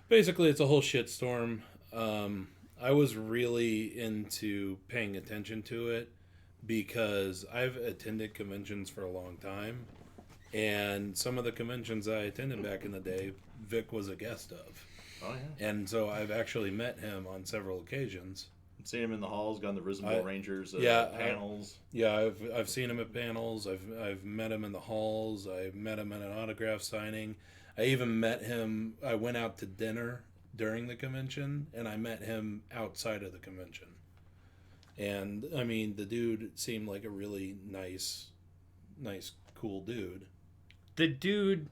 S3: basically it's a whole shitstorm. I was really into paying attention to it because I've attended conventions for a long time, and some of the conventions I attended back in the day, Vic was a guest of.
S2: Oh yeah.
S3: And so I've actually met him on several occasions.
S2: I've seen him in the halls, gone to Risen Rangers panels.
S3: I've seen him at panels. I've met him in the halls. I've met him at an autograph signing. I even met him. I went out to dinner during the convention, and I met him outside of the convention. And I mean, the dude seemed like a really nice, cool dude.
S1: The dude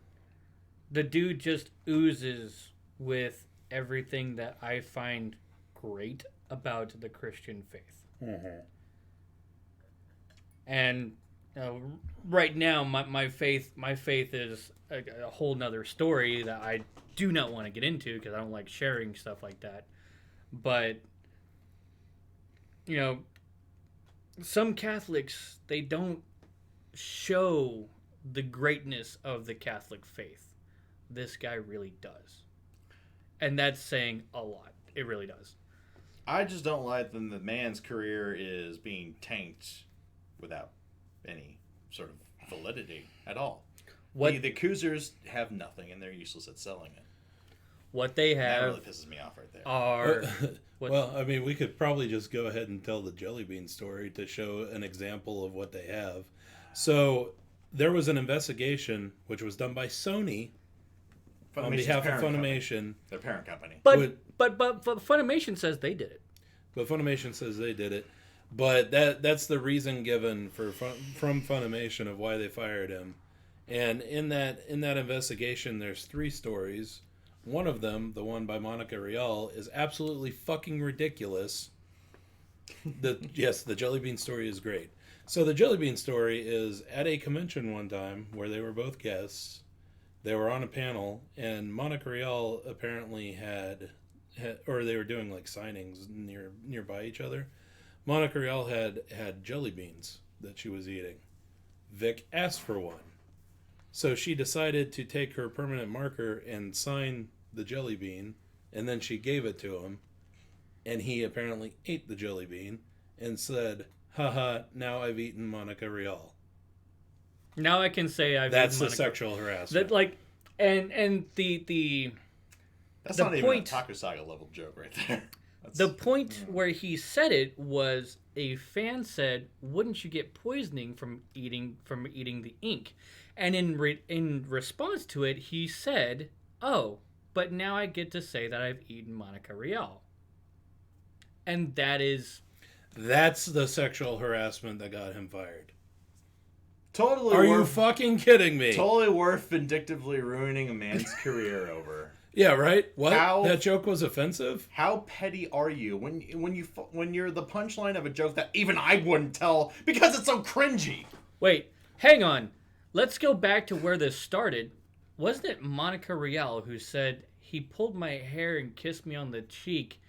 S1: just oozes with everything that I find great about the Christian faith.
S3: Mm-hmm.
S1: And right now, my faith is a whole nother story that I do not want to get into because I don't like sharing stuff like that. But some Catholics, they don't show the greatness of the Catholic faith. This guy really does. And that's saying a lot. It really does.
S2: I just don't like that the man's career is being tanked without any sort of validity at all. The Coozers have nothing, and they're useless at selling it.
S1: What they have...
S2: That really pisses me off right there.
S3: Well, I mean, we could probably just go ahead and tell the Jelly Bean story to show an example of what they have. So, there was an investigation, which was done by Sony... on behalf of Funimation.
S2: Their parent company.
S1: But Funimation says they did it.
S3: But Funimation says they did it. But that's the reason given from Funimation of why they fired him. And in that investigation, there's 3 stories. One of them, the one by Monica Rial, is absolutely fucking ridiculous. The Jelly Bean story is great. So the Jelly Bean story is at a convention one time where they were both guests. They were on a panel, and Monica Rial apparently had or they were doing like signings nearby each other. Monica Rial had jelly beans that she was eating. Vic asked for one. So she decided to take her permanent marker and sign the jelly bean, and then she gave it to him, and he apparently ate the jelly bean and said, haha, now I've eaten Monica Rial.
S1: Now I can say I've
S3: That's
S1: eaten
S3: the
S1: Monica.
S3: sexual harassment.
S1: That, like, and the
S2: That's
S1: the
S2: not
S1: point,
S2: even a Otaku Saga level joke right there.
S1: The point where he said it was a fan said, "Wouldn't you get poisoning from eating the ink?" And in response to it, he said, "Oh, but now I get to say that I've eaten Monica Rial." And
S3: that's the sexual harassment that got him fired.
S2: Totally.
S3: Are you fucking kidding me?
S2: Totally worth vindictively ruining a man's career over.
S3: Yeah, right. What? That joke was offensive?
S2: How petty are you when you're the punchline of a joke that even I wouldn't tell because it's so cringy?
S1: Wait, hang on. Let's go back to where this started. Wasn't it Monica Rial who said he pulled my hair and kissed me on the cheek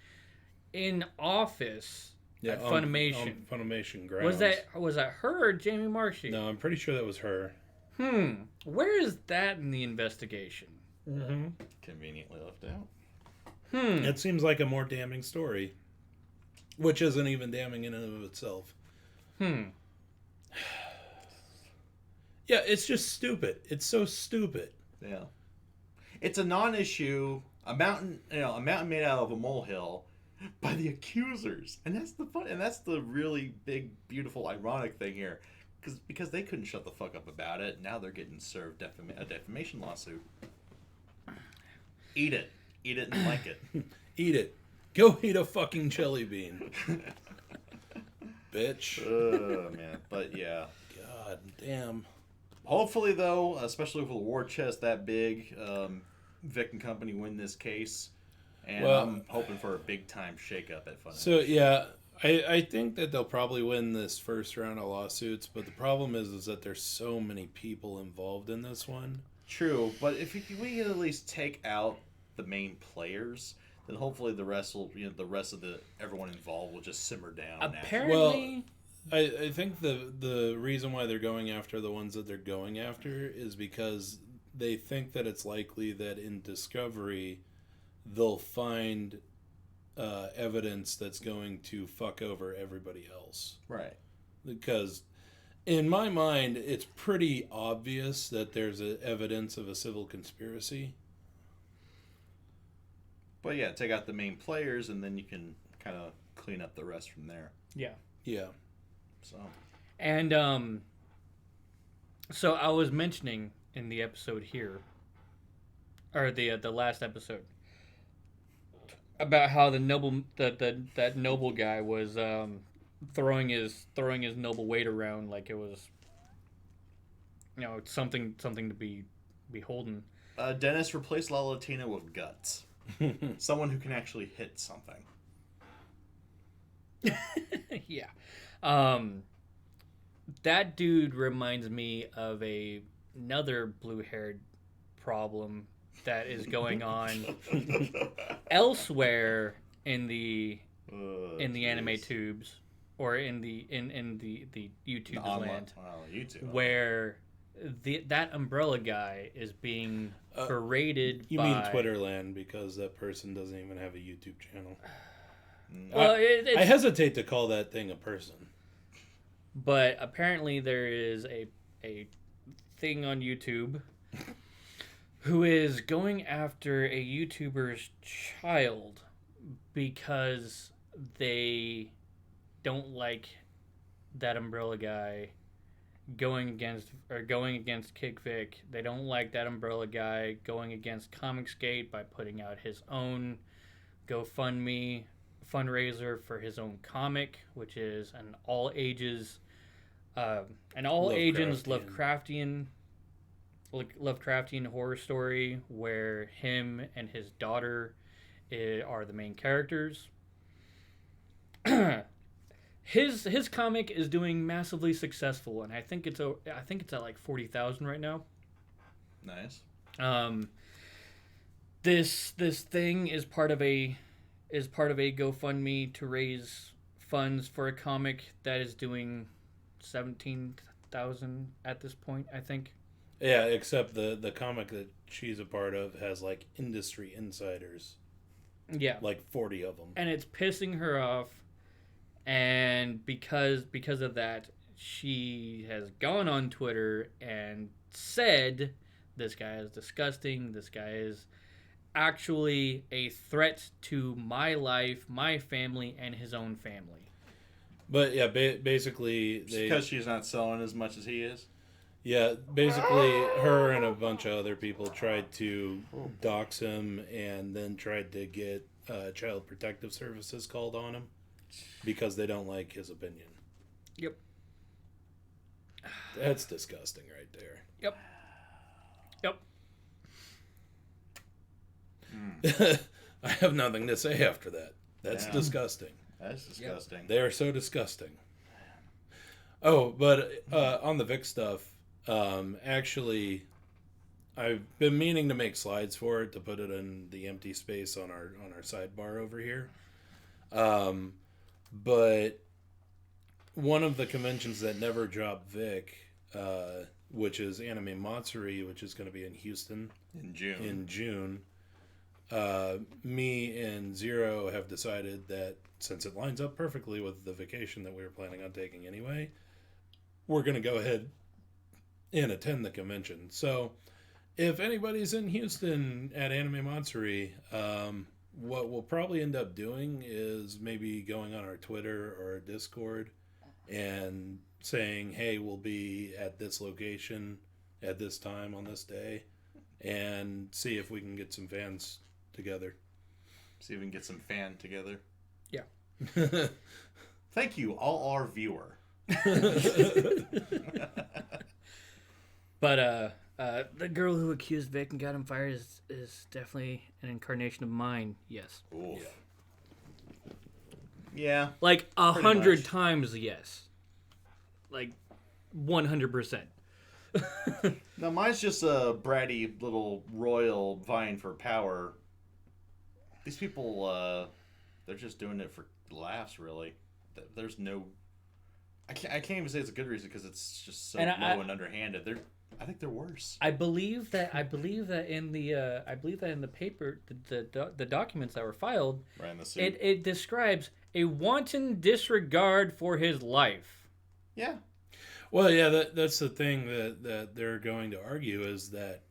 S1: in office at Funimation?
S3: On Funimation grounds.
S1: Was that her or Jamie Marchi?
S3: No, I'm pretty sure that was her.
S1: Where is that in the investigation?
S3: Mm-hmm.
S2: Conveniently left out.
S3: It seems like a more damning story, which isn't even damning in and of itself. Yeah, it's just stupid. It's so stupid.
S2: Yeah, it's a non-issue. A mountain made out of a molehill by the accusers, and that's the fun. And that's the really big, beautiful, ironic thing here, because they couldn't shut the fuck up about it. Now they're getting served a defamation lawsuit. Eat it and like it.
S3: Eat it. Go eat a fucking jelly bean, bitch.
S2: Oh man, but yeah.
S3: God damn.
S2: Hopefully, though, especially with a war chest that big, Vic and company win this case, and I'm hoping for a big time shakeup at Funimation.
S3: So yeah, I think that they'll probably win this first round of lawsuits, but the problem is that there's so many people involved in this one.
S2: True, but if we can at least take out the main players, then hopefully the rest of everyone involved will just simmer down.
S1: Apparently,
S3: I think the reason why they're going after the ones that they're going after is because they think that it's likely that in discovery they'll find evidence that's going to fuck over everybody else.
S2: Right.
S3: Because in my mind, it's pretty obvious that there's evidence of a civil conspiracy.
S2: But yeah, take out the main players, and then you can kind of clean up the rest from there.
S1: Yeah.
S3: Yeah.
S2: So.
S1: And so I was mentioning in the episode here, or the last episode, about how the noble that noble guy was throwing his noble weight around like it was, something to be beholden.
S2: Dennis replaced La Latina with guts. Someone who can actually hit something.
S1: Yeah. That dude reminds me of another blue-haired problem that is going on elsewhere in the anime tubes, or in the YouTube land,
S2: YouTube,
S1: where that umbrella guy is being berated.
S3: You mean Twitterland, because that person doesn't even have a YouTube channel.
S1: Well,
S3: I hesitate to call that thing a person.
S1: But apparently there is a thing on YouTube who is going after a YouTuber's child because they don't like that umbrella guy going against Kick Vic. They don't like that umbrella guy going against Comicsgate by putting out his own GoFundMe fundraiser for his own comic, which is an all ages Lovecraftian horror story where him and his daughter are the main characters. His comic is doing massively successful, and I think it's at like 40,000 right now.
S2: Nice.
S1: This thing is part of a GoFundMe to raise funds for a comic that is doing 17,000 at this point, I think.
S3: Yeah, except the comic that she's a part of has like industry insiders.
S1: Yeah.
S3: Like 40 of them.
S1: And it's pissing her off, and because of that, she has gone on Twitter and said, this guy is disgusting, this guy is actually a threat to my life, my family, and his own family.
S3: But yeah, basically
S2: because she's not selling as much as he is.
S3: Yeah, basically her and a bunch of other people tried to dox him and then tried to get Child Protective Services called on him because they don't like his opinion.
S1: Yep.
S3: That's disgusting right there.
S1: Yep.
S3: I have nothing to say after that. That's disgusting.
S2: That's disgusting.
S3: They are so disgusting. Oh, but on the Vic stuff, actually, I've been meaning to make slides for it to put it in the empty space on our sidebar over here. But one of the conventions that never dropped Vic, which is Anime Matsuri, which is going to be in Houston in June. Me and Zero have decided that since it lines up perfectly with the vacation that we were planning on taking anyway, we're going to go ahead and attend the convention. So if anybody's in Houston at Anime Matsuri, what we'll probably end up doing is maybe going on our Twitter or our Discord and saying, hey, we'll be at this location at this time on this day, and see if we can get some fans together.
S2: See if we can get some fan together.
S1: Yeah.
S2: Thank you, all our viewer.
S1: But the girl who accused Vic and got him fired is definitely an incarnation of mine. Yes.
S2: Oof. Yeah.
S1: Like 100
S2: much.
S1: times yes. Like 100%.
S2: No, mine's just a bratty little royal vying for power. These people, they're just doing it for laughs, really. There's no... I can't even say it's a good reason because it's just so low and underhanded. I think they're worse.
S1: I believe that in the paper, the documents that were filed,
S2: Right in the suit.
S1: it describes a wanton disregard for his life.
S2: Yeah.
S3: Well, yeah, that's the thing that they're going to argue is that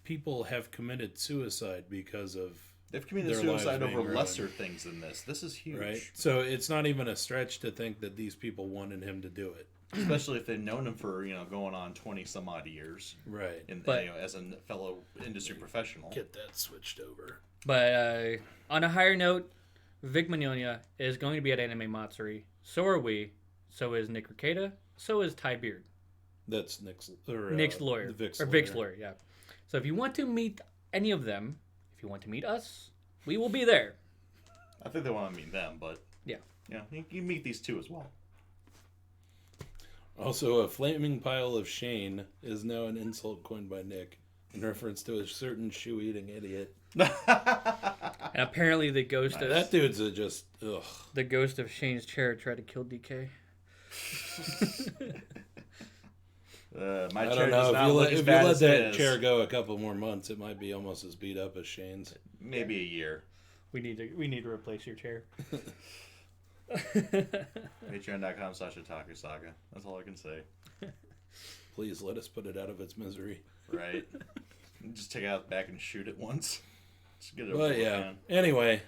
S3: people have committed suicide because of
S2: They've committed
S3: their
S2: suicide
S3: lives
S2: over
S3: being
S2: lesser
S3: ruined.
S2: things than this. This is huge.
S3: Right? So it's not even a stretch to think that these people wanted him to do it.
S2: Especially if they've known him for, going on 20 some odd years.
S3: Right.
S1: But-
S2: as a fellow industry professional.
S3: Get that switched over.
S1: But on a higher note, Vic Mignogna is going to be at Anime Matsuri. So are we. So is Nick Rekieta. So is Ty Beard.
S3: That's Nick's
S1: lawyer.
S3: Vic's
S1: or Vic's lawyer, yeah. So if you want to meet any of them, if you want to meet us, we will be there.
S2: I think they want to meet them, but...
S1: Yeah.
S2: Yeah, you meet these two as well.
S3: Also, a flaming pile of Shane is now an insult coined by Nick in reference to a certain shoe-eating idiot.
S1: And apparently the ghost of
S3: That dude's just ugh.
S1: the ghost of Shane's chair tried to kill DK.
S2: My
S3: I
S2: chair
S3: don't
S2: does
S3: know.
S2: not
S3: If
S2: look
S3: you
S2: as bad
S3: let
S2: as
S3: that
S2: it is.
S3: chair go a couple more months, it might be almost as beat up as Shane's.
S2: Maybe a year.
S1: We need to replace your chair.
S2: Patreon.com/Otaku Saga. That's all I can say.
S3: Please let us put it out of its misery.
S2: Right? Just take it out back and shoot it once. Just get it over
S3: But
S2: with,
S3: yeah.
S2: man.
S3: Anyway,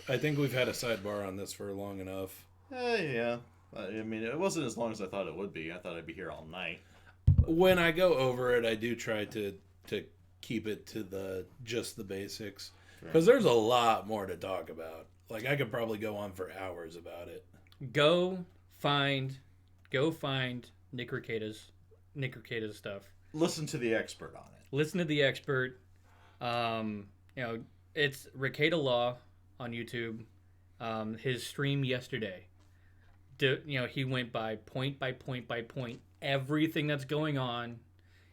S3: I think we've had a sidebar on this for long enough.
S2: Yeah. I mean, it wasn't as long as I thought it would be. I thought I'd be here all night.
S3: When I go over it, I do try to keep it to just the basics because there's a lot more to talk about. Like I could probably go on for hours about it.
S1: Go find Nick Rekieta's stuff.
S2: Listen to the expert on it.
S1: Listen to the expert. It's Rekieta Law on YouTube. His stream yesterday. He went by point everything that's going on.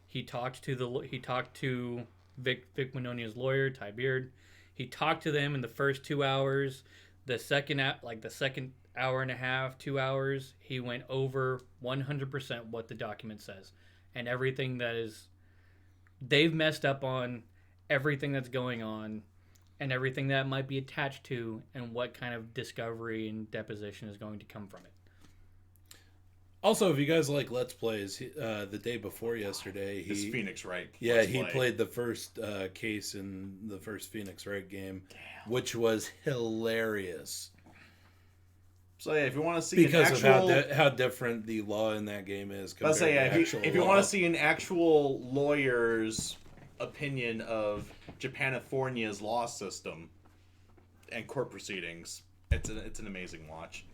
S1: He talked to Vic Mignogna's lawyer, Ty Beard. He talked to them in the first 2 hours. The second hour and a half, 2 hours, he went over 100% what the document says and everything they've messed up on, everything that's going on, and everything that might be attached to, and what kind of discovery and deposition is going to come from it.
S3: Also, if you guys like Let's Plays, the day before yesterday,
S2: His Phoenix Wright.
S3: Yeah, he played the first case in the first Phoenix Wright game, which was hilarious.
S2: So yeah, if you want to see
S3: because of how different the law in that game is compared to actual
S2: if you want to see an actual lawyer's opinion of Japanifornia's law system and court proceedings, it's an amazing watch.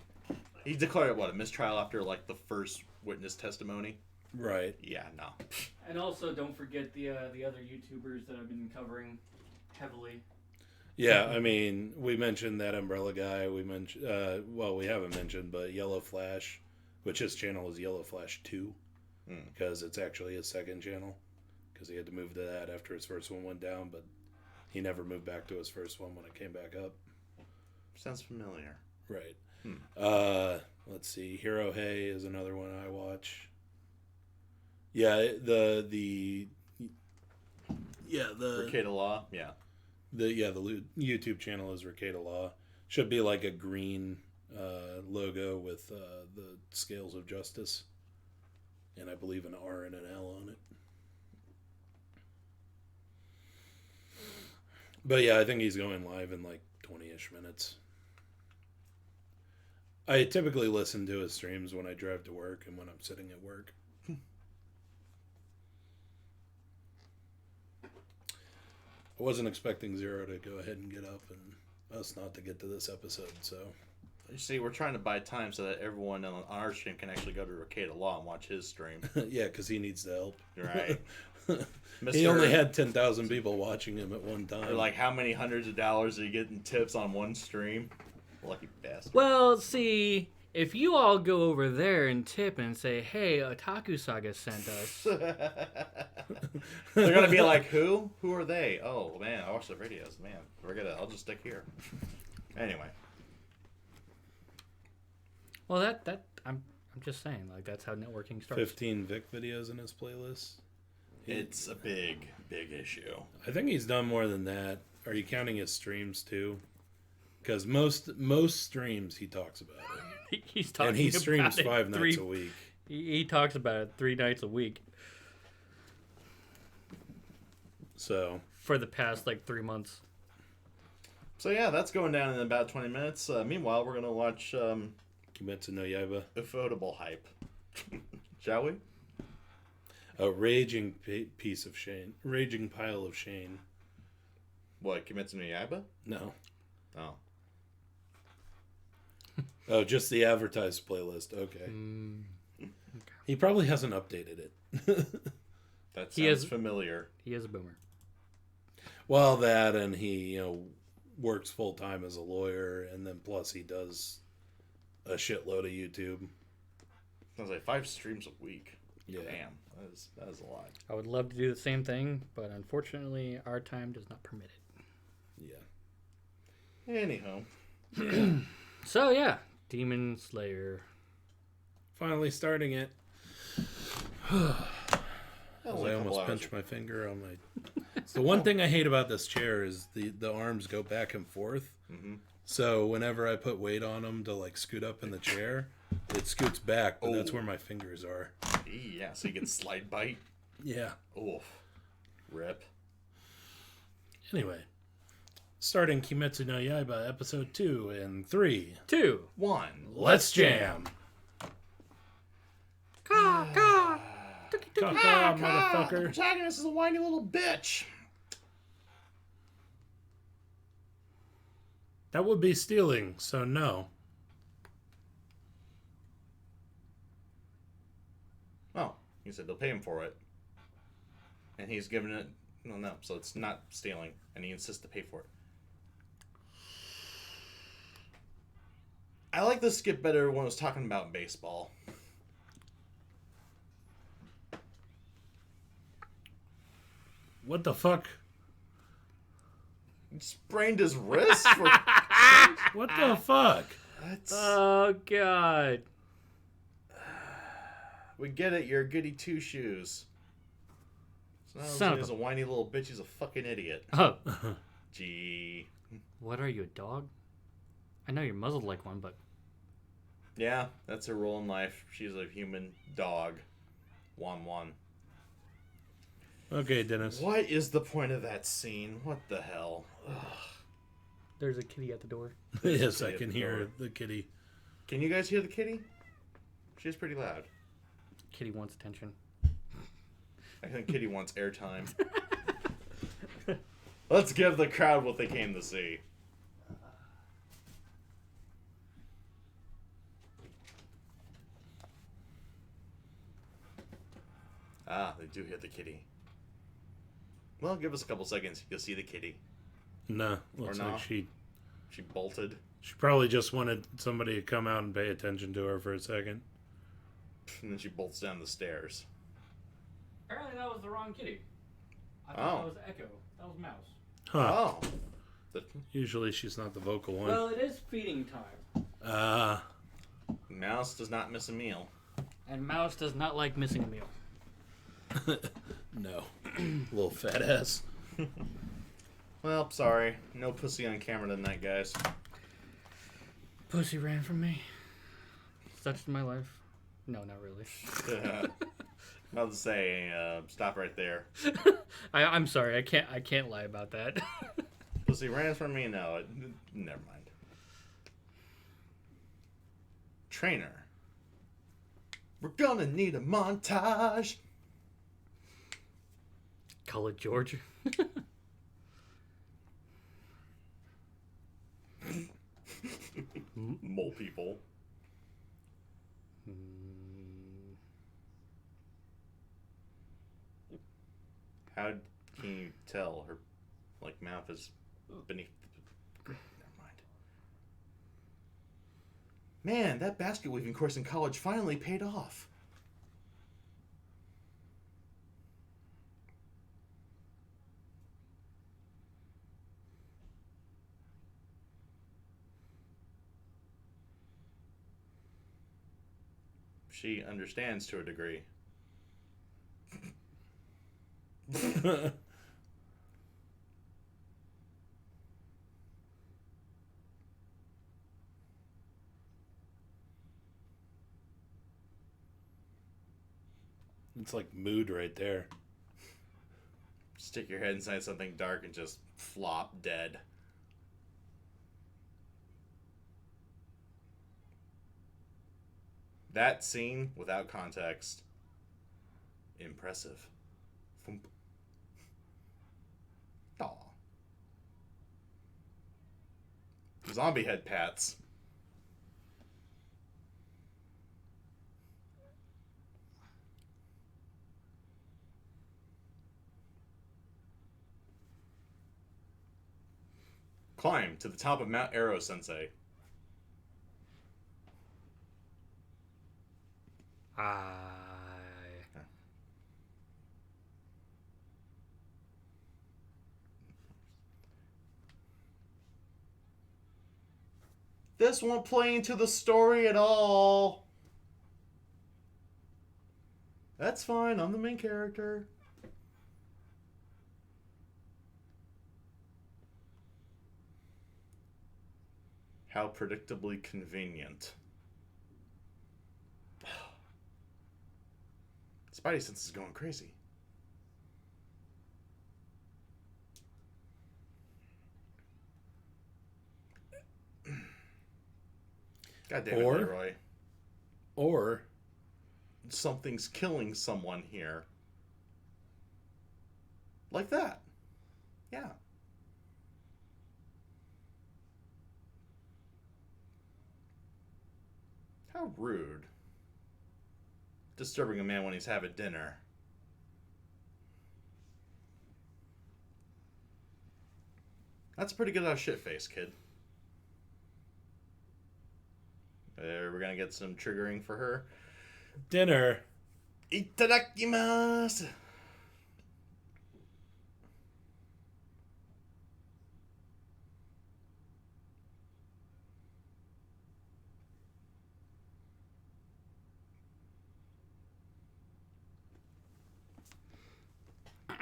S2: He declared a mistrial after like the first witness testimony.
S3: Right.
S2: Yeah. No.
S1: And also, don't forget the other YouTubers that I've been covering heavily.
S3: Yeah, I mean, we mentioned that Umbrella guy. We mentioned, we haven't mentioned, but Yellow Flash, which his channel is Yellow Flash 2, because it's actually his second channel, because he had to move to that after his first one went down, but he never moved back to his first one when it came back up.
S2: Sounds familiar.
S3: Right. Let's see. Hero Hey is another one I watch. Yeah, the
S2: Ricada Law, yeah.
S3: The YouTube channel is Ricada Law. Should be like a green logo with the scales of justice, and I believe an R and an L on it. But yeah, I think he's going live in like 20-ish minutes. I typically listen to his streams when I drive to work and when I'm sitting at work. I wasn't expecting Zero to go ahead and get up and us not to get to this episode, so...
S2: You see, we're trying to buy time so that everyone on our stream can actually go to Ricada Law and watch his stream.
S3: Yeah, because he needs the help.
S2: Right.
S3: He only had 10,000 people watching him at one time.
S2: Or like, how many hundreds of dollars are you getting tips on one stream? Lucky bastard.
S1: Well, see, if you all go over there and tip and say, hey, Otaku Saga sent us.
S2: They're going to be like, who? Who are they? Oh, man, I watch the videos. Man, I'll just stick here. Anyway.
S1: Well, that I'm just saying, like, that's how networking starts.
S3: 15 Vic videos in his playlist.
S2: It's a big, big issue.
S3: I think he's done more than that. Are you counting his streams, too? Because most streams he talks about it.
S1: He's talking
S3: and he streams
S1: about
S3: 5 nights a week.
S1: He talks about it 3 nights a week.
S3: So
S1: for the past like 3 months.
S2: So yeah, that's going down in about 20 minutes. Meanwhile, we're gonna watch
S3: Kimetsu no Yaiba.
S2: Affordable Hype. Shall we?
S3: A raging piece of shame. Raging pile of shame.
S2: What, Kimetsu no Yaiba?
S3: No.
S2: Oh.
S3: Oh, just the advertised playlist. Okay. He probably hasn't updated it.
S2: That sounds familiar.
S1: He is a boomer.
S3: Well, that and he, works full time as a lawyer, and then plus he does a shitload of YouTube.
S2: I was like 5 streams a week.
S3: Yeah.
S2: Damn, that is a lot.
S1: I would love to do the same thing, but unfortunately, our time does not permit it.
S2: Yeah. Anyhow.
S1: So yeah, Demon Slayer.
S3: Finally starting it. I almost pinched my finger on my... It's the one thing I hate about this chair is the arms go back and forth.
S2: Mm-hmm.
S3: So whenever I put weight on them to like scoot up in the chair, it scoots back, but that's where my fingers are.
S2: Yeah, so you get slide bite.
S3: Yeah.
S2: Oof. Rip.
S3: Anyway, starting Kimetsu no Yaiba episode 2 in 3,
S1: 2,
S2: 1.
S3: Let's jam.
S1: Ka.
S3: Motherfucker.
S2: Protagonist is a whiny little bitch.
S3: That would be stealing, so no.
S2: Oh, he said they'll pay him for it. And he's given it... No, so it's not stealing. And he insists to pay for it. I like this skip better when I was talking about baseball.
S3: What the fuck?
S2: He sprained his wrist?
S3: What the fuck?
S1: Oh god.
S2: We get it, you're a goody two-shoes. So not he's a whiny little bitch, he's a fucking idiot.
S1: Oh.
S2: Gee.
S1: What are you, a dog? I know you're muzzled like one, but...
S2: Yeah, that's her role in life. She's a human dog. Wan.
S3: Okay, Dennis.
S2: What is the point of that scene? What the hell? Ugh.
S1: There's a kitty at the door.
S3: Yes, I can hear the kitty.
S2: Can you guys hear the kitty? She's pretty loud.
S1: Kitty wants attention.
S2: I think Kitty wants airtime. Let's give the crowd what they came to see. Ah, they do hear the kitty. Well, give us a couple seconds. You'll see the kitty.
S3: No, looks
S2: Or
S3: like
S2: not.
S3: she
S2: bolted.
S3: She probably just wanted somebody to come out and pay attention to her for a second.
S2: And then she bolts down the stairs.
S1: Apparently that was the wrong kitty. I
S2: Oh.
S1: thought that was Echo. That was Mouse.
S3: Huh.
S2: Oh.
S3: Usually she's not the vocal one.
S1: Well, it is feeding time.
S2: Mouse does not miss a meal.
S1: And Mouse does not like missing a meal.
S3: No. Little fat ass.
S2: Well, sorry. No pussy on camera tonight, guys.
S1: Pussy ran from me. Such is my life. No, not really.
S2: About to say, stop right there.
S1: I'm sorry. I can't lie about that.
S2: Pussy ran from me? No, never mind. Trainer. We're gonna need a montage.
S1: Call it George.
S2: Mole people. How can you tell her, mouth is beneath the... Never mind. Man, that basket weaving course in college finally paid off. She understands to a degree.
S3: It's like mood right there.
S2: Stick your head inside something dark and just flop dead. That scene, without context, impressive. Thump. Aw. Zombie head pats. Climb to the top of Mount Arrow, Sensei. This won't play into the story at all. That's fine, I'm the main character. How predictably convenient. Spidey sense is going crazy. God damn it, Leroy.
S3: Or
S2: something's killing someone here. Like that. Yeah. How rude. Disturbing a man when he's having dinner. That's a pretty good shit face, kid. We're gonna get some triggering for her.
S3: Dinner.
S2: Itadakimasu!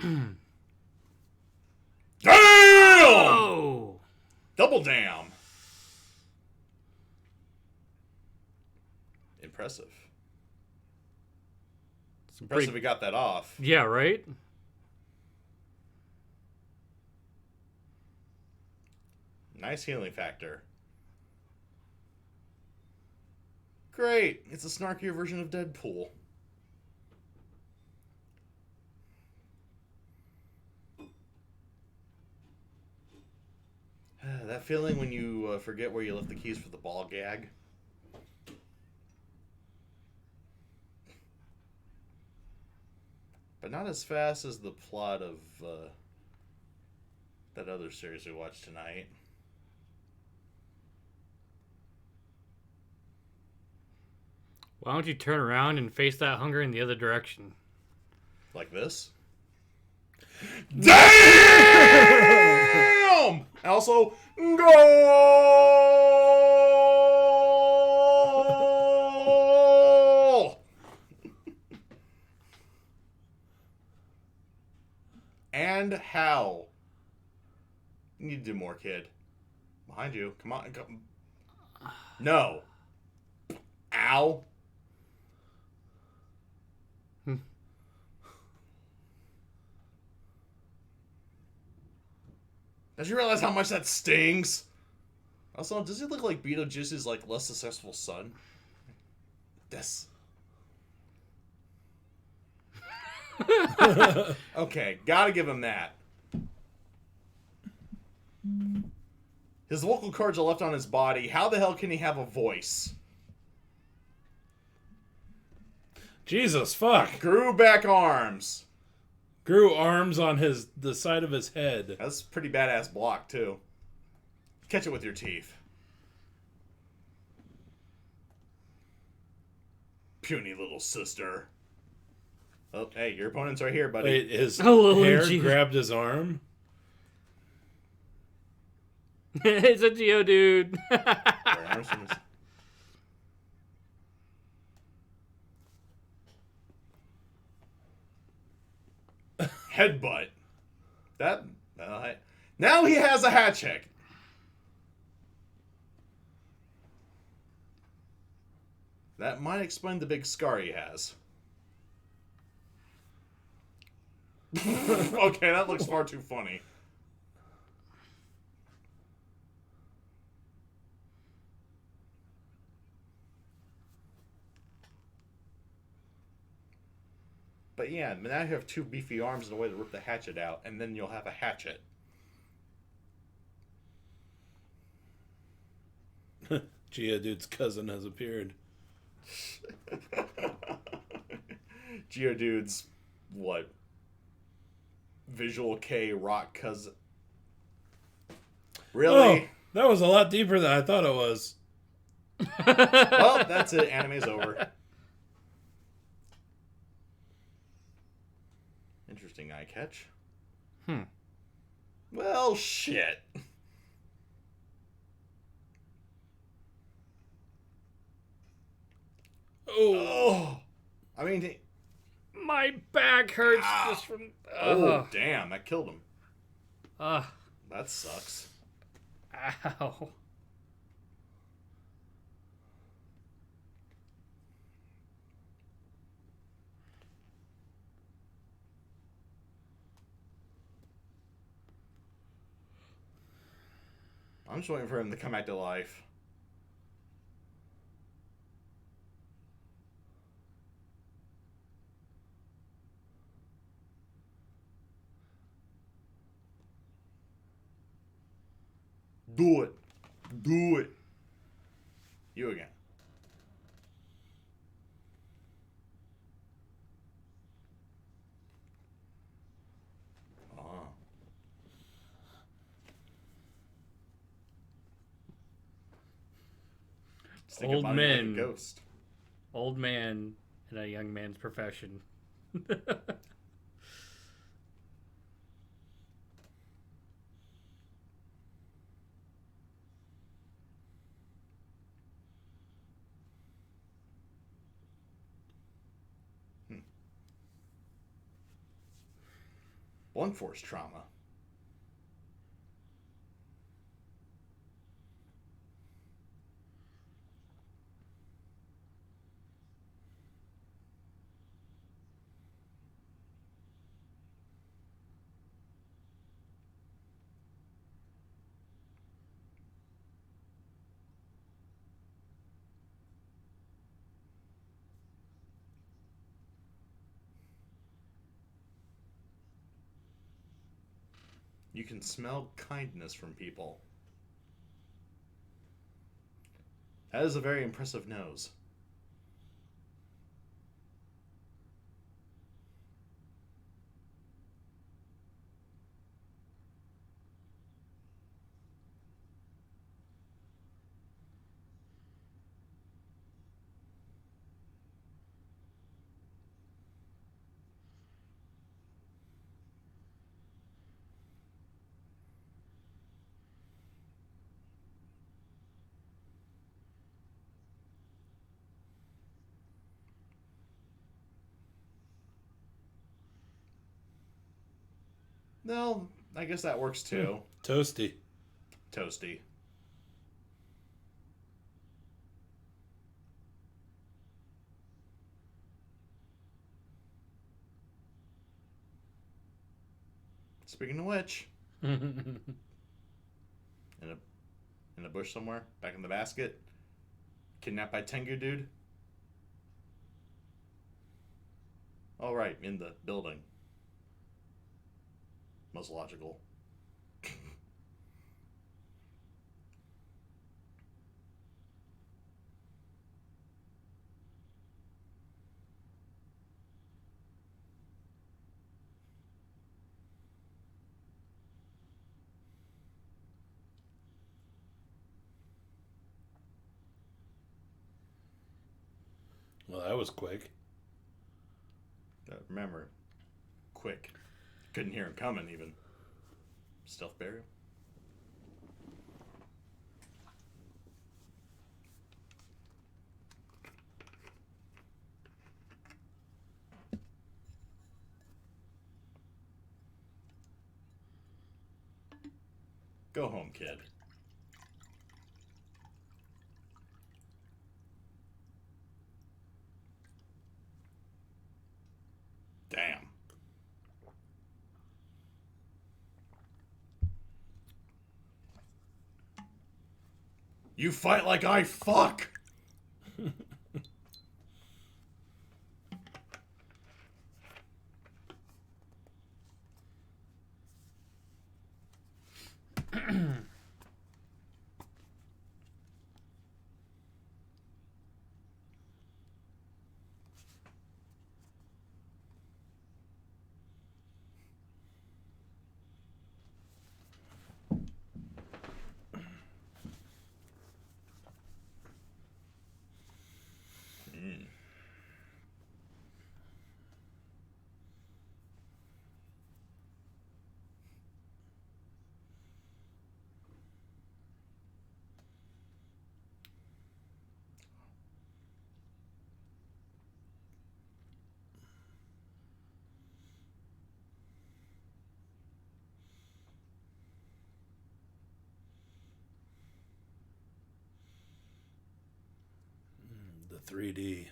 S2: Damn!
S1: Oh!
S2: Double damn! impressive.
S1: It's
S2: Impressive he got that off.
S1: Yeah, right?
S2: Nice healing factor. Great. It's a snarkier version of Deadpool. That feeling when you forget where you left the keys for the ball gag. But not as fast as the plot of that other series we watched tonight.
S1: Why don't you turn around and face that hunger in the other direction?
S2: Like this? Damn! Also, goal! And how? You need to do more, kid. Behind you. Come on. Come. No. Ow. Does you realize how much that stings? Also, does he look like Beetlejuice's like less successful son? This. Okay, gotta give him that. His vocal cords are left on his body. How the hell can he have a voice?
S3: Jesus fuck.
S2: Grew back arms.
S3: Grew arms on the side of his head.
S2: That's a pretty badass block, too. Catch it with your teeth. Puny little sister. Oh, hey, your opponent's right here, buddy.
S3: Wait, his
S1: Hello,
S3: hair
S1: G.
S3: grabbed his arm?
S1: It's a Geodude.
S2: Headbutt. That. Now he has a hat check. That might explain the big scar he has. Okay, that looks far too funny. But yeah, now you have two beefy arms and a way to rip the hatchet out, and then you'll have a hatchet.
S3: Geodude's cousin has appeared.
S2: Geodude's, what? Visual K rock cousin. Really?
S3: Oh, that was a lot deeper than I thought it was.
S2: Well, that's it. Anime's over. Interesting eye catch. Well, shit. Oh. I mean...
S1: My back hurts just from...
S2: Oh, damn. That killed him. That sucks.
S1: Ow.
S2: I'm just waiting for him to come back to life. Do it. Do it. You again.
S1: Old men.
S2: Like a ghost.
S1: Old man in a young man's profession.
S2: Blunt force trauma. You can smell kindness from people. That is a very impressive nose. No, I guess that works too.
S3: Toasty.
S2: Toasty. Speaking of which, in a bush somewhere, back in the basket, kidnapped by Tengu dude. All right, in the building. Most logical.
S3: Well, that was quick.
S2: Remember, quick. Couldn't hear him coming even. Stealth burial. Go home, kid. Damn. You fight like I fuck!
S3: The 3D.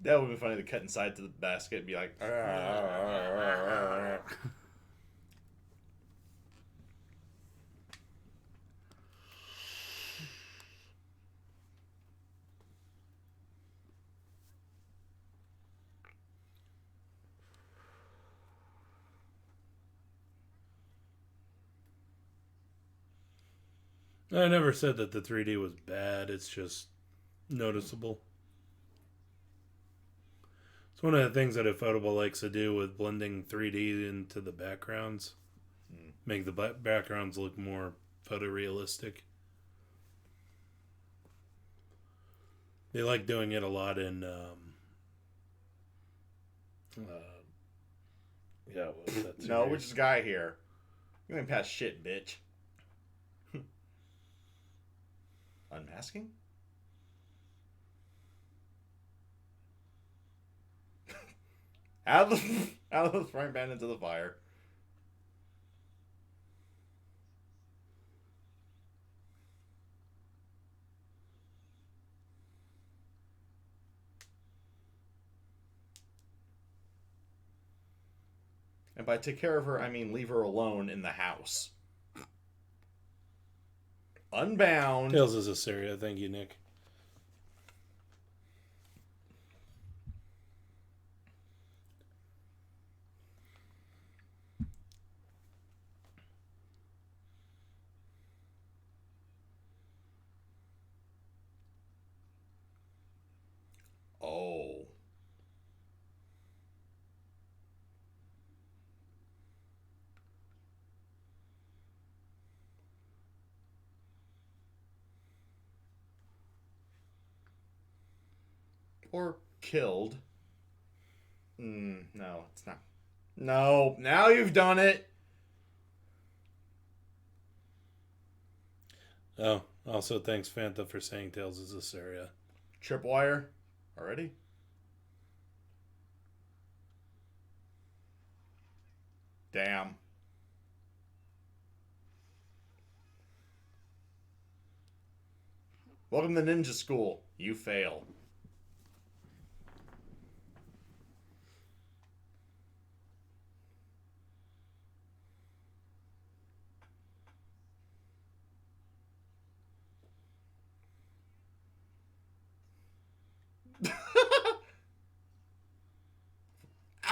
S2: That would be funny to cut inside to the basket and be like,
S3: I never said that the 3D was bad. It's just noticeable. It's one of the things that Ufotable likes to do with blending 3D into the backgrounds. Make the backgrounds look more photorealistic. They like doing it a lot in... what was that
S2: no, which is guy here? You ain't past shit, bitch. Unmasking? out of the frying pan into the fire. And by take care of her, I mean leave her alone in the house. Unbound.
S3: Tales of Assyria. Thank you, Nick.
S2: Oh. Or killed. No, it's not. No, now you've done it.
S3: Oh, also thanks Fanta for saying Tales of Assyria.
S2: Tripwire. Already? Damn. Welcome to Ninja School. You fail.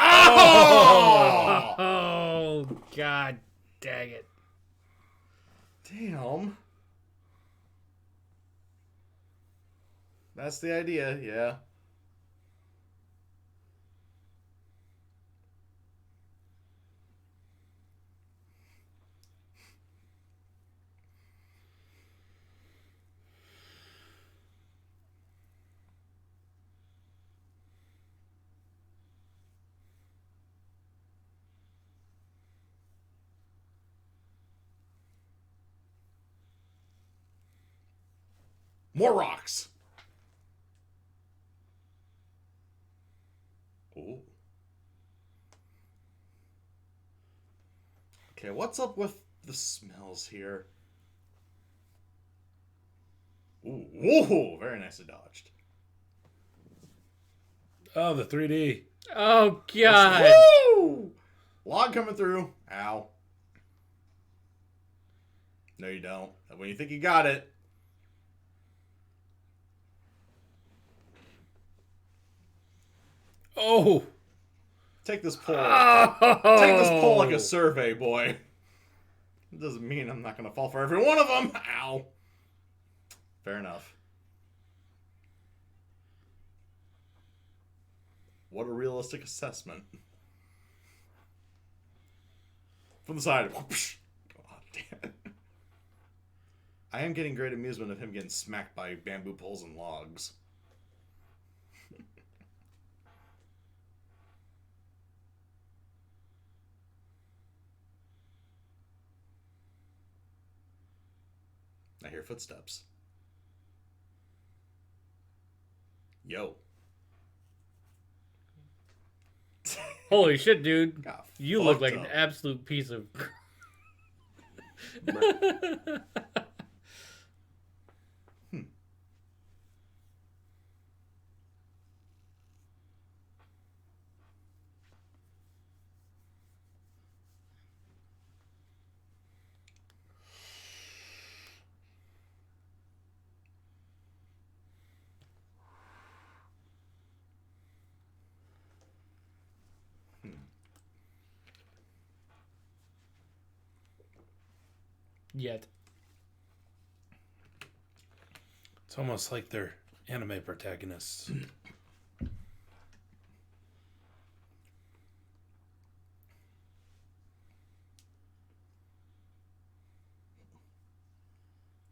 S2: Oh!
S1: Oh, God dang it.
S2: Damn. That's the idea, yeah. More rocks. Ooh. Okay, what's up with the smells here? Ooh, very nicely dodged.
S3: Oh, the 3D.
S1: Oh, God.
S2: Woo! Log coming through. Ow. No, you don't. When you think you got it.
S3: Oh.
S2: Take this pull.
S1: Oh.
S2: Take this pull like a survey, boy. It doesn't mean I'm not going to fall for every one of them. Ow. Fair enough. What a realistic assessment. From the side. God damn it. I am getting great amusement of him getting smacked by bamboo poles and logs. I hear footsteps. Yo.
S1: Holy shit, dude.
S2: Got
S1: You look
S2: fucked
S1: like an
S2: up.
S1: absolute piece of... Yet.
S3: It's almost like they're anime protagonists.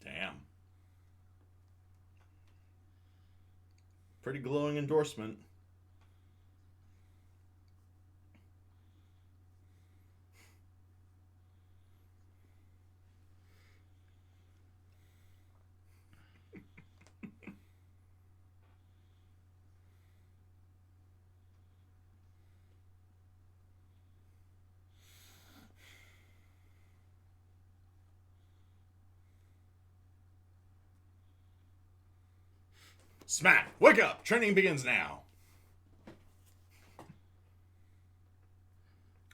S2: Damn. Pretty glowing endorsement. Smack! Wake up! Training begins now.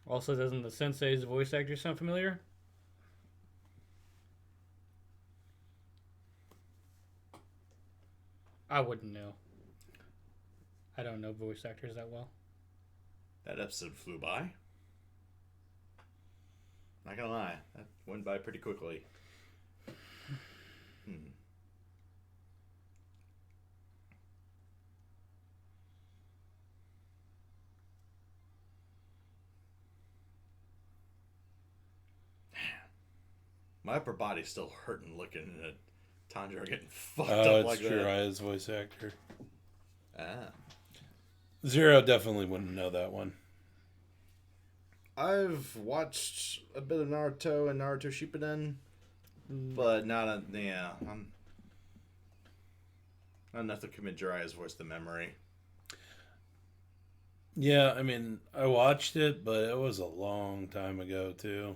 S1: Also, doesn't the sensei's voice actor sound familiar? I wouldn't know. I don't know voice actors that well.
S2: That episode flew by. Not gonna lie, that went by pretty quickly. My upper body's still hurting looking at Tanjiro getting fucked up like that.
S3: Oh, it's Jiraiya's voice actor.
S2: Ah.
S3: Zero definitely wouldn't know that one.
S2: I've watched a bit of Naruto and Naruto Shippuden, but not enough to commit Jiraiya's voice to memory.
S3: Yeah, I mean, I watched it, but it was a long time ago, too.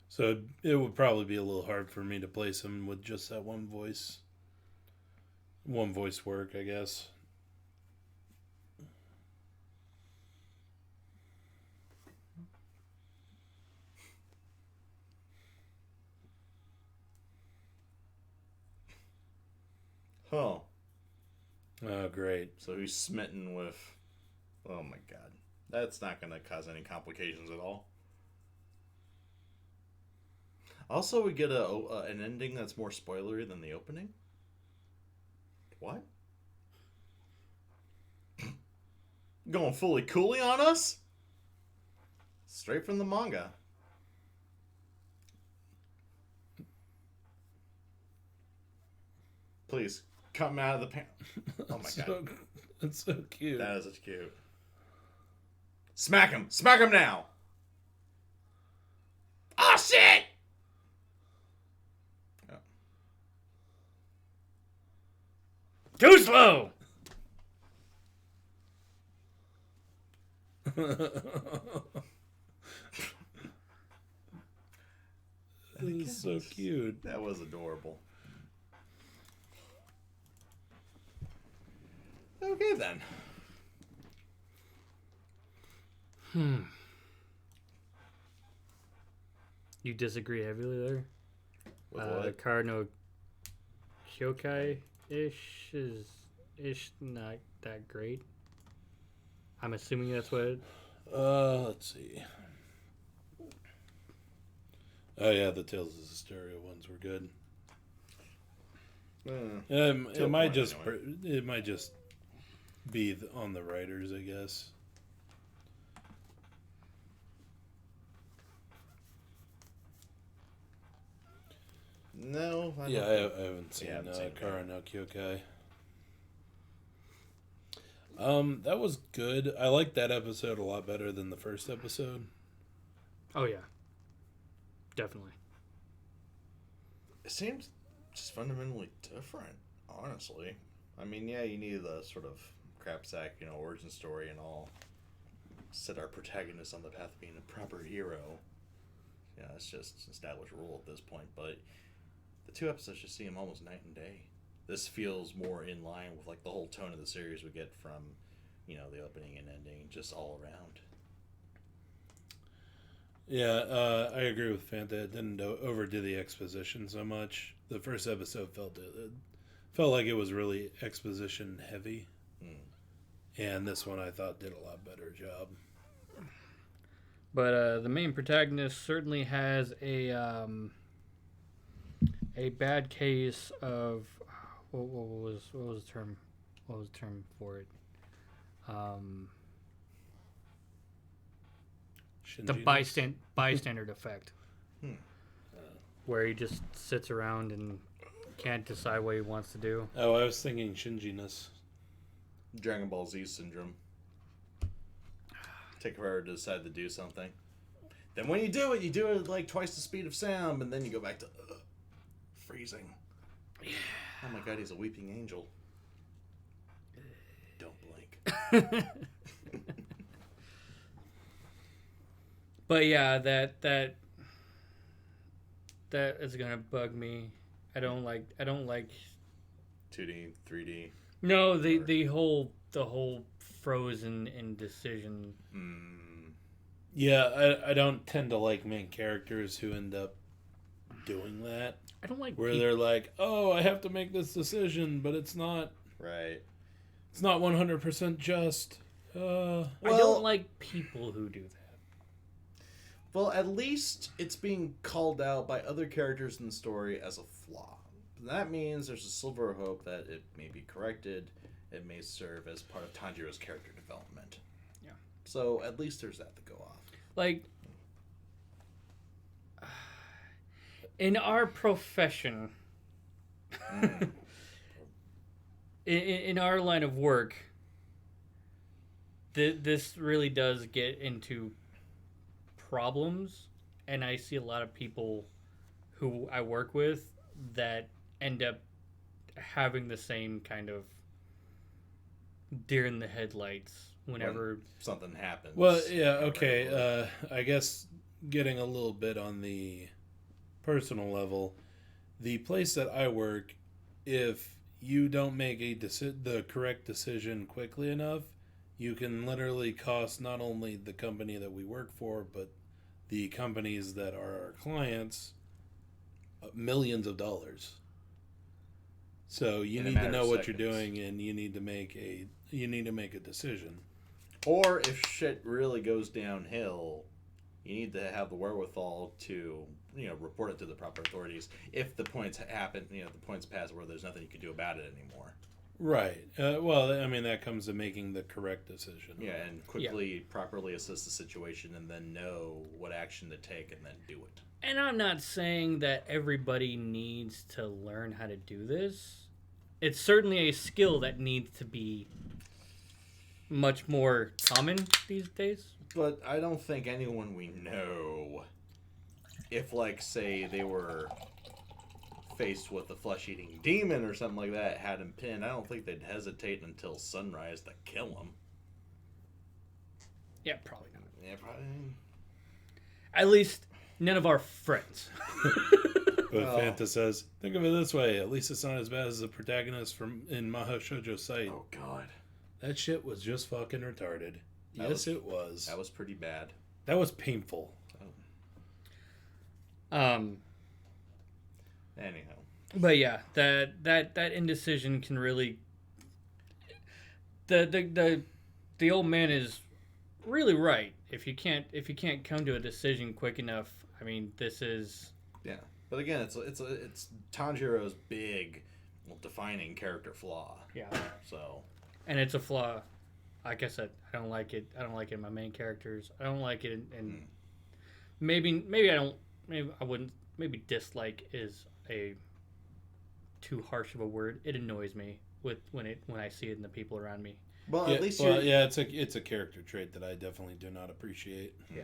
S3: So it would probably be a little hard for me to place him with just that one voice. One voice work, I guess.
S2: Oh.
S3: Oh, great.
S2: So he's smitten with... Oh my god. That's not going to cause any complications at all. Also, we get an ending that's more spoilery than the opening. What? Going fully coolie on us? Straight from the manga. Please, come out of the pan. Oh my god.
S3: That's so cute.
S2: That is cute. Smack him! Smack him now! Oh shit! Oh.
S1: Too slow!
S3: That's so cute.
S2: That was adorable. Okay then.
S1: You disagree heavily there?
S2: With what?
S1: Karno Kyokai-ish is not that great. I'm assuming that's what it...
S3: Let's see. Oh yeah, the Tales of Hysteria ones were good. It might just be on the writers, I guess.
S2: No.
S3: I haven't seen Kara no Kyokai. That was good. I liked that episode a lot better than the first episode.
S1: Oh yeah, definitely.
S2: It seems just fundamentally different, honestly. I mean, yeah, you need the sort of crap sack, origin story and all. Set our protagonist on the path of being a proper hero. Yeah, it's just established rule at this point. But the two episodes just seem almost night and day. This feels more in line with like the whole tone of the series we get from, the opening and ending, just all around.
S3: Yeah, I agree with Fanta. It didn't overdo the exposition so much. The first episode felt like it was really exposition heavy, and this one I thought did a lot better job.
S1: But the main protagonist certainly has a bad case of what was the term? What was the term for it? The bystander effect, where he just sits around and can't decide what he wants to do.
S3: Oh, I was thinking Shinji-ness.
S2: Dragon Ball Z syndrome. Take forever to decide to do something. Then when you do it at like twice the speed of sound, and then you go back to freezing. Yeah. Oh my god, he's a weeping angel. Don't blink.
S1: But yeah, that is gonna bug me. I don't like
S2: 2D, 3D.
S1: No, the whole frozen indecision.
S3: Yeah, I don't tend to like main characters who end up doing that.
S1: I don't like
S3: where they're like, oh, I have to make this decision, but it's not
S2: Right.
S3: It's not 100% just.
S1: I don't like people who do that.
S2: Well, at least it's being called out by other characters in the story as a flaw. That means there's a sliver of hope that it may be corrected. It may serve as part of Tanjiro's character development.
S1: Yeah.
S2: So at least there's that to go off.
S1: Like, in our profession, in our line of work, this really does get into problems, and I see a lot of people who I work with that end up having the same kind of deer in the headlights whenever
S2: when something happens.
S3: Well, yeah, okay. I guess getting a little bit on the personal level, the place that I work, if you don't make the correct decision quickly enough, you can literally cost not only the company that we work for, but the companies that are our clients millions of dollars. So you need to know what you're doing, and you need to make a decision.
S2: Or if shit really goes downhill, you need to have the wherewithal to, report it to the proper authorities. If the points happen, the points pass where there's nothing you can do about it anymore.
S3: Right. Well, I mean, that comes to making the correct decision.
S2: Yeah, and quickly, properly assess the situation, and then know what action to take, and then do it.
S1: And I'm not saying that everybody needs to learn how to do this. It's certainly a skill that needs to be much more common these days.
S2: But I don't think anyone we know, if, say, they were faced with a flesh-eating demon or something like that, had him pinned, I don't think they'd hesitate until sunrise to kill him.
S1: Yeah, probably not.
S2: Yeah, probably.
S1: At least none of our friends.
S3: But Fanta says, think of it this way, at least it's not as bad as the protagonist in Mahou Shoujo Site.
S2: Oh, God.
S3: That shit was just fucking retarded. Yes, it was.
S2: That was pretty bad.
S3: That was painful.
S2: Anyhow.
S1: But yeah, that indecision can really... The old man is really right. If you can't come to a decision quick enough, I mean, this is...
S2: Yeah. But again, it's Tanjiro's big, defining character flaw.
S1: Yeah.
S2: So.
S1: And it's a flaw. Like I said, I don't like it. I don't like it in my main characters. I don't like it in maybe I don't. Maybe I wouldn't. Maybe dislike is a too harsh of a word. It annoys me when I see it in the people around me.
S2: Well,
S3: yeah,
S2: at least
S3: it's a character trait that I definitely do not appreciate.
S2: Yeah.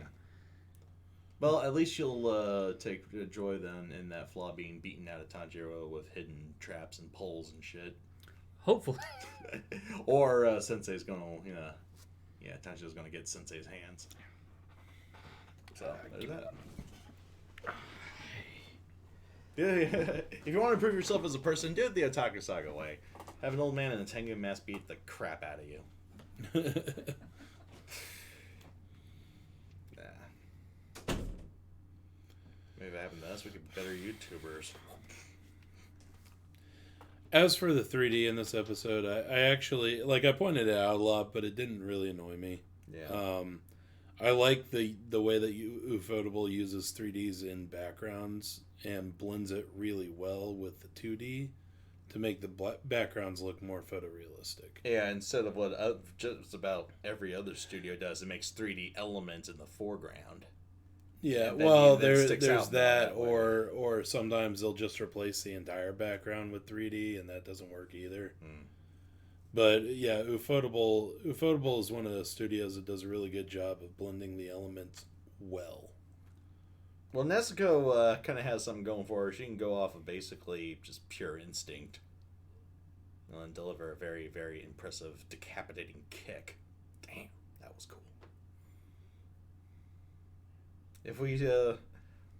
S2: Well, at least you'll take joy then in that flaw being beaten out of Tanjiro with hidden traps and poles and shit.
S1: Hopefully.
S2: Or Sensei's gonna, Tanjiro's gonna get Sensei's hands. So, there's that. Yeah. If you want to improve yourself as a person, do it the Otaku Saga way. Have an old man in a Tengu mask beat the crap out of you. Maybe that happened to us. We could be better YouTubers.
S3: As for the 3D in this episode, I actually, I pointed it out a lot, but it didn't really annoy me.
S2: Yeah.
S3: I like the way that Ufotable uses 3Ds in backgrounds and blends it really well with the 2D to make the backgrounds look more photorealistic.
S2: Yeah, instead of what just about every other studio does, it makes 3D elements in the foreground.
S3: Yeah, well, there's that, or sometimes they'll just replace the entire background with 3D, and that doesn't work either. But yeah, Ufotable is one of the studios that does a really good job of blending the elements well.
S2: Well, Nezuko kind of has something going for her. She can go off of basically just pure instinct and deliver a very, very impressive decapitating kick. Damn, that was cool. If we, I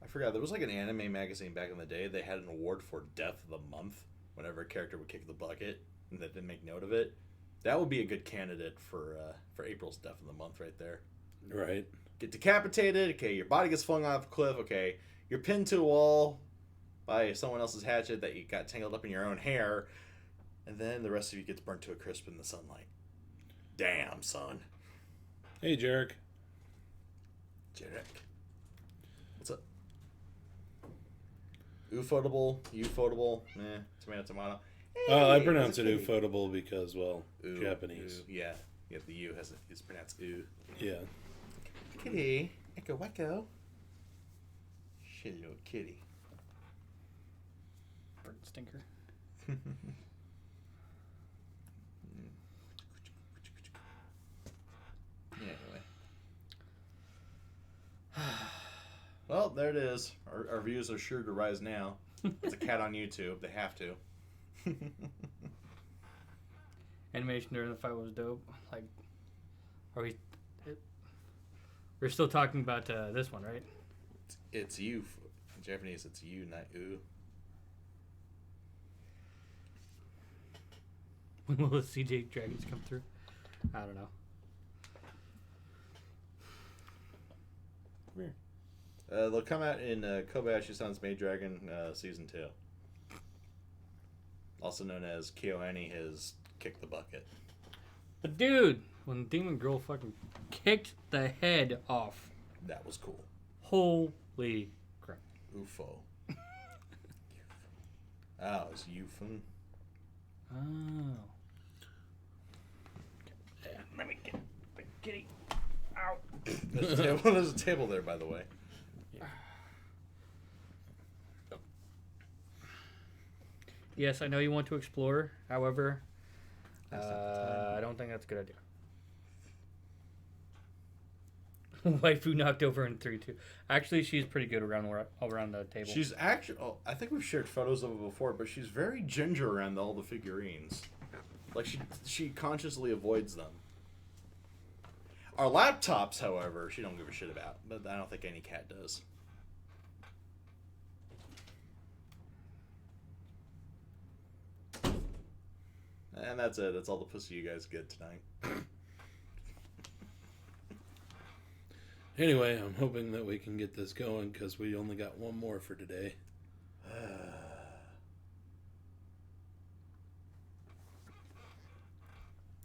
S2: forgot, there was an anime magazine back in the day. They had an award for Death of the Month whenever a character would kick the bucket, and they didn't make note of it. That would be a good candidate for April's Death of the Month right there.
S3: Right.
S2: Get decapitated. Okay, your body gets flung off a cliff. Okay, you're pinned to a wall. by someone else's hatchet that you got tangled up in your own hair, and then the rest of you gets burnt to a crisp in the sunlight. Damn, son.
S3: Hey, Jarek.
S2: Jarek. What's up? Ufotable, ufotable, tomato, tomato.
S3: I
S2: Hey,
S3: pronounce
S2: it's
S3: it
S2: a kitty.
S3: ufotable because, well,
S2: Ooh,
S3: Japanese.
S2: ooh, yeah. Yeah, the U is pronounced oo.
S3: Yeah.
S2: Kitty. Echo wacko. Shitty little kitty.
S1: Bird stinker.
S2: Anyway. Well, there it is. Our views are sure to rise now. It's a cat on YouTube. They have to.
S1: Animation during the fight was dope. Like, are we? We're still talking about this one, right?
S2: It's you. In Japanese, it's you, not oo.
S1: When will the CJ dragons come through? I don't know.
S2: Come here. They'll come out in Kobayashi-san's Maid Dragon Season 2. Also known as KyoAni has kicked the bucket.
S1: But dude, when Demon Girl fucking kicked the head off,
S2: That was cool.
S1: holy crap.
S2: UFO. Oh, it's Ufun.
S1: Oh. Let me get the kitty out.
S2: There's a table there, by the way.
S1: Yes, I know you want to explore. However, I don't think that's a good idea. Waifu knocked over in 3-2. Actually, she's pretty good around the table.
S2: She's actually... Oh, I think we've shared photos of her before, but she's very ginger around all the figurines. Like, she consciously avoids them. Our laptops, however, she don't give a shit about. But I don't think any cat does. And that's it. That's all the pussy you guys get tonight.
S3: Anyway, I'm hoping that we can get this going because we only got one more for today.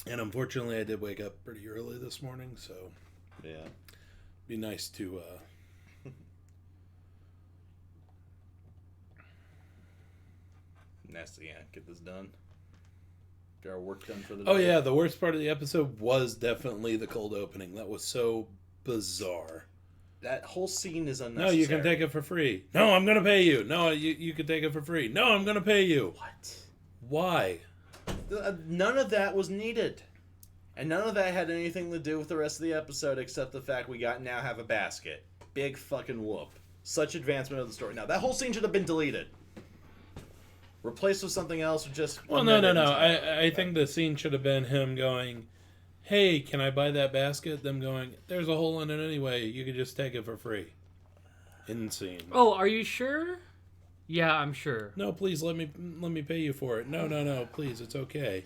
S3: And unfortunately, I did wake up pretty early this morning, so
S2: Yeah.
S3: be nice to
S2: Nasty, yeah. Get this done. Get our work done for the day.
S3: Oh yeah, the worst part of the episode was definitely the cold opening. That was so bizarre.
S2: That whole scene is
S3: No,
S2: unnecessary.
S3: you can take it for free. No, I'm gonna pay you. No, you can take it for free. No, I'm gonna pay you.
S2: What?
S3: Why?
S2: None of that was needed. And none of that had anything to do with the rest of the episode except the fact we now have a basket. Big fucking whoop. Such advancement of the story. Now, that whole scene should have been deleted. Replaced with something else or just...
S3: Well, no. I think the scene should have been him going, hey, can I buy that basket? Them going, there's a hole in it anyway. You could just take it for free. End scene.
S1: Oh, are you sure? Yeah, I'm sure.
S3: No, please let me pay you for it. No, please, it's okay.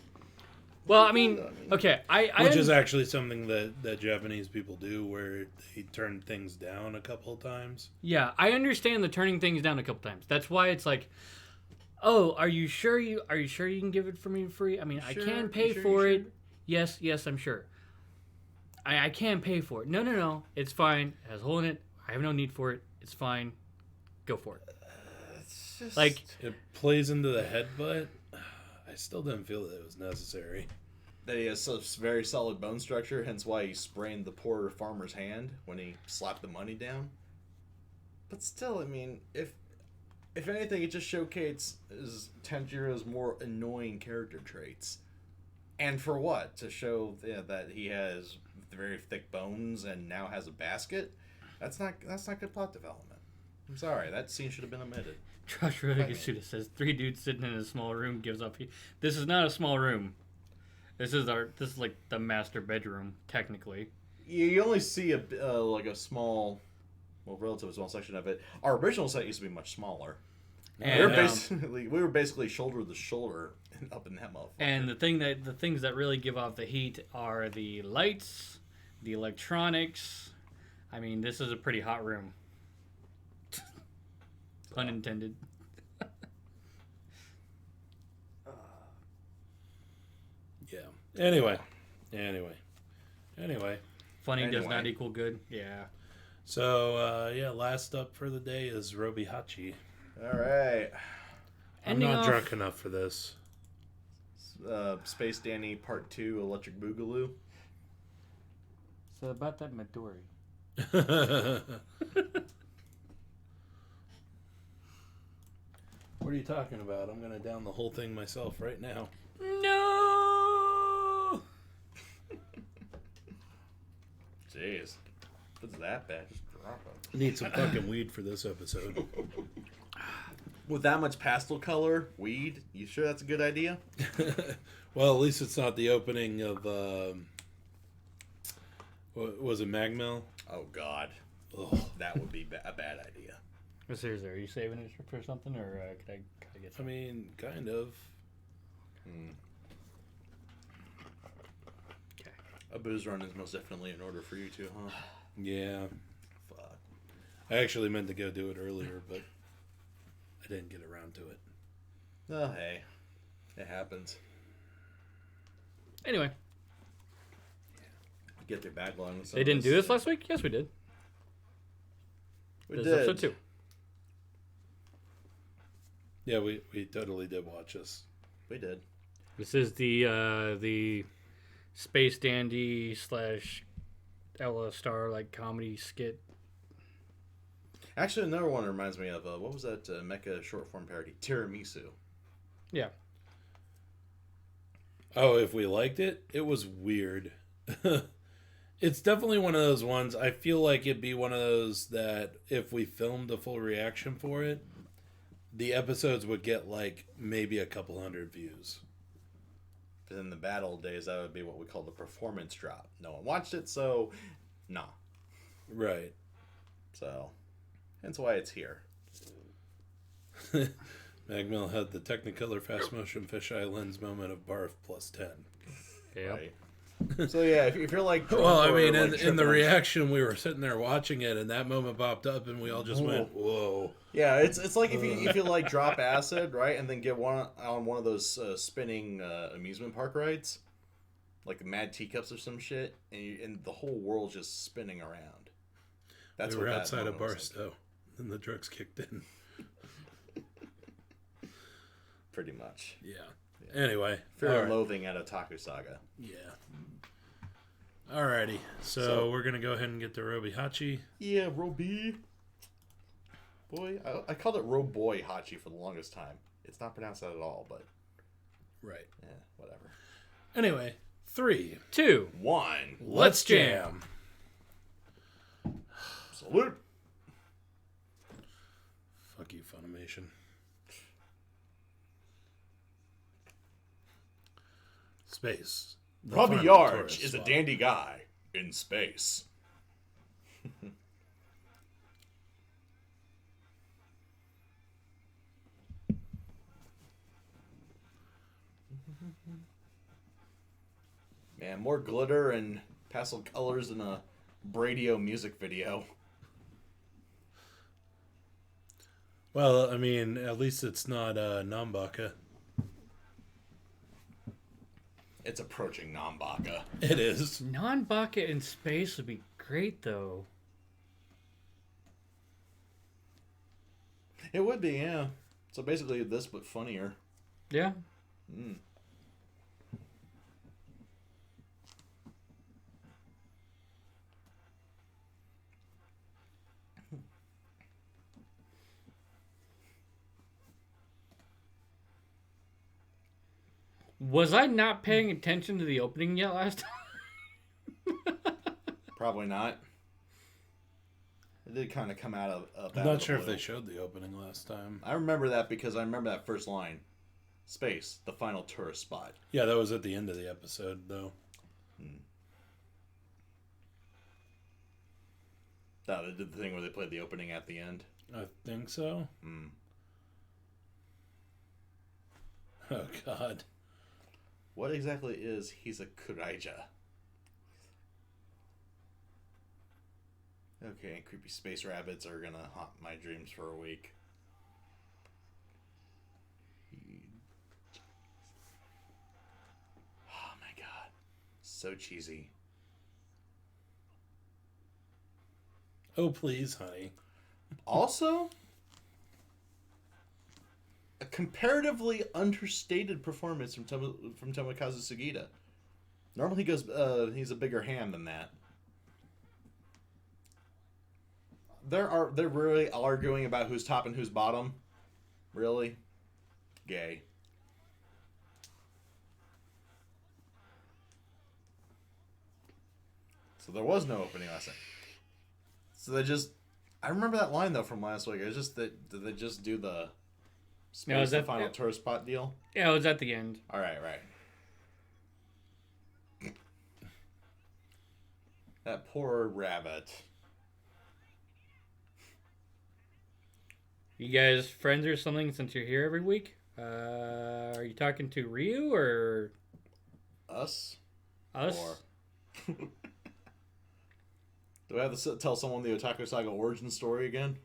S1: Well, I mean, okay,
S3: Which is actually something that Japanese people do, where they turn things down a couple of times.
S1: Yeah, I understand the turning things down a couple times. That's why it's like, oh, are you sure you can give it for me free? I mean, I can pay for it. Yes, I'm sure. I can pay for it. No, it's fine. It has a hole in it. I have no need for it. It's fine. Go for it.
S2: It's just...
S1: Like,
S3: It plays into the headbutt. I still didn't feel that it was necessary.
S2: That he has such very solid bone structure, hence why he sprained the poor farmer's hand when he slapped the money down. But still, I mean, if anything, it just showcases Tanjiro's more annoying character traits. And for what? To show that he has very thick bones and now has a basket? That's not good plot development. I'm sorry, that scene should have been omitted.
S1: Josh Rodriguez says 3 dudes sitting in a small room gives up. This is not a small room. This is like the master bedroom, technically.
S2: You only see like a small, well, relatively small section of it. Our original set used to be much smaller.
S1: And,
S2: we were basically shoulder to shoulder up in that motherfucker.
S1: And the things that really give off the heat are the lights, the electronics. I mean, this is a pretty hot room. Unintended.
S3: Anyway.
S1: Funny does not equal good. Yeah.
S3: So, last up for the day is RobiHachi.
S2: All right.
S3: I'm not drunk enough for this.
S2: Space Danny Part 2 Electric Boogaloo.
S1: So about that Midori.
S3: What are you talking about? I'm going to down the whole thing myself right now.
S1: No!
S2: Jeez. What's that bad? Just drop it.
S3: Need some fucking weed for this episode.
S2: With that much pastel color, weed, you sure that's a good idea?
S3: Well, at least it's not the opening of, what was it, Magmel?
S2: Oh, God.
S3: Ugh.
S2: That would be a bad idea.
S1: Seriously, are you saving it for something, or could I get some?
S3: I mean, kind of.
S1: Okay.
S2: A booze run is most definitely in order for you two, huh?
S3: Yeah.
S2: Fuck.
S3: I actually meant to go do it earlier, but I didn't get around to it.
S2: Oh, hey. It happens.
S1: Anyway.
S2: Get their backlog.
S1: They didn't do this last week? Yes, we did.
S2: We
S1: This
S2: did.
S1: is episode 2.
S3: Yeah, we totally did watch this.
S2: We did.
S1: This is the Space Dandy / Ella Star like comedy skit.
S2: Actually, another one reminds me of, what was that mecha short form parody? Tiramisu.
S1: Yeah.
S3: Oh, if we liked it, it was weird. It's definitely one of those ones. I feel like it'd be one of those that if we filmed a full reaction for it, the episodes would get like maybe a couple hundred views.
S2: But in the bad old days, that would be what we call the performance drop. No one watched it, so nah.
S3: Right.
S2: So, that's why it's here.
S3: Magmel had the Technicolor fast motion fisheye lens moment of barf plus 10.
S1: Yeah.
S2: Right. So yeah, if you're like,
S3: Well, I mean,
S2: like
S3: in the reaction, we were sitting there watching it, and that moment popped up, and we all just went, "Whoa!"
S2: Yeah, it's like if you like drop acid, right, and then get one on one of those spinning amusement park rides, like the Mad Teacups or some shit, and the whole world's just spinning around. That's
S3: We were
S2: what that
S3: outside of
S2: moment was
S3: Barstow, and the drugs kicked in.
S2: pretty much.
S3: Yeah. Anyway,
S2: Fear
S3: all
S2: and
S3: right.
S2: loathing at Otaku Saga.
S3: Yeah. Alrighty, so we're gonna go ahead and get to RobiHachi.
S2: Yeah, Robi. Boy, I called it Roboy Hachi for the longest time. It's not pronounced that at all, but
S3: Right.
S2: yeah, whatever.
S3: Anyway, 3,
S1: 2.
S2: 1.
S3: let's jam.
S2: Salute.
S3: Fuck you, Funimation. Space. The
S2: Robbie
S3: final
S2: Yarge
S3: tourist
S2: is a
S3: spot.
S2: dandy guy in space. Man, more glitter and pastel colors than a Bradio music video.
S3: Well, I mean, at least it's not Nambaka.
S2: It's approaching Nambaka.
S3: It is.
S1: Non-Baka in space would be great, though.
S2: It would be, yeah. So basically this, but funnier.
S1: Yeah.
S2: Mm.
S1: Was I not paying attention to the opening yet last time?
S2: Probably not. It did kind of come out of
S3: I'm not sure if they showed the opening last time.
S2: I remember that because I remember that first line. Space, the final tourist spot.
S3: Yeah, that was at the end of the episode, though.
S2: No, they did the thing where they played the opening at the end.
S3: I think so. Oh, God.
S2: What exactly is he's a Kuraija? Okay, and creepy space rabbits are gonna haunt my dreams for a week. Oh my God. So cheesy.
S3: Oh, please, honey.
S2: Also, a comparatively understated performance from Tomokazu Sugita. Normally, he's a bigger ham than that. They're really arguing about who's top and who's bottom. Really, gay. So there was no opening lesson. So they just, I remember that line though from last week. It was just that, did they just do the space the final tour spot deal?
S1: Yeah, it was at the end.
S2: All right. That poor rabbit.
S1: You guys friends or something since you're here every week? Are you talking to Ryu or
S2: Us?
S1: us?
S2: Or... Do I have to tell someone the Otaku Saga origin story again?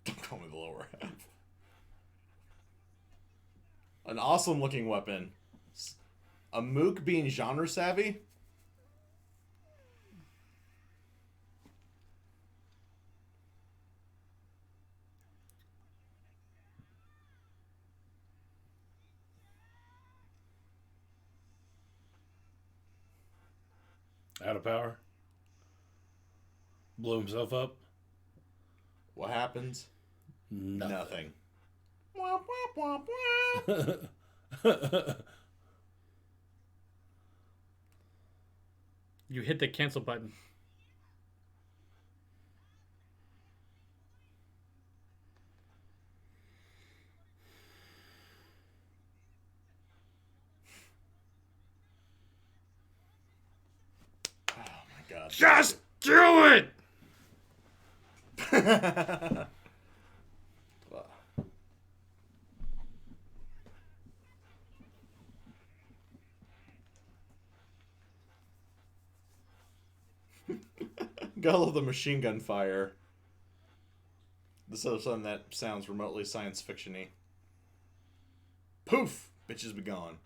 S2: Don't call me the lower half. An awesome looking weapon. A mook being genre savvy?
S3: Out of power. Blew himself up.
S2: What happens? Nothing.
S1: You hit the cancel button.
S2: Oh my god.
S1: Just do it!
S2: Gotta love the machine gun fire. This is something that sounds remotely science fiction-y. Poof! Bitches be gone.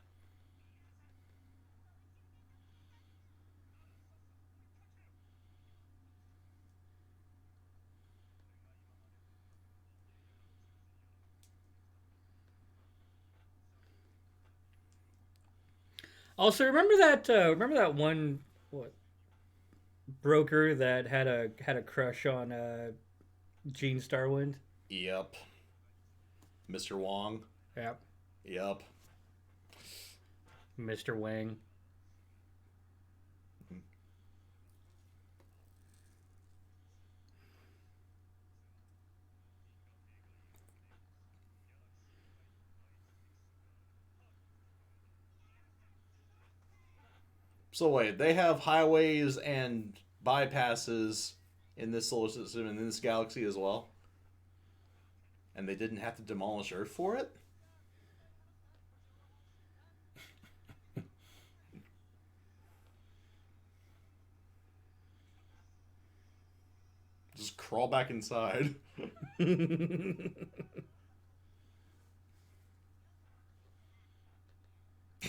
S1: Also, remember that one broker that had a crush on Gene Starwind?
S2: Yep. Mr. Wong.
S1: Yep.
S2: Yep.
S1: Mr. Wang.
S2: So wait, they have highways and bypasses in this solar system and in this galaxy as well? And they didn't have to demolish Earth for it? Just crawl back inside.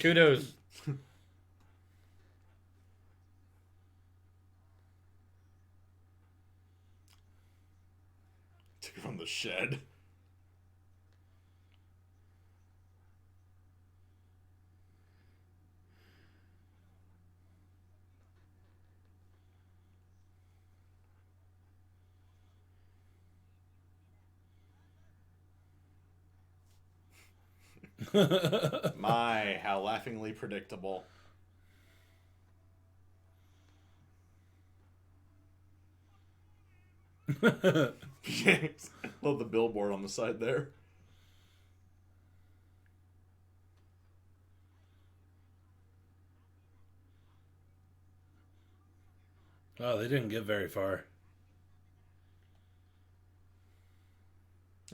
S1: Kudos.
S2: Took it from the shed. My, how laughingly predictable. Love the billboard on the side there.
S3: Oh, they didn't get very far.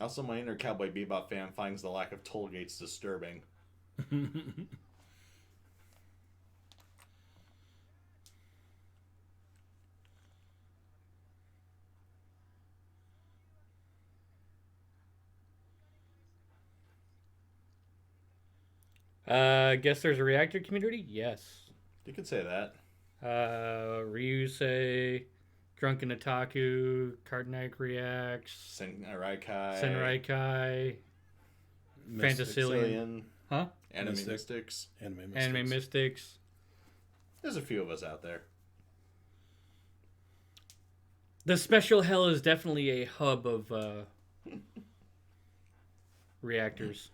S2: Also, my inner Cowboy Bebop fan finds the lack of toll gates disturbing.
S1: Guess there's a reactor community? Yes.
S2: You could say that.
S1: Ryusei, Drunken Otaku, Cartonic Reacts,
S2: Senraikai,
S1: Fantasilian. Huh?
S2: Anime Mystics.
S1: Anime Mystics.
S2: There's a few of us out there.
S1: The Special Hell is definitely a hub of reactors.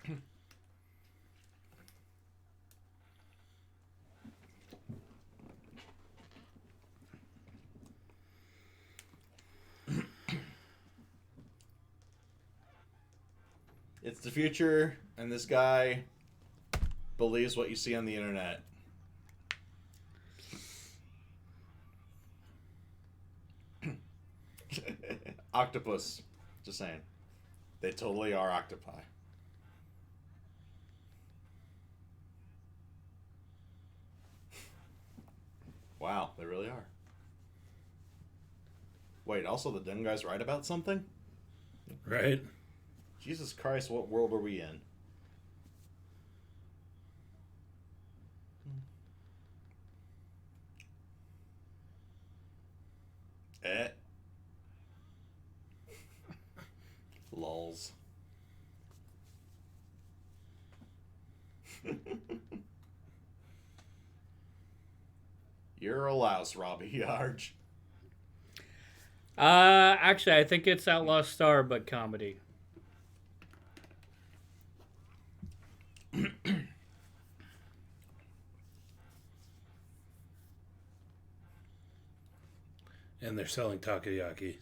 S2: It's the future, and this guy believes what you see on the internet. Octopus. Just saying. They totally are octopi. Wow, they really are. Wait, also the Den guy's right about something?
S3: Right.
S2: Jesus Christ, what world are we in? Lols. You're a louse, RobiHachi.
S1: Actually, I think it's Outlaw Star, but comedy.
S3: And they're selling takoyaki.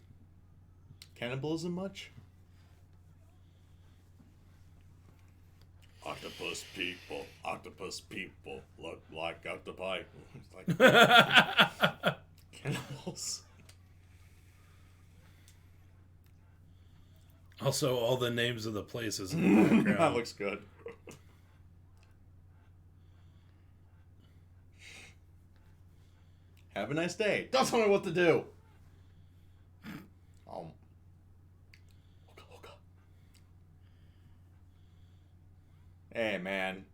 S2: Cannibalism much? Octopus people look like octopi. It's like cannibals.
S3: Also, all the names of the places in the background.
S2: That looks good. Have a nice day. Don't tell me what to do. Hey, man.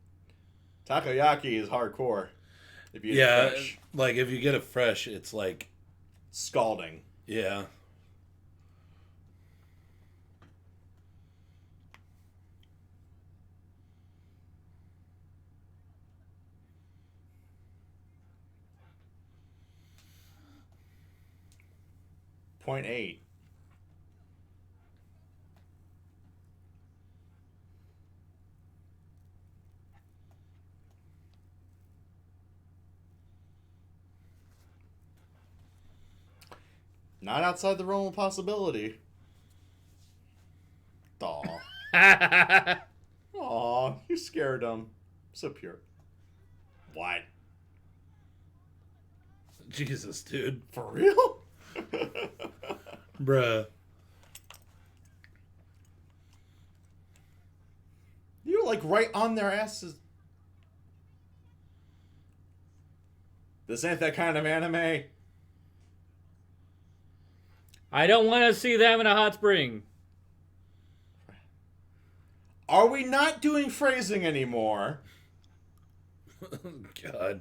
S2: Takoyaki is hardcore. If you
S3: yeah,
S2: fresh.
S3: Like if you get it fresh, it's like
S2: scalding.
S3: Yeah.
S2: .8. Not outside the realm of possibility. Aw. Aw, you scared him. So pure. What?
S3: Jesus, dude.
S2: For real?
S3: Bruh.
S2: You're like right on their asses. This ain't that kind of anime.
S1: I don't want to see them in a hot spring.
S2: Are we not doing phrasing anymore?
S3: God.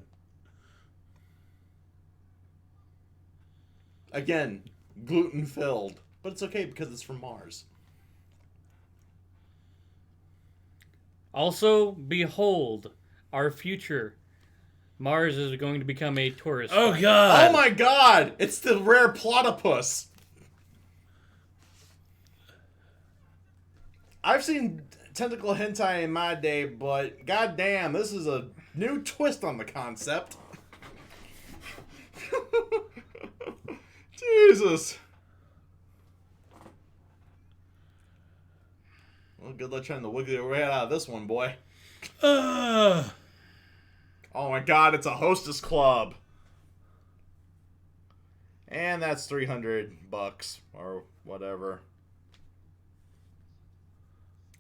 S2: Again, gluten-filled. But it's okay because it's from Mars.
S1: Also, behold, our future. Mars is going to become a tourist.
S3: Oh, God.
S2: Oh, my God. It's the rare platypus. I've seen tentacle hentai in my day, but goddamn, this is a new twist on the concept. Jesus. Well, good luck trying to wiggle your way out of this one, boy. Oh my God, it's a hostess club. And that's $300 or whatever.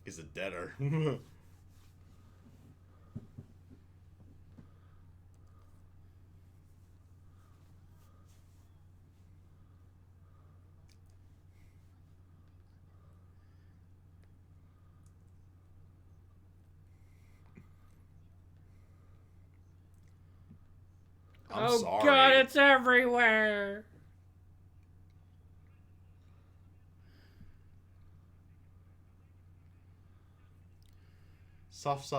S2: He's a debtor. I'm sorry.
S1: God, it's everywhere.
S2: Soft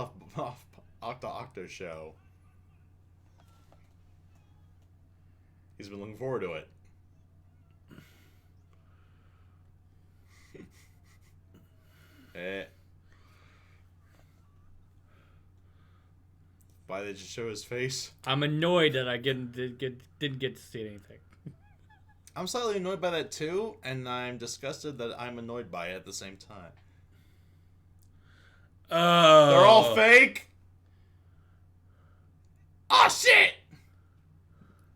S2: Octo show. He's been looking forward to it. Why did you show his face?
S1: I'm annoyed that I didn't get to see anything.
S2: I'm slightly annoyed by that too, and I'm disgusted that I'm annoyed by it at the same time.
S3: Oh.
S2: They're all fake? Oh, shit!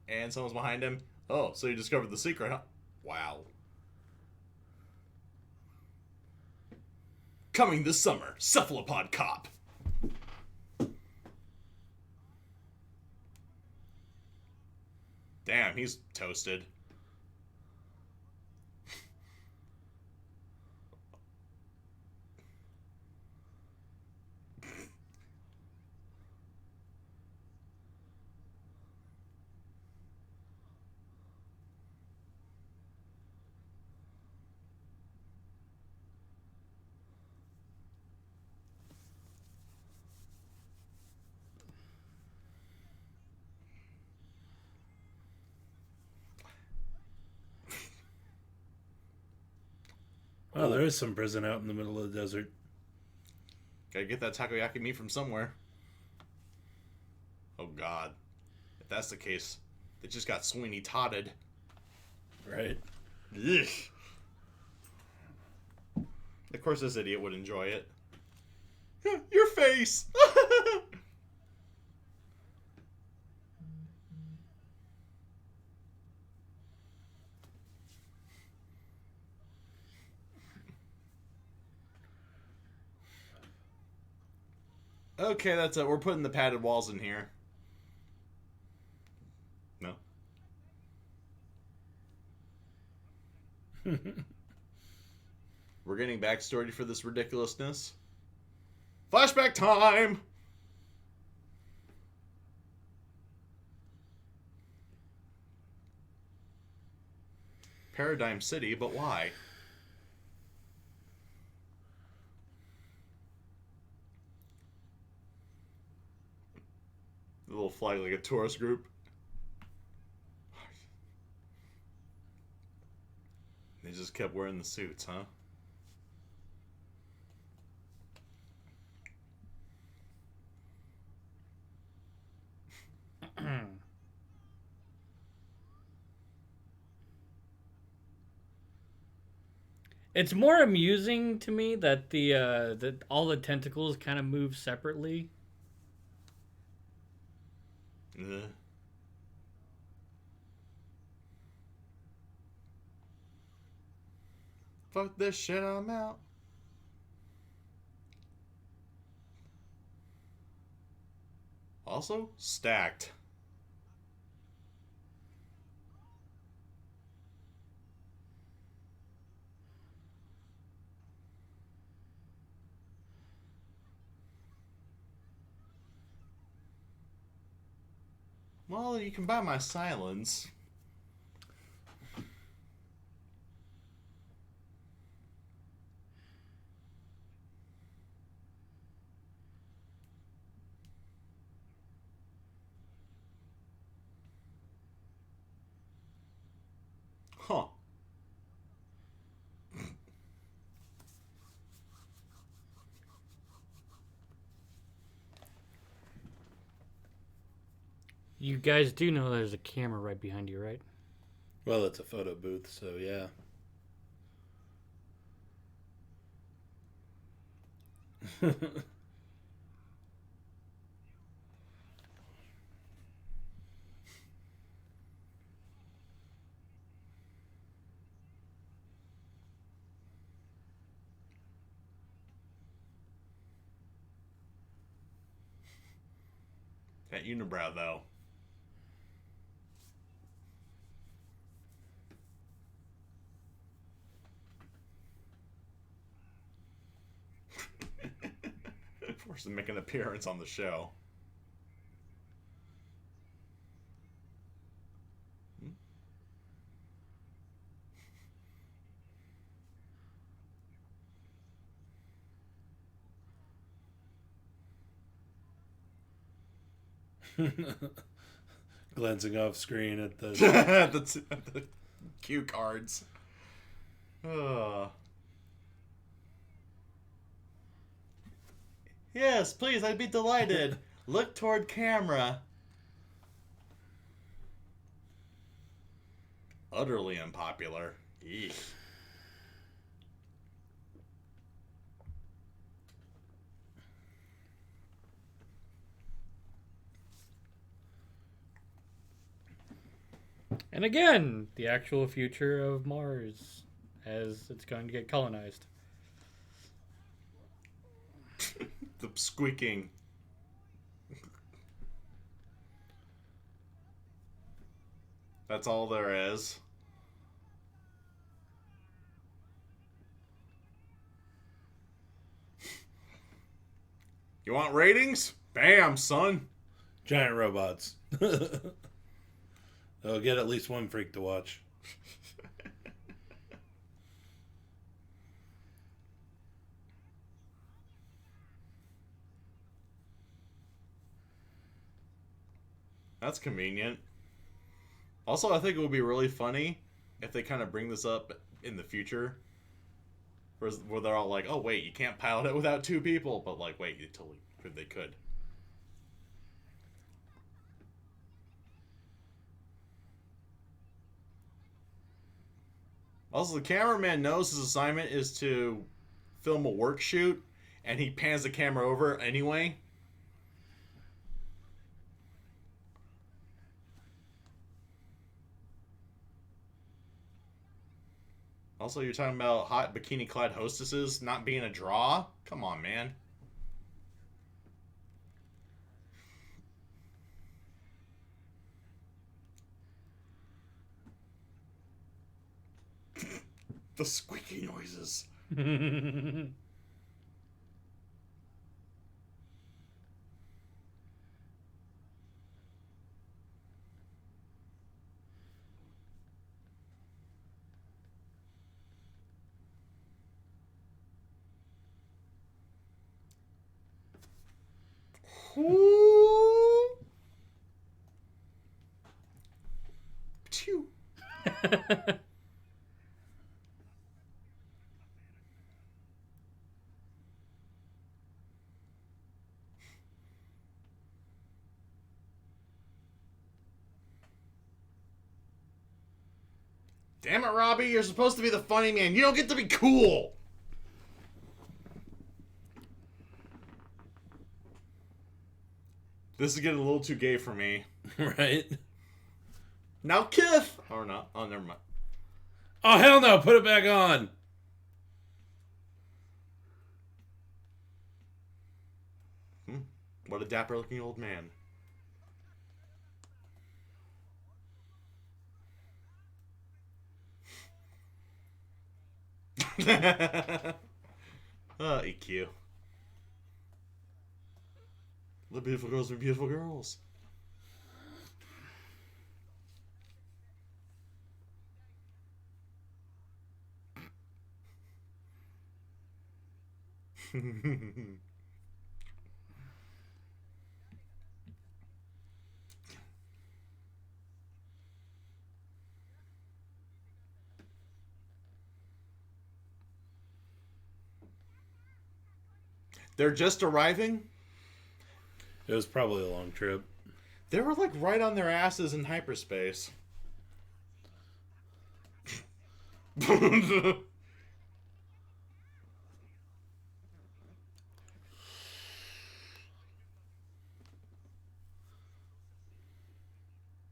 S2: And someone's behind him. Oh, so you discovered the secret, huh? Wow. Coming this summer, Cephalopod Cop. Damn, he's toasted.
S3: Oh, there is some prison out in the middle of the desert.
S2: Gotta get that takoyaki meat from somewhere. Oh, God. If that's the case, they just got Sweeney Todded.
S3: Right.
S2: Ugh. Of course this idiot would enjoy it. Your face! Okay, that's it. We're putting the padded walls in here. No. We're getting backstory for this ridiculousness. Flashback time! Paradigm City, but why? The little flag like a tourist group. They just kept wearing the suits, huh?
S1: It's more amusing to me that that all the tentacles kind of move separately.
S2: Fuck this shit, I'm out. Also, stacked. Well, you can buy my silence. Huh.
S1: You guys do know there's a camera right behind you, right?
S3: Well, it's a photo booth, so yeah.
S2: That unibrow, though. Forced to make an appearance on the show.
S3: Glancing off screen at the
S2: the cue cards. Yes, please, I'd be delighted. Look toward camera. Utterly unpopular. Eek.
S1: And again, the actual future of Mars as it's going to get colonized.
S2: The squeaking. That's all there is. You want ratings? Bam, son.
S3: giant robots. They'll get at least one freak to watch.
S2: That's convenient. Also, I think it would be really funny if they kind of bring this up in the future. Where they're all like, oh, wait, you can't pilot it without two people. But, like, wait, they could. Also, the cameraman knows his assignment is to film a work shoot, and he pans the camera over anyway. Also, you're talking about hot bikini-clad hostesses not being a draw? Come on, man. The squeaky noises. Phew. Damn it, Robbie, you're supposed to be the funny man. You don't get to be cool. This is getting a little too gay for me.
S3: Right?
S2: Now kiss! Or not. Oh, never mind.
S3: Oh, hell no. Put it back on.
S2: What a dapper-looking old man. EQ. The beautiful girls are beautiful girls. They're just arriving?
S3: It was probably a long trip.
S2: They were like right on their asses in hyperspace.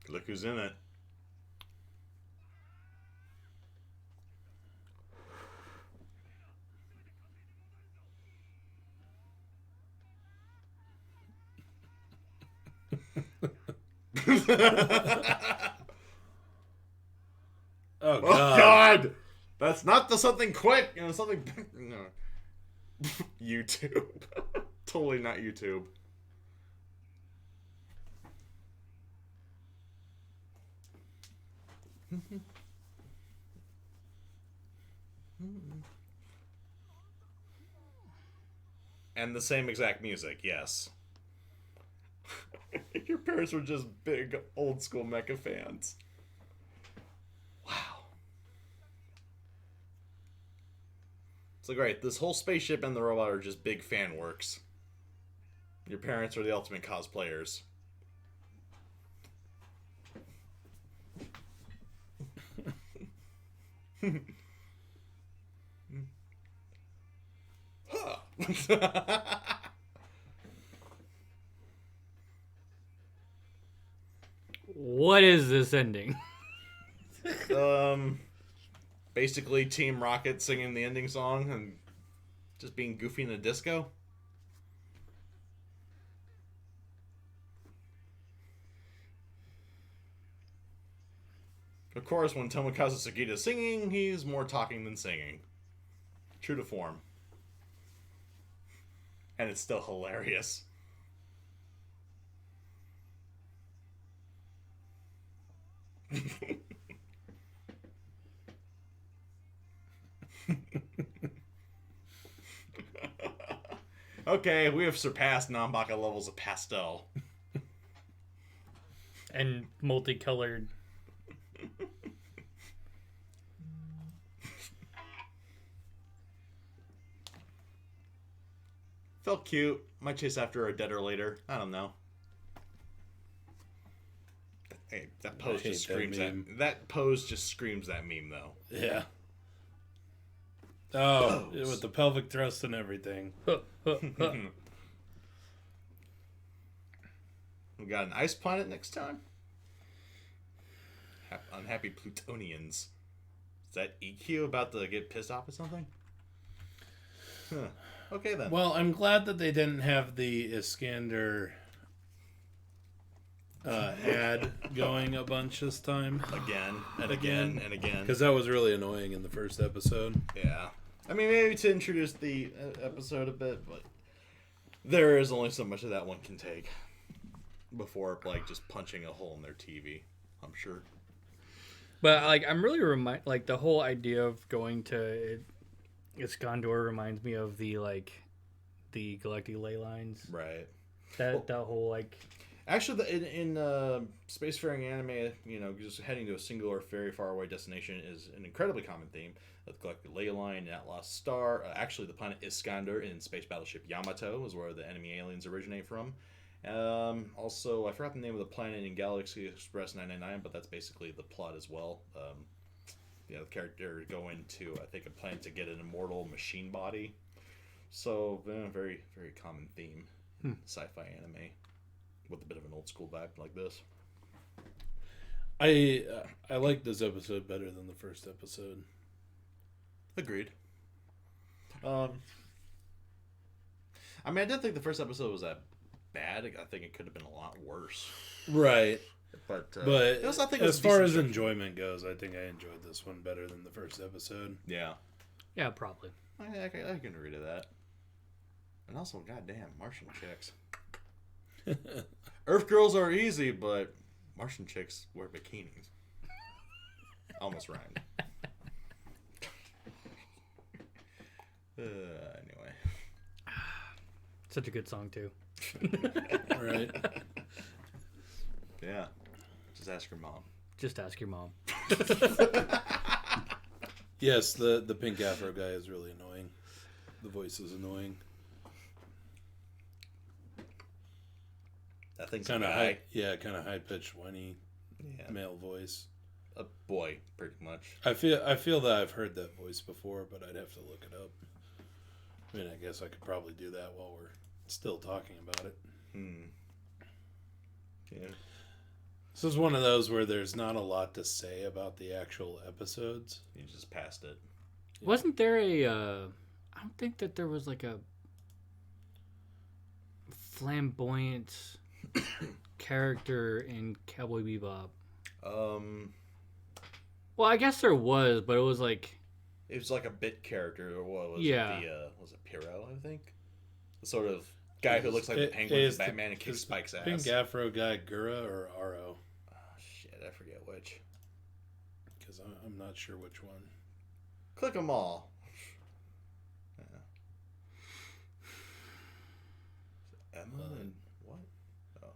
S2: Look who's in it.
S3: Oh, God.
S2: Oh, God! That's not the something quick! You know, something... No. YouTube. Totally not YouTube. And the same exact music, yes. Your parents were just big old school mecha fans. Wow. So great. This whole spaceship and the robot are just big fan works. Your parents are the ultimate cosplayers. Huh.
S1: What is this ending?
S2: Basically Team Rocket singing the ending song and just being goofy in a disco. Of course, when Tomokazu Sugita is singing, he's more talking than singing. True to form. And it's still hilarious. Okay, we have surpassed Nambaka levels of pastel.
S1: And multicolored.
S2: Felt cute. Might chase after her dead or later. I don't know. Hey, that pose just screams that pose just screams that meme though.
S3: Yeah. Oh, with the pelvic thrust and everything.
S2: We got an ice planet next time. Unhappy Plutonians. Is that EQ about to get pissed off at something? Huh. Okay then.
S3: Well, I'm glad that they didn't have the Iskander ad going a bunch this time.
S2: Again and again and again.
S3: Because that was really annoying in the first episode.
S2: Yeah. I mean, maybe to introduce the episode a bit, but there is only so much of that one can take before, like, just punching a hole in their TV, I'm sure.
S1: But, like, I'm really like, the whole idea of going to Iskandar reminds me of the Galactic Ley Lines.
S2: Right.
S1: That whole, like...
S2: Actually, in spacefaring anime, you know, just heading to a single or very far away destination is an incredibly common theme. The Galactic Ley Line, Atlas Star. Actually, the planet Iskander in Space Battleship Yamato is where the enemy aliens originate from. Also, I forgot the name of the planet in Galaxy Express 999, but that's basically the plot as well. The character go into, I think, a planet to get an immortal machine body. So, very, very common theme. Sci-fi anime. With a bit of an old school vibe like this.
S3: I like this episode better than the first episode.
S2: Agreed. I mean, I didn't think the first episode was that bad. I think it could have been a lot worse.
S3: Right.
S2: But
S3: it was, I think as far as
S2: show.
S3: enjoyment goes, I think I enjoyed this one better than the first episode.
S2: Yeah.
S1: Yeah, probably.
S2: I can agree to that. And also, goddamn, Martian chicks. Earth girls are easy, but Martian chicks wear bikinis. Almost rhymed. Anyway.
S1: Such a good song, too.
S3: Right.
S2: Yeah. Just ask your mom.
S1: Just ask your mom.
S3: Yes, the pink afro guy is really annoying. The voice is annoying.
S2: That thing's
S3: kind of
S2: high.
S3: Kind of high pitched, whiny male voice.
S2: A boy, pretty much.
S3: I feel that I've heard that voice before, but I'd have to look it up. I mean, I guess I could probably do that while we're still talking about it.
S2: Yeah.
S3: This is one of those where there's not a lot to say about the actual episodes.
S2: You just passed it.
S1: Yeah. Wasn't there a... I don't think that there was like a flamboyant character in Cowboy Bebop. Well, I guess there was, but it was like...
S2: It was like a bit character, or what was
S1: it?
S2: Was it Pyro, I think? The sort of guy who looks like the Penguin in Batman and kicks Spike's ass.
S3: Pink afro guy Gura or Aro?
S2: Oh, shit, I forget which.
S3: Because I'm not sure which one.
S2: Click them all. Yeah. Emma and what? Oh.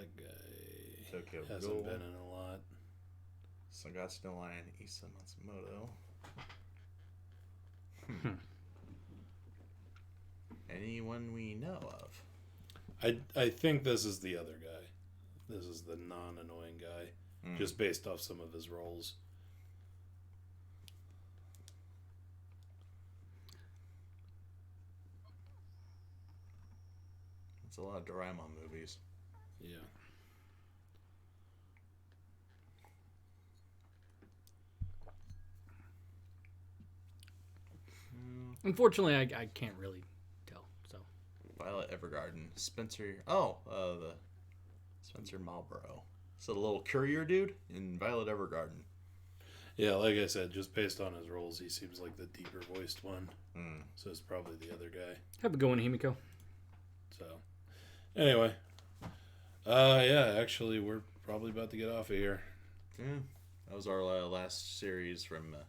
S3: That guy
S2: Tokyo
S3: hasn't
S2: Ghoul.
S3: been in a lot.
S2: Sagatsu no Lion, Issa Matsumoto. Anyone we know of?
S3: I think this is the other guy. This is the non-annoying guy, just based off some of his roles.
S2: It's a lot of Doraemon movies.
S3: Yeah.
S1: Unfortunately, I can't really tell. So
S2: Violet Evergarden. Spencer. Oh, the Spencer Marlborough. So the little courier dude in Violet Evergarden.
S3: Yeah, like I said, just based on his roles, he seems like the deeper voiced one. So it's probably the other guy.
S1: have a good one, Himiko.
S3: So, anyway. Yeah, actually, we're probably about to get off of here.
S2: Yeah. That was our last series from... at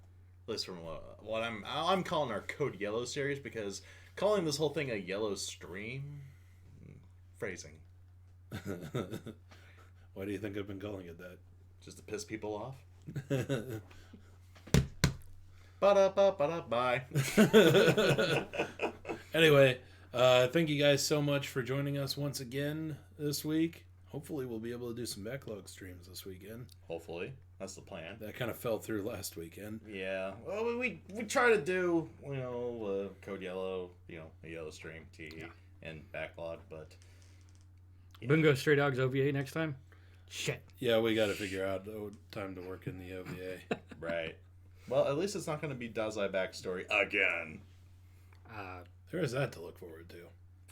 S2: least from what I'm calling our Code Yellow series, because calling this whole thing a yellow stream... Phrasing.
S3: Why do you think I've been calling it that?
S2: Just to piss people off? Ba-da-ba-ba-da-bye.
S3: Anyway, thank you guys so much for joining us once again this week. Hopefully we'll be able to do some backlog streams this weekend.
S2: Hopefully. That's the plan.
S3: That kind of fell through last weekend.
S2: Yeah. Well, we try to do, Code Yellow, a yellow stream, and backlog, but...
S1: Yeah. Bungo Stray Dogs OVA next time? Shit.
S3: Yeah, we got to figure out time to work in the OVA.
S2: Right. Well, at least it's not going to be Dazai backstory again.
S3: There is that to look forward to.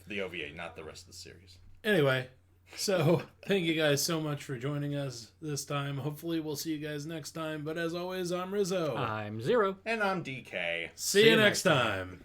S2: The OVA, not the rest of the series.
S3: Anyway, so thank you guys so much for joining us this time. Hopefully we'll see you guys next time. But as always, I'm Rizzo.
S1: I'm Zero.
S2: And I'm DK.
S3: See you next time.